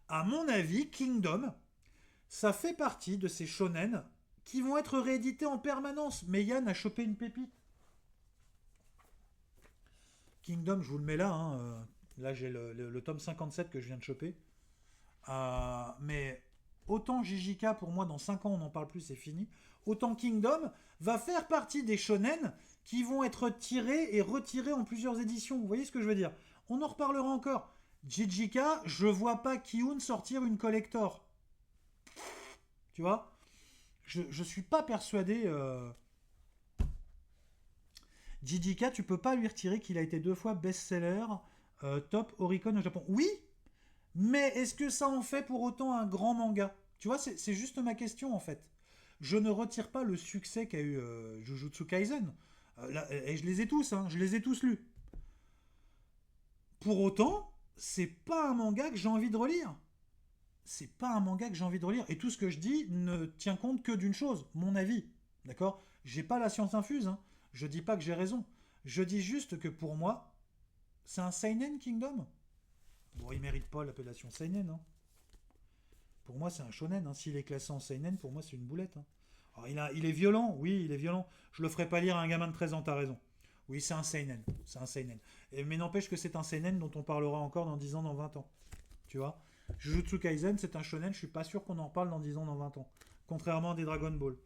À mon avis, Kingdom, ça fait partie de ces shonen qui vont être réédités en permanence. Mais Yann a chopé une pépite. Kingdom, je vous le mets là. Hein. Là, j'ai le tome 57 que je viens de choper. Mais autant JJK, pour moi, dans 5 ans, on n'en parle plus, c'est fini. Autant Kingdom va faire partie des shonen qui vont être tirés et retirés en plusieurs éditions. Vous voyez ce que je veux dire? On en reparlera encore. JJK, je vois pas Kiun sortir une collector. Tu vois? Je suis pas persuadé... JJK, tu peux pas lui retirer qu'il a été 2 fois best-seller top Oricon au Japon. Oui, mais est-ce que ça en fait pour autant un grand manga? Tu vois, c'est juste ma question en fait. Je ne retire pas le succès qu'a eu Jujutsu Kaisen. Et je les ai tous, hein, je les ai tous lus. Pour autant, c'est pas un manga que j'ai envie de relire. c'est pas un manga que j'ai envie de relire. Et tout ce que je dis ne tient compte que d'une chose, mon avis. D'accord? J'ai pas la science infuse, hein. Je dis pas que j'ai raison. Je dis juste que pour moi, c'est un Seinen Kingdom. Bon, il mérite pas l'appellation Seinen, hein. Pour moi, c'est un shonen, hein. S'il est classé en Seinen, pour moi, c'est une boulette, hein. Alors, il est violent, oui, il est violent. Je le ferai pas lire à un gamin de 13 ans, t'as raison. Oui, c'est un Seinen. C'est un Seinen. Mais n'empêche que c'est un Seinen dont on parlera encore dans 10 ans, dans 20 ans. Tu vois? Jujutsu Kaisen, c'est un shonen, je suis pas sûr qu'on en reparle dans 10 ans, dans 20 ans. Contrairement à des Dragon Ball.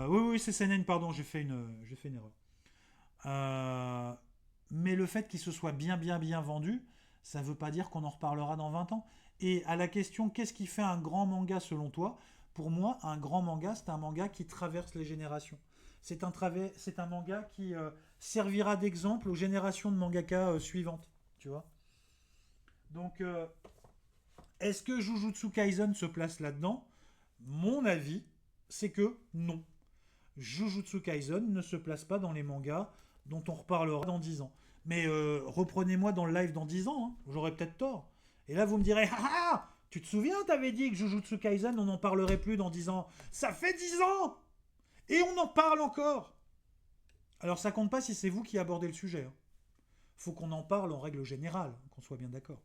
Oui, c'est Seinen, pardon, j'ai fait une erreur. Mais le fait qu'il se soit bien vendu, ça veut pas dire qu'on en reparlera dans 20 ans. Et à la question, qu'est-ce qui fait un grand manga selon toi? Pour moi, un grand manga, c'est un manga qui traverse les générations. C'est un manga qui servira d'exemple aux générations de mangaka suivantes. Tu vois? Donc, est-ce que Jujutsu Kaisen se place là-dedans? Mon avis, c'est que non. Jujutsu Kaisen ne se place pas dans les mangas dont on reparlera dans 10 ans. Mais reprenez-moi dans le live dans 10 ans, hein. J'aurais peut-être tort. Et là, vous me direz, ah, tu te souviens, t'avais dit que Jujutsu Kaisen, on n'en parlerait plus dans 10 ans. Ça fait 10 ans! Et on en parle encore! Alors, ça compte pas si c'est vous qui abordez le sujet, hein. Faut qu'on en parle en règle générale, qu'on soit bien d'accord.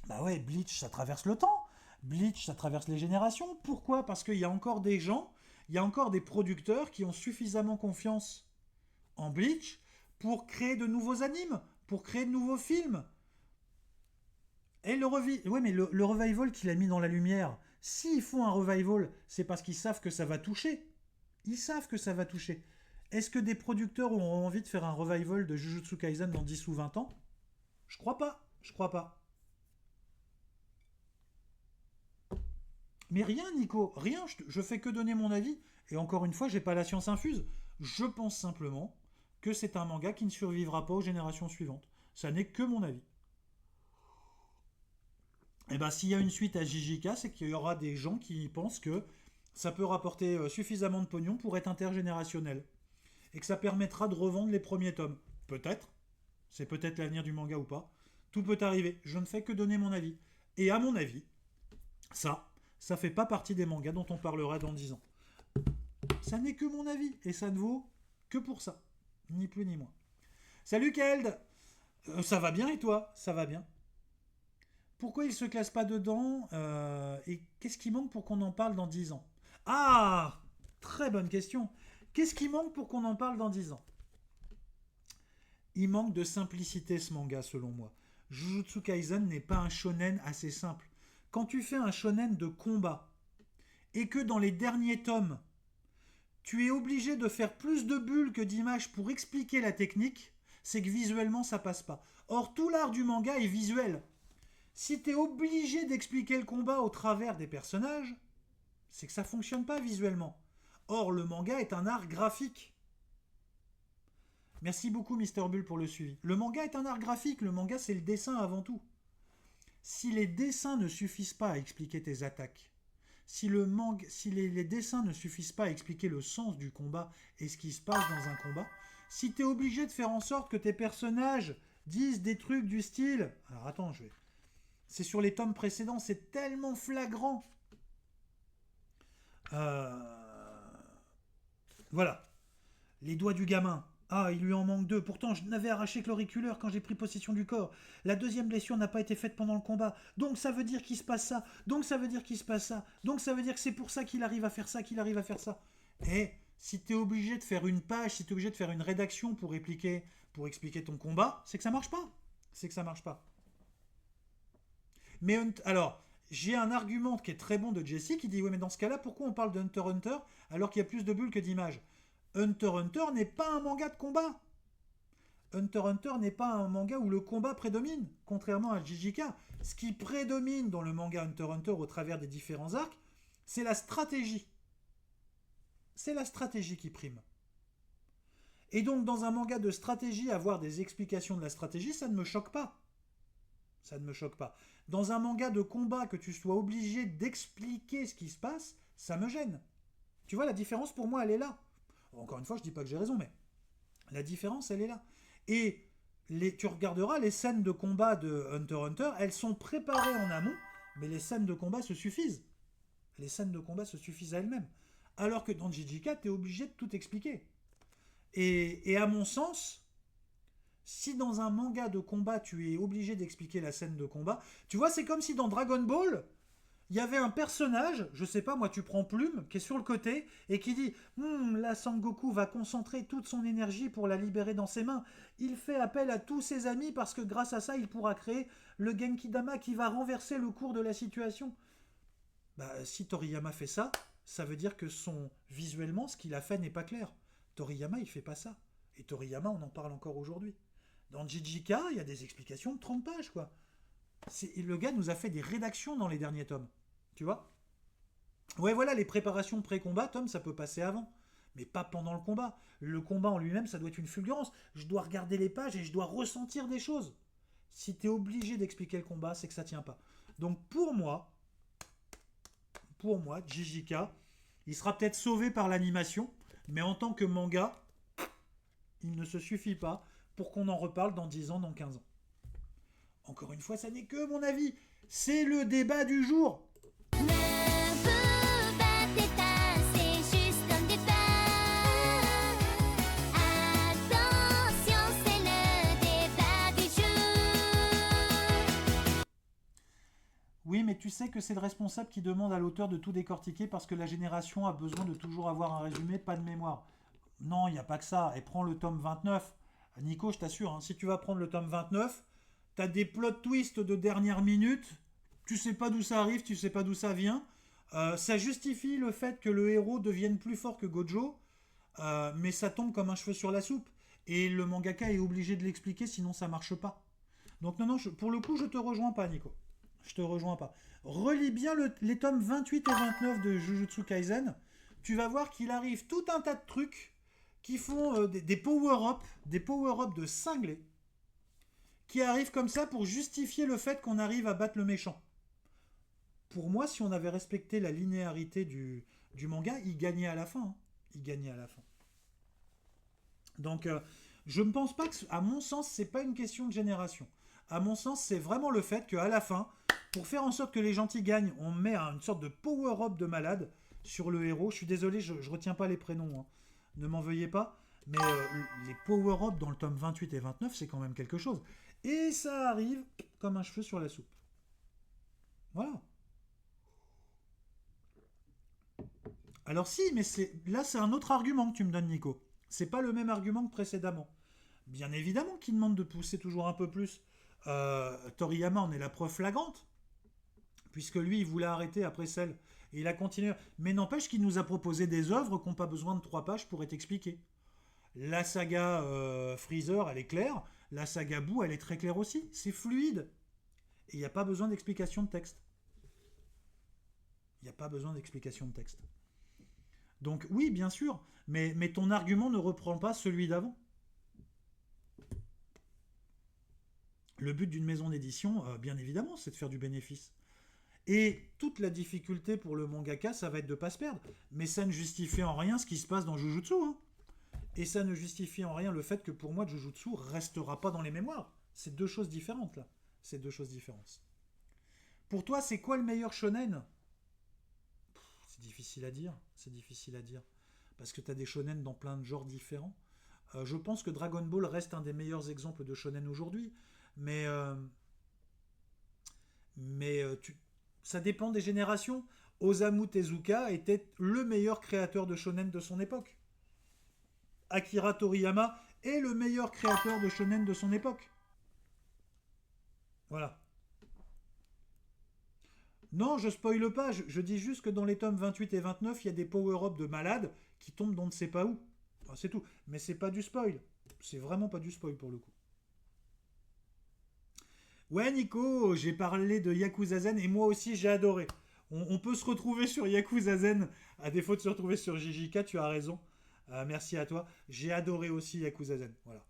Bah ouais, Bleach, ça traverse le temps. Bleach, ça traverse les générations. Pourquoi? Parce qu'il y a encore des gens, il y a encore des producteurs qui ont suffisamment confiance en Bleach pour créer de nouveaux animes, pour créer de nouveaux films. Et le revival qu'il a mis dans la lumière, s'ils font un revival, c'est parce qu'ils savent que ça va toucher. Ils savent que ça va toucher. Est-ce que des producteurs auront envie de faire un revival de Jujutsu Kaisen dans 10 ou 20 ans? Je crois pas. Je crois pas. Mais rien, Nico, rien, je fais que donner mon avis. Et encore une fois, j'ai pas la science infuse. Je pense simplement que c'est un manga qui ne survivra pas aux générations suivantes. Ça n'est que mon avis. Et bien, s'il y a une suite à JJK, c'est qu'il y aura des gens qui pensent que ça peut rapporter suffisamment de pognon pour être intergénérationnel. Et que ça permettra de revendre les premiers tomes. Peut-être. C'est peut-être l'avenir du manga ou pas. Tout peut arriver. Je ne fais que donner mon avis. Et à mon avis, ça fait pas partie des mangas dont on parlera dans 10 ans. Ça n'est que mon avis. Et ça ne vaut que pour ça. Ni plus ni moins. Salut Keld. Ça va bien et toi? Ça va bien. Pourquoi il se classe pas dedans? Et qu'est-ce qui manque pour qu'on en parle dans 10 ans? Ah! Très bonne question. Qu'est-ce qui manque pour qu'on en parle dans 10 ans? Il manque de simplicité ce manga selon moi. Jujutsu Kaisen n'est pas un shonen assez simple. Quand tu fais un shonen de combat et que dans les derniers tomes, tu es obligé de faire plus de bulles que d'images pour expliquer la technique, c'est que visuellement ça passe pas. Or tout l'art du manga est visuel. Si tu es obligé d'expliquer le combat au travers des personnages, c'est que ça fonctionne pas visuellement. Or le manga est un art graphique. Merci beaucoup Mister Bull pour le suivi. Le manga est un art graphique, le manga c'est le dessin avant tout. Si les dessins ne suffisent pas à expliquer tes attaques, si les dessins ne suffisent pas à expliquer le sens du combat et ce qui se passe dans un combat, si tu es obligé de faire en sorte que tes personnages disent des trucs du style... Alors attends, c'est sur les tomes précédents, c'est tellement flagrant. Voilà. Les doigts du gamin. Ah, il lui en manque 2. Pourtant, je n'avais arraché que l'auriculaire quand j'ai pris possession du corps. La deuxième blessure n'a pas été faite pendant le combat. Donc ça veut dire qu'il se passe ça. Donc ça veut dire qu'il se passe ça. Donc ça veut dire que c'est pour ça qu'il arrive à faire ça, qu'il arrive à faire ça. Et si tu es obligé de faire une page, si tu es obligé de faire une rédaction pour expliquer ton combat, c'est que ça marche pas. C'est que ça marche pas. Mais alors, j'ai un argument qui est très bon de Jesse qui dit « Ouais, mais dans ce cas-là, pourquoi on parle de Hunter x Hunter alors qu'il y a plus de bulles que d'images ?» Hunter x Hunter n'est pas un manga de combat. Hunter x Hunter n'est pas un manga où le combat prédomine, contrairement à JJK. Ce qui prédomine dans le manga Hunter x Hunter au travers des différents arcs, c'est la stratégie. C'est la stratégie qui prime. Et donc, dans un manga de stratégie, avoir des explications de la stratégie, ça ne me choque pas. Ça ne me choque pas. Dans un manga de combat, que tu sois obligé d'expliquer ce qui se passe, ça me gêne. Tu vois, la différence pour moi, elle est là. Encore une fois, je dis pas que j'ai raison, mais la différence, elle est là. Et tu regarderas les scènes de combat de Hunter x Hunter, elles sont préparées en amont, mais les scènes de combat se suffisent. Les scènes de combat se suffisent à elles-mêmes. Alors que dans JJK, tu es obligé de tout expliquer. Et à mon sens, si dans un manga de combat, tu es obligé d'expliquer la scène de combat, tu vois, c'est comme si dans Dragon Ball, il y avait un personnage, je sais pas, moi, tu prends Plume, qui est sur le côté, et qui dit là, Sangoku va concentrer toute son énergie pour la libérer dans ses mains. Il fait appel à tous ses amis parce que grâce à ça, il pourra créer le Genki-Dama qui va renverser le cours de la situation. Bah, si Toriyama fait ça, ça veut dire que visuellement, ce qu'il a fait n'est pas clair. Toriyama, il fait pas ça. Et Toriyama, on en parle encore aujourd'hui. Dans JJK, il y a des explications de 30 pages, quoi. Le gars nous a fait des rédactions dans les derniers tomes. Tu vois? Ouais, voilà, les préparations pré-combat, Tom, ça peut passer avant. Mais pas pendant le combat. Le combat en lui-même, ça doit être une fulgurance. Je dois regarder les pages et je dois ressentir des choses. Si t'es obligé d'expliquer le combat, c'est que ça tient pas. Donc pour moi, JJK, il sera peut-être sauvé par l'animation, mais en tant que manga, il ne se suffit pas pour qu'on en reparle dans 10 ans, dans 15 ans. Encore une fois, ça n'est que mon avis. C'est le débat du jour. Ne vous battez pas, c'est juste un débat. Attention, c'est le débat du jour. Oui, mais tu sais que c'est le responsable qui demande à l'auteur de tout décortiquer parce que la génération a besoin de toujours avoir un résumé, pas de mémoire. Non, il n'y a pas que ça. Et prends le tome 29. Nico, je t'assure, hein, si tu vas prendre le tome 29, t'as des plot twists de dernière minute, tu sais pas d'où ça arrive, tu sais pas d'où ça vient. Ça justifie le fait que le héros devienne plus fort que Gojo, mais ça tombe comme un cheveu sur la soupe. Et le mangaka est obligé de l'expliquer, sinon ça marche pas. Donc non, pour le coup, je te rejoins pas, Nico. Je te rejoins pas. Relis bien les tomes 28 et 29 de Jujutsu Kaisen. Tu vas voir qu'il arrive tout un tas de trucs qui font des power-up, de cinglés, qui arrivent comme ça pour justifier le fait qu'on arrive à battre le méchant. Pour moi, si on avait respecté la linéarité du manga, il gagnait à la fin. Hein. Il gagnait à la fin. Donc, je ne pense pas que, à mon sens, c'est pas une question de génération. À mon sens, c'est vraiment le fait qu'à la fin, pour faire en sorte que les gentils gagnent, on met une sorte de power-up de malade sur le héros. Je suis désolé, je retiens pas les prénoms. Hein. Ne m'en veuillez pas. Mais les power-up dans le tome 28 et 29, c'est quand même quelque chose. Et ça arrive comme un cheveu sur la soupe. Voilà. Alors si, mais là c'est un autre argument que tu me donnes, Nico. C'est pas le même argument que précédemment. Bien évidemment qu'il demande de pousser toujours un peu plus. Toriyama en est la preuve flagrante. Puisque lui, il voulait arrêter après celle. Et il a continué. Mais n'empêche qu'il nous a proposé des œuvres qui n'ont pas besoin de 3 pages pour être expliquées. La saga Freezer, elle est claire. La saga Boo, elle est très claire aussi. C'est fluide. Et il n'y a pas besoin d'explication de texte. Il n'y a pas besoin d'explication de texte. Donc oui, bien sûr. Mais ton argument ne reprend pas celui d'avant. Le but d'une maison d'édition, bien évidemment, c'est de faire du bénéfice. Et toute la difficulté pour le mangaka, ça va être de ne pas se perdre. Mais ça ne justifie en rien ce qui se passe dans Jujutsu. Hein. Et ça ne justifie en rien le fait que pour moi, Jujutsu restera pas dans les mémoires. C'est deux choses différentes, là. C'est deux choses différentes. Pour toi, c'est quoi le meilleur shonen ? C'est difficile à dire. C'est difficile à dire. Parce que tu as des shonen dans plein de genres différents. Je pense que Dragon Ball reste un des meilleurs exemples de shonen aujourd'hui. Mais ça dépend des générations. Osamu Tezuka était le meilleur créateur de shonen de son époque. Akira Toriyama est le meilleur créateur de shonen de son époque. Voilà. Non, je spoile pas, je dis juste que dans les tomes 28 et 29, il y a des power-up de malades qui tombent d'on ne sait pas où. Enfin, c'est tout. Mais c'est pas du spoil. C'est vraiment pas du spoil pour le coup. Ouais, Nico, j'ai parlé de Yakuza Zen et moi aussi j'ai adoré. On peut se retrouver sur Yakuza Zen à défaut de se retrouver sur JJK, tu as raison. Merci à toi. J'ai adoré aussi Yakuza Zen. Voilà.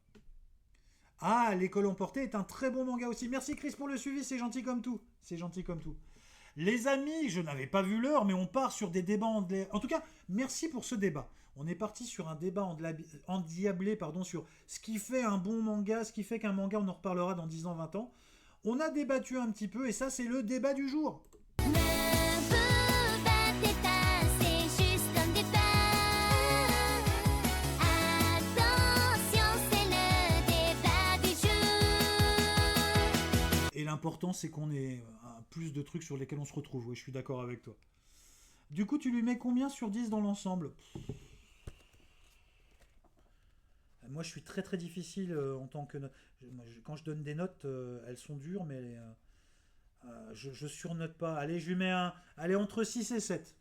Ah, L'école emportée est un très bon manga aussi. Merci Chris pour le suivi, c'est gentil comme tout. C'est gentil comme tout. Les amis, je n'avais pas vu l'heure, mais on part sur des débats En tout cas, merci pour ce débat. On est parti sur un débat endiablé sur ce qui fait un bon manga, ce qui fait qu'un manga, on en reparlera dans 10 ans, 20 ans. On a débattu un petit peu, et ça, c'est le débat du jour. Ne vous battez pas, c'est juste un débat. Attention, c'est le débat du jour. Et l'important, c'est qu'on ait plus de trucs sur lesquels on se retrouve. Oui, je suis d'accord avec toi. Du coup, tu lui mets combien sur 10 dans l'ensemble ? Moi, je suis très très difficile en tant que... Quand je donne des notes, elles sont dures, mais je surnote pas. Allez, je lui mets Allez, entre 6 et 7.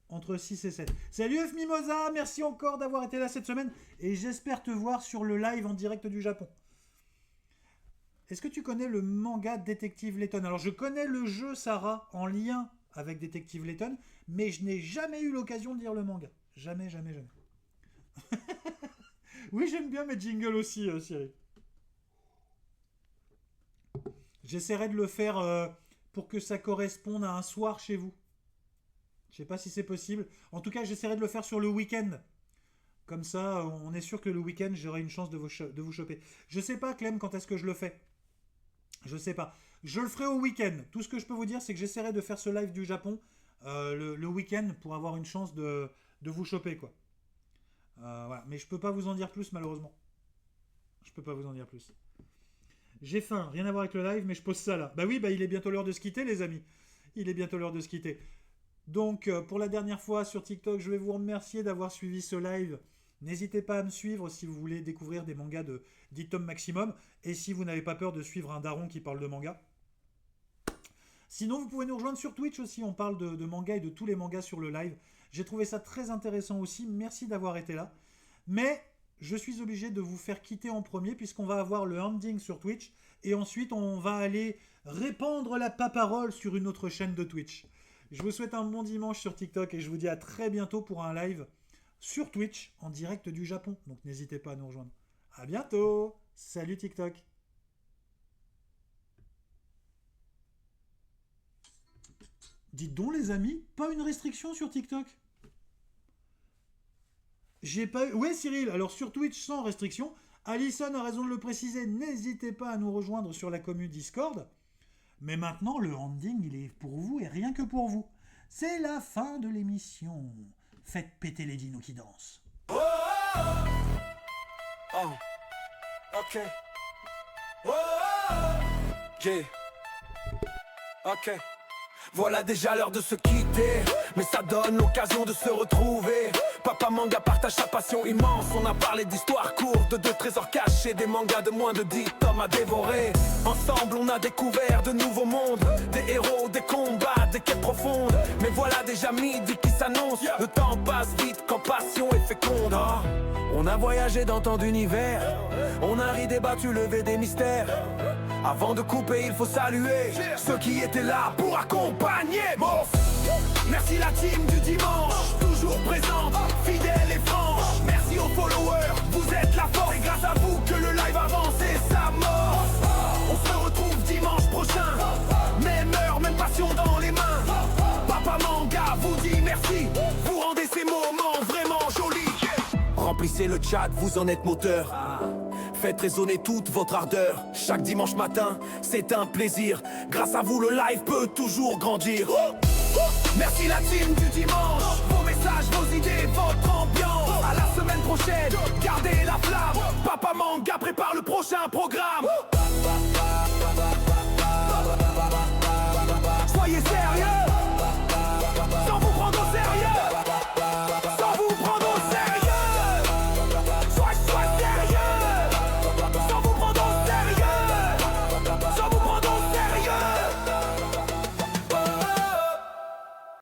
Entre 6 et 7. Salut F Mimosa, merci encore d'avoir été là cette semaine. Et j'espère te voir sur le live en direct du Japon. Est-ce que tu connais le manga Detective Layton ? Alors, je connais le jeu, Sarah, en lien avec Detective Layton, mais je n'ai jamais eu l'occasion de lire le manga. Jamais, jamais, jamais. Oui, j'aime bien mes jingles aussi, Cyril. J'essaierai de le faire pour que ça corresponde à un soir chez vous. Je sais pas si c'est possible. En tout cas, j'essaierai de le faire sur le week-end. Comme ça, on est sûr que le week-end, j'aurai une chance de vous choper. Je sais pas, Clem, quand est-ce que je le fais. Je sais pas. Je le ferai au week-end. Tout ce que je peux vous dire, c'est que j'essaierai de faire ce live du Japon le week-end pour avoir une chance de vous choper, quoi. Voilà. Mais je peux pas vous en dire plus, malheureusement. Je peux pas vous en dire plus. J'ai faim, rien à voir avec le live, mais je pose ça là. Bah oui, il est bientôt l'heure de se quitter, les amis. Il est bientôt l'heure de se quitter. Donc, pour la dernière fois sur TikTok, je vais vous remercier d'avoir suivi ce live. N'hésitez pas à me suivre si vous voulez découvrir des mangas de 10 tomes maximum. Et si vous n'avez pas peur de suivre un daron qui parle de manga. Sinon, vous pouvez nous rejoindre sur Twitch aussi. On parle de manga et de tous les mangas sur le live. J'ai trouvé ça très intéressant aussi. Merci d'avoir été là. Mais je suis obligé de vous faire quitter en premier puisqu'on va avoir le ending sur Twitch. Et ensuite, on va aller répandre la paparole sur une autre chaîne de Twitch. Je vous souhaite un bon dimanche sur TikTok et je vous dis à très bientôt pour un live sur Twitch en direct du Japon. Donc n'hésitez pas à nous rejoindre. À bientôt. Salut TikTok. Dites donc les amis, pas une restriction sur TikTok. J'ai pas eu... Ouais Cyril, alors sur Twitch sans restriction. Alison a raison de le préciser, n'hésitez pas à nous rejoindre sur la commune Discord. Mais maintenant, le ending, il est pour vous et rien que pour vous. C'est la fin de l'émission. Faites péter les dinos qui dansent. Oh, oh, oh. Ok. Oh, oh, oh. Yeah. Ok. Voilà déjà l'heure de se quitter, mais ça donne l'occasion de se retrouver. Papa Manga partage sa passion immense. On a parlé d'histoires courtes, de trésors cachés, des mangas de moins de 10 tomes à dévorer. Ensemble on a découvert de nouveaux mondes, des héros, des combats, des quêtes profondes. Mais voilà déjà midi qui s'annonce. Le temps passe vite quand passion est féconde. On a voyagé dans tant d'univers, on a ri, débattu, levé des mystères. Avant de couper, il faut saluer ceux qui étaient là pour accompagner. Merci la team du dimanche, toujours présente, fidèle et franche. Merci aux followers, vous êtes la force. C'est grâce à vous que le live avance et s'amorce. On se retrouve dimanche prochain, même heure, même passion dans les mains. Papa Manga vous dit merci, vous rendez ces moments vraiment jolis. Remplissez le chat, vous en êtes moteur. Faites résonner toute votre ardeur. Chaque dimanche matin, c'est un plaisir. Grâce à vous, le live peut toujours grandir. Merci la team du dimanche. Vos messages, vos idées, votre ambiance. À la semaine prochaine, gardez la flamme. Papa Manga prépare le prochain programme.